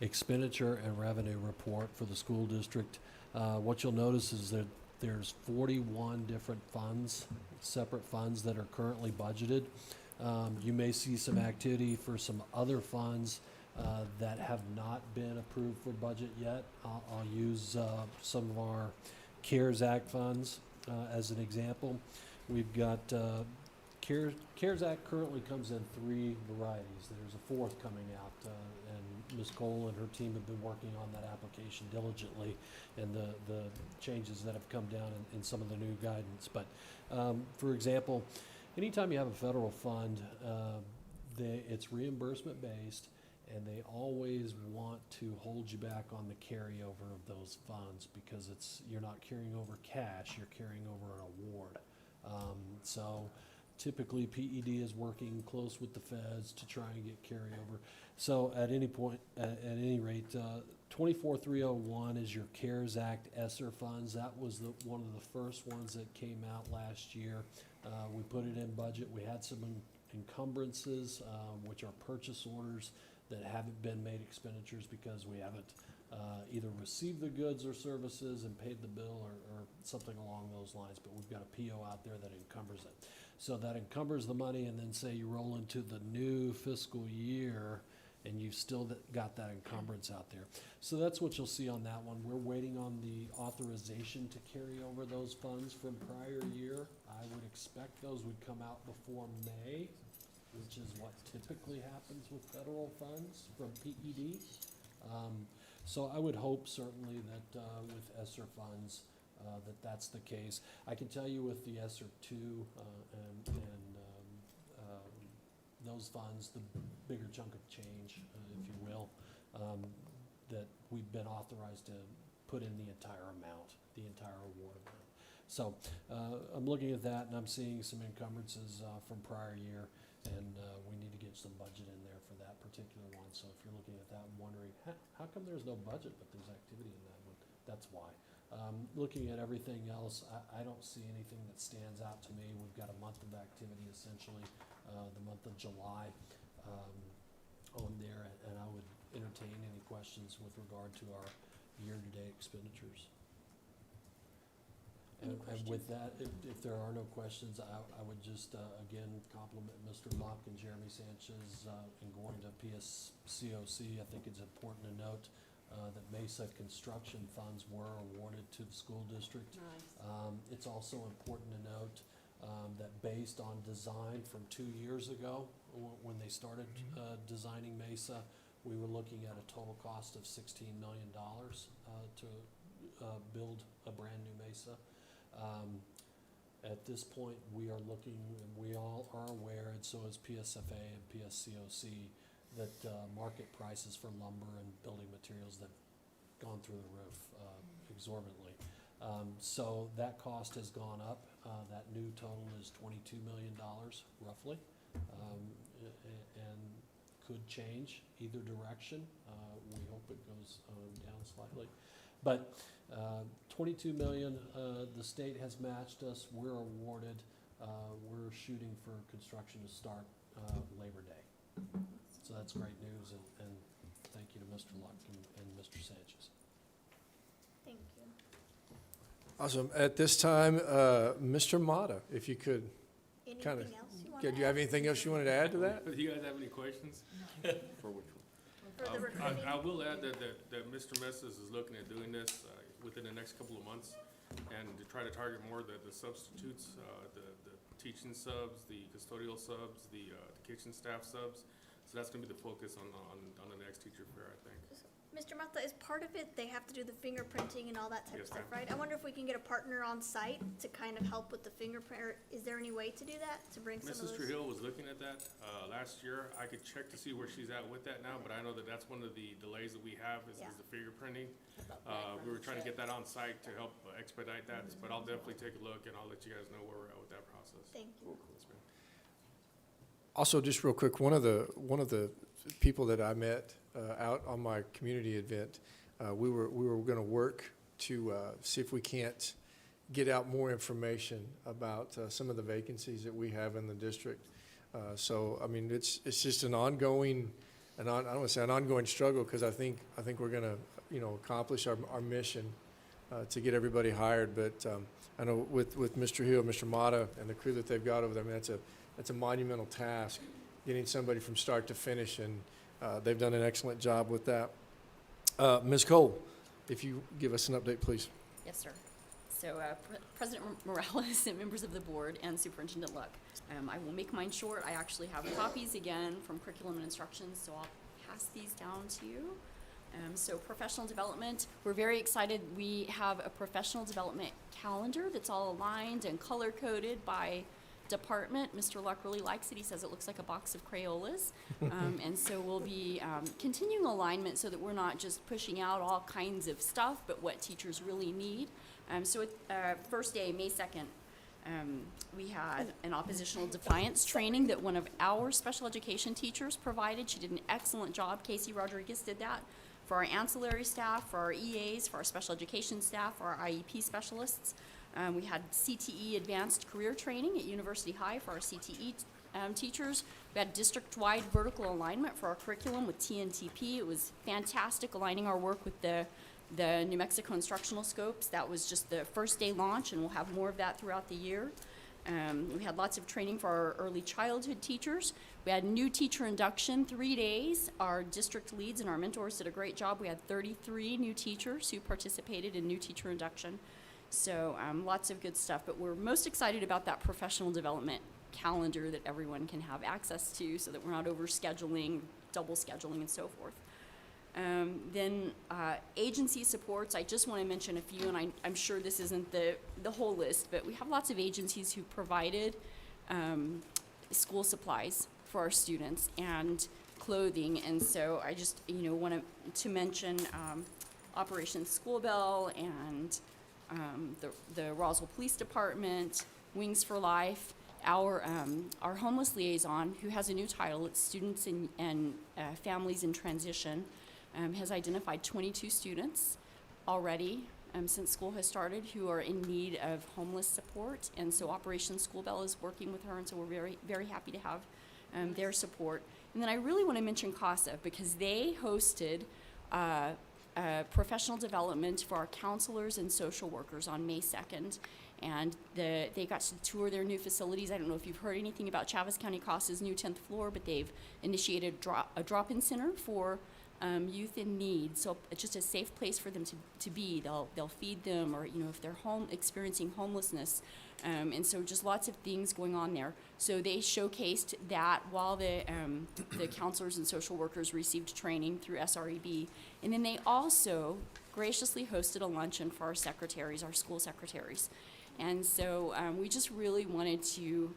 expenditure, and revenue report for the school district. What you'll notice is that there's 41 different funds, separate funds that are currently budgeted. You may see some activity for some other funds that have not been approved for budget yet. I'll use some of our CARES Act funds as an example. We've got CARES Act currently comes in 3 varieties. There's a 4th coming out, and Ms. Cole and her team have been working on that application diligently, and the changes that have come down in some of the new guidance. But for example, anytime you have a federal fund, it's reimbursement based, and they always want to hold you back on the carryover of those funds because you're not carrying over cash, you're carrying over an award. So typically PED is working close with the feds to try and get carryover. So at any point, at any rate, 24301 is your CARES Act ESSER funds. That was one of the first ones that came out last year. We put it in budget. We had some encumbrances, which are purchase orders that haven't been made expenditures because we haven't either received the goods or services and paid the bill or something along those lines. But we've got a PO out there that encumbers it. So that encumbers the money, and then say you roll into the new fiscal year and you've still got that encumbrance out there. So that's what you'll see on that one. We're waiting on the authorization to carry over those funds from prior year. I would expect those would come out before May, which is what typically happens with federal funds from PED. So I would hope certainly that with ESSER funds, that's the case. I can tell you with the ESSER 2 and those funds, the bigger chunk of change, if you will, that we've been authorized to put in the entire amount, the entire award amount. So I'm looking at that, and I'm seeing some encumbrances from prior year, and we need to get some budget in there for that particular one. So if you're looking at that and wondering, how come there's no budget but there's activity in that one, that's why. Looking at everything else, I don't see anything that stands out to me. We've got a month of activity essentially, the month of July on there, and I would entertain any questions with regard to our year-to-date expenditures. Any And with that, if there are no questions, I would just, again, compliment Mr. Luck and Jeremy Sanchez in going to PSCOC. I think it's important to note that Mesa construction funds were awarded to the school district. It's also important to note that based on design from 2 years ago, when they started designing Mesa, we were looking at a total cost of $16 million to build a brand new Mesa. At this point, we are looking, and we all are aware, and so is PSFA and PSCOC, that market prices for lumber and building materials have gone through the roof exorbitantly. So that cost has gone up. That new total is $22 million, roughly, and could change either direction. We hope it goes down slightly. But $22 million, the state has matched us. We're awarded. We're shooting for construction to start Labor Day. So that's great news, and thank you to Mr. Luck and Mr. Sanchez. Thank you. Awesome. At this time, Mr. Mata, if you could kind of, Anything else you want to do you have anything else you wanted to add to that? Do you guys have any questions? For which one? For the recruiting? I will add that Mr. Messes is looking at doing this within the next couple of months, and to try to target more the substitutes, the teaching subs, the custodial subs, the kitchen staff subs. So that's gonna be the focus on the next teacher fair, I think. Mr. Mata, is part of it, they have to do the fingerprinting and all that type of Yes, stuff, ma'am. right? I wonder if we can get a partner on site to kind of help with the fingerprint, or is there any way to do that, to bring some of Mrs. those? Trujillo was looking at that last year. I could check to see where she's at with that now, but I know that that's one of the delays that we have is Yeah. the fingerprinting. We were trying to get that on site to help expedite that, but I'll definitely take a look and I'll let you guys know where we're at with that process. Thank you. Yes, ma'am. Also, just real quick, one of the people that I met out on my community event, we were going to work to see if we can't get out more information about some of the vacancies that we have in the district. So, I mean, it's just an ongoing, I don't want to say an ongoing struggle, because I think we're going to, accomplish our mission to get everybody hired. But I know with Mr. Hill, Mr. Mata, and the crew that they've got over there, I mean, that's a monumental task, getting somebody from start to finish, and they've done an excellent job with that. Ms. Cole, if you give us an update, please. Yes, sir. So President Morales and members of the board and Superintendent Luck, I will make mine short. I actually have copies again from curriculum and instructions, so I'll pass these down to you. So professional development, we're very excited. We have a professional development calendar that's all aligned and color-coded by department. Mr. Luck really likes it. He says it looks like a box of Crayolas. And so we'll be continuing alignment so that we're not just pushing out all kinds of stuff, but what teachers really need. So first day, May 2nd, we had an oppositional defiance training that one of our special education teachers provided. She did an excellent job. Casey Rodriguez did that for our ancillary staff, for our EAs, for our special education staff, for our IEP specialists. We had CTE advanced career training at University High for our CTE teachers. We had district-wide vertical alignment for our curriculum with TNTP. It was fantastic aligning our work with the New Mexico instructional scopes. That was just the first day launch, and we'll have more of that throughout the year. We had lots of training for our early childhood teachers. We had new teacher induction, 3 days. Our district leads and our mentors did a great job. We had 33 new teachers who participated in new teacher induction. So lots of good stuff, but we're most excited about that professional development calendar that everyone can have access to so that we're not over-scheduling, double scheduling, and so forth. Then agency supports, I just want to mention a few, and I'm sure this isn't the whole list, but we have lots of agencies who provided school supplies for our students and clothing, and so I just want to mention Operation School Bell and the Roswell Police Department, Wings for Life, our homeless liaison, who has a new title, it's Students and Families in Transition, has identified 22 students already since school has started who are in need of homeless support, and so Operation School Bell is working with her, and so we're very, very happy to have their support. And then I really want to mention CASA, because they hosted professional development for our counselors and social workers on May 2nd. And they got to tour their new facilities. I don't know if you've heard anything about Chaves County CASA's new 10th floor, but they've initiated a drop-in center for youth in need. So it's just a safe place for them to be. They'll feed them, or if they're experiencing homelessness. And so just lots of things going on there. So they showcased that while the counselors and social workers received training through SREB. And then they also graciously hosted a luncheon for our secretaries, our school secretaries. And so we just really wanted to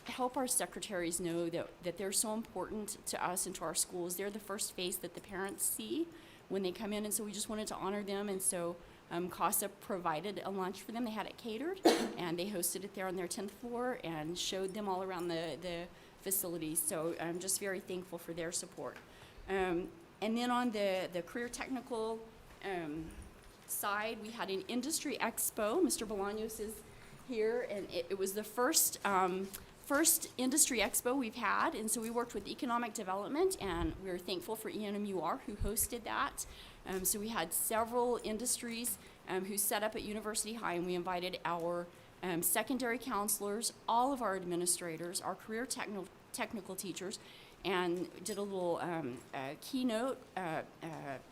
help our secretaries know that they're so important to us and to our schools. They're the first face that the parents see when they come in, and so we just wanted to honor them. And so CASA provided a lunch for them. They had it catered, and they hosted it there on their 10th floor and showed them all around the facilities. So I'm just very thankful for their support. And then on the career technical side, we had an industry expo. Mr. Bolaños is here, and it was the first industry expo we've had, and so we worked with economic development, and we were thankful for ENMUR who hosted that. So we had several industries who set up at University High, and we invited our secondary counselors, all of our administrators, our career technical teachers, and did a little keynote.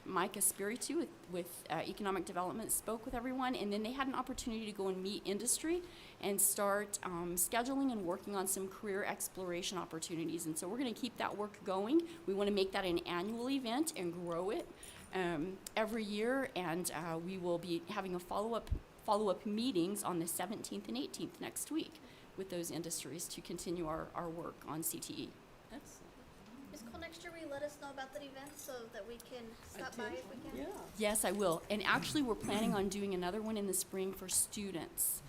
Mike Espiritu with economic development spoke with everyone, and then they had an opportunity to go and meet industry and start scheduling and working on some career exploration opportunities. And so we're going to keep that work going. We want to make that an annual event and grow it every year, and we will be having a follow-up meetings on the 17th and 18th next week with those industries to continue our work on CTE. Ms. Cole, next year will you let us know about that event so that we can stop by if we can? Yeah. Yes, I will. And actually, we're planning on doing another one in the spring for students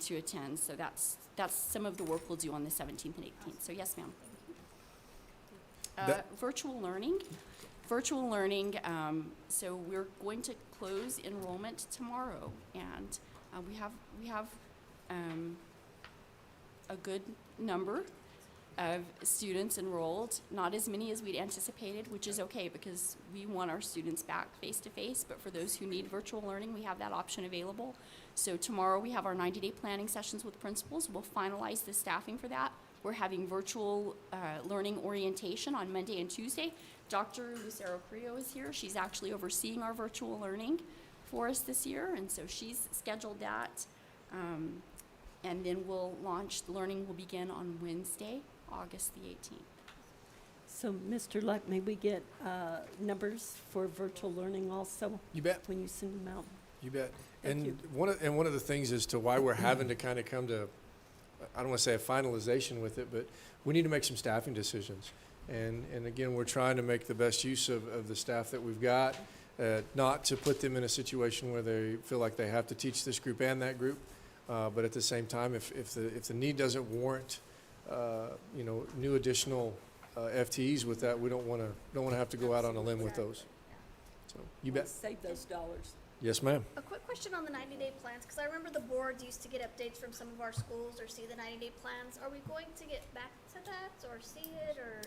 to attend. So that's some of the work we'll do on the 17th and 18th. So yes, ma'am. Virtual learning. So we're going to close enrollment tomorrow, and we have a good number of students enrolled, not as many as we'd anticipated, which is okay because we want our students back face-to-face, but for those who need virtual learning, we have that option available. So tomorrow we have our 90-day planning sessions with principals. We'll finalize the staffing for that. We're having virtual learning orientation on Monday and Tuesday. Dr. Lucero Creo is here. She's actually overseeing our virtual learning for us this year, and so she's scheduled that. And then we'll launch, learning will begin on Wednesday, August the 18th. So, Mr. Luck, may we get numbers for virtual learning also? You bet. When you send them out? You bet. Thank you. One of the things as to why we're having to kind of come to, I don't want to say a finalization with it, but we need to make some staffing decisions. And again, we're trying to make the best use of the staff that we've got, not to put them in a situation where they feel like they have to teach this group and that group. But at the same time, if the need doesn't warrant, new additional FTEs with that, we don't want to have to go out on a limb with those. So you bet. Save those dollars. Yes, ma'am. A quick question on the 90-day plans, because I remember the boards used to get updates from some of our schools or see the 90-day plans. Are we going to get back to that or see it or?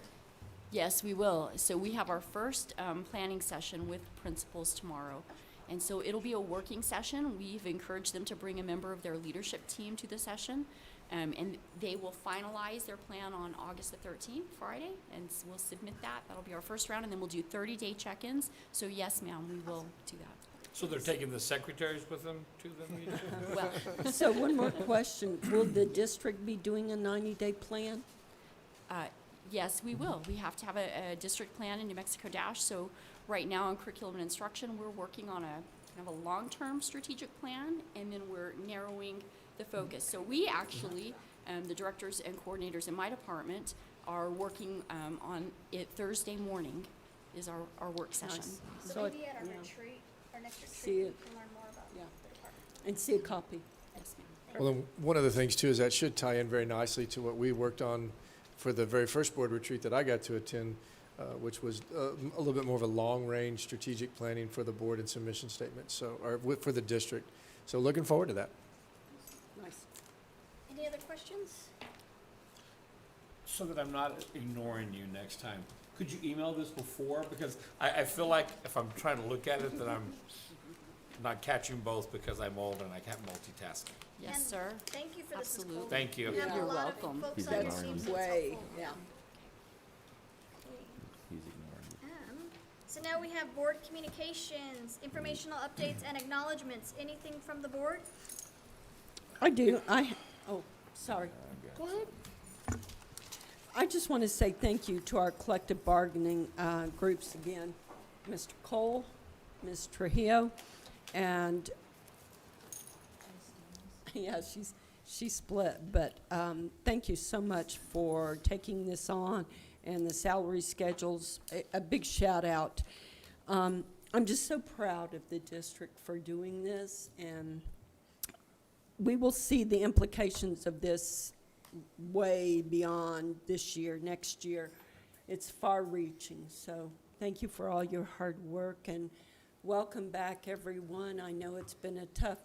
Yes, we will. So we have our first planning session with principals tomorrow. And so it'll be a working session. We've encouraged them to bring a member of their leadership team to the session. And they will finalize their plan on August the 13th, Friday, and we'll submit that. That'll be our first round, and then we'll do 30-day check-ins. So yes, ma'am, we will do that. So they're taking the secretaries with them to the meeting? Well, So one more question. Will the district be doing a 90-day plan? yes, we will. We have to have a district plan in New Mexico Dash. So right now in curriculum and instruction, we're working on a kind of a long-term strategic plan, and then we're narrowing the focus. So we actually, the directors and coordinators in my department, are working on it Thursday morning is our work session. So maybe at our retreat, our next retreat, See we it. can learn more about the department. And see a copy. Yes, ma'am. Well, then one of the things too is that should tie in very nicely to what we worked on for the very first board retreat that I got to attend, which was a little bit more of a long-range strategic planning for the board and submission statements, for the district. So looking forward to that. Nice. Any other questions? So that I'm not ignoring you next time, could you email this before? Because I feel like if I'm trying to look at it, that I'm not catch them both because I'm old and I can't multitask. Yes, And sir. Thank you for this. Absolutely. Thank you. You have a You're lot of welcome. folks on your That's team, so it's way, helpful. yeah. So now we have board communications, informational updates, and acknowledgements. Anything from the board? I do. Oh, sorry. Go ahead. I just want to say thank you to our collective bargaining groups again, Mr. Cole, Ms. Trujillo, and yeah, she's split, but thank you so much for taking this on and the salary schedules. A big shout out. I'm just so proud of the district for doing this, and we will see the implications of this way beyond this year, next year. It's far-reaching, so thank you for all your hard work, and welcome back, everyone. I know it's been a tough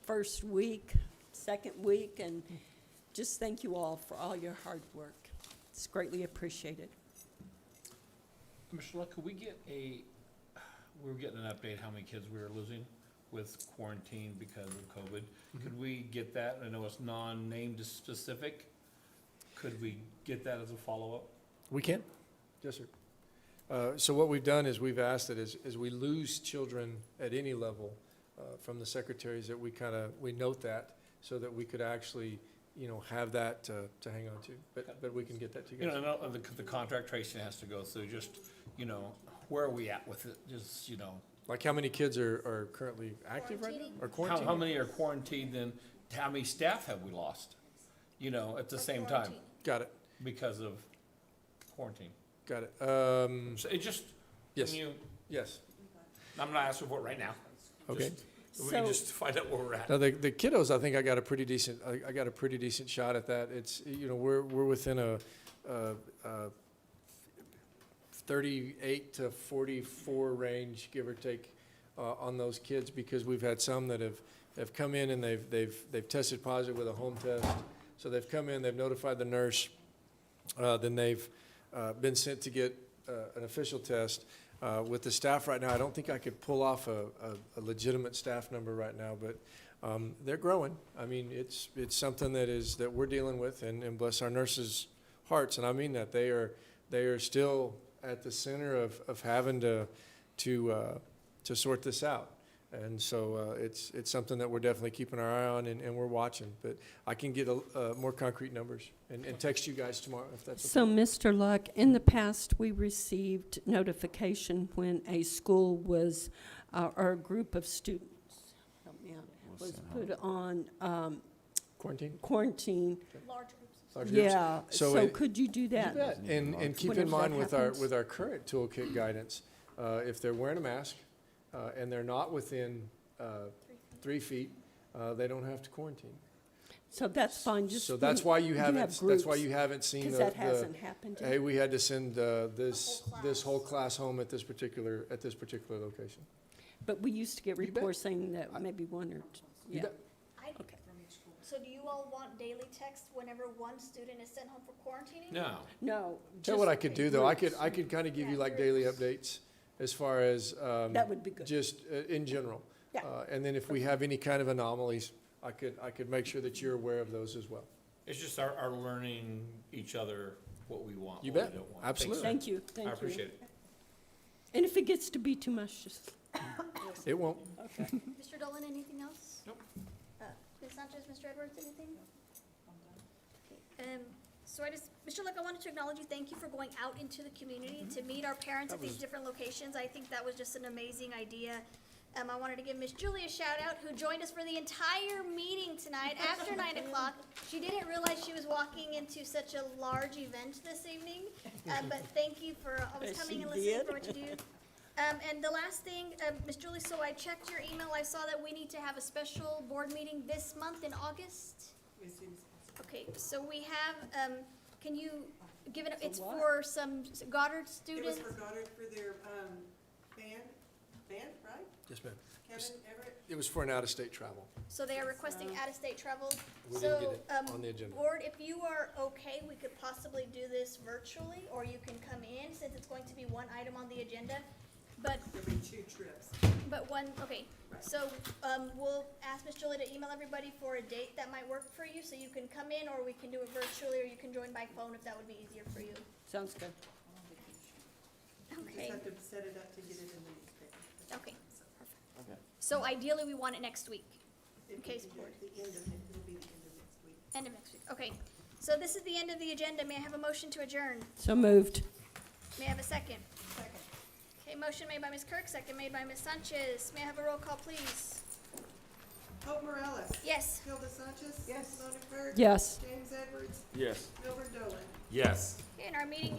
first week, second week, and just thank you all for all your hard work. It's greatly appreciated. Mr. Luck, could we get we were getting an update how many kids we were losing with quarantine because of COVID. Could we get that? I know it's non-named specific. Could we get that as a follow-up? We can. Yes, sir. So what we've done is we've asked that as we lose children at any level from the secretaries, that we note that so that we could actually, have that to hang on to. But we can get that together. The contract tracing has to go through. Just, where are we at with it? Just, Like how many kids are currently active right now, or quarantined? how many are quarantined, and how many staff have we lost? At the same time Got it. because of quarantine. Got it. So it just, Yes. can you, Yes. I'm not asking for it right now. Okay. We can just find out where we're at. Now, the kiddos, I think I got a pretty decent shot at that. It's, we're within a 38 to 44 range, give or take, on those kids, because we've had some that have come in and they've tested positive with a home test. So they've come in, they've notified the nurse, then they've been sent to get an official test. With the staff right now, I don't think I could pull off a legitimate staff number right now, but they're growing. I mean, it's something that we're dealing with, and bless our nurses' hearts, and I mean that they are still at the center of having to sort this out. And so it's something that we're definitely keeping our eye on, and we're watching. But I can get more concrete numbers and text you guys tomorrow if that's okay. So, Mr. Luck, in the past, we received notification when a school was, or a group of students, help me out, was put on quarantine. Large groups. Large groups. Yeah, So so it- could you do that? You bet. And keep Whenever in mind that with happens. our current toolkit guidance, if they're wearing a mask and they're not within 3 feet, they don't have to quarantine. So that's fine, just. So that's why you haven't, have that's why groups, you haven't seen Because the. that hasn't happened yet. Hey, we had to send this whole class home at this particular location. But we used to get You bet. reports saying that maybe one or two, You yeah. bet. Okay. So do you all want daily text whenever one student is sent home for quarantining? No. No. Tell you what just I could do, though, I groups. could kind of give you Yeah, like daily updates as far as. That would be good. Just in general. Yeah. And then if we have any kind of anomalies, I could make sure that you're aware of those as well. It's just our learning each other what we want, You what we bet. don't want. Absolutely. Thank you, thank you. I appreciate it. And if it gets to be too much, just, It won't. okay. Mr. Dolan, anything else? Nope. Ms. Sanchez, Mr. Edwards, anything? Okay. So Mr. Luck, I wanted to acknowledge you. Thank you for going out into the community to meet our parents at these different locations. I think that was just an amazing idea. I wanted to give Miss Julie a shout out, who joined us for the entire meeting tonight after 9 o'clock. She didn't realize she was walking into such a large event this evening, but thank you for always coming and listening for what you do. And the last thing, Miss Julie, so I checked your email. I saw that we need to have a special board meeting this month in August. Okay, so we have, can you give it, it's for some Goddard students? It was for Goddard for their band, right? Yes, ma'am. Kevin Everett? It was for an out-of-state travel. So they are requesting out-of-state travel. We didn't get So, it on the agenda. Board, if you are okay, we could possibly do this virtually, or you can come in, since it's going to be one item on the agenda. But, There'll be 2 trips. but one, okay, so, we'll ask Ms. Julie to email everybody for a date that might work for you, so you can come in, or we can do it virtually, or you can join by phone if that would be easier for you. Sounds good. Okay, Just have to set it up to get it in the newspaper. okay, perfect. So ideally, we want it next week. Okay, support. It'll be the end of next week. End of next week, okay. So this is the end of the agenda. May I have a motion to adjourn? So moved. May I have a second? Second. Okay, motion made by Ms. Kirk, second made by Ms. Sanchez. May I have a roll call, please? Hope Morales. Yes. Hilda Sanchez. Yes. Mona Kirk. Yes. James Edwards. Yes. Milburn Dolan. Yes. Okay, and our meeting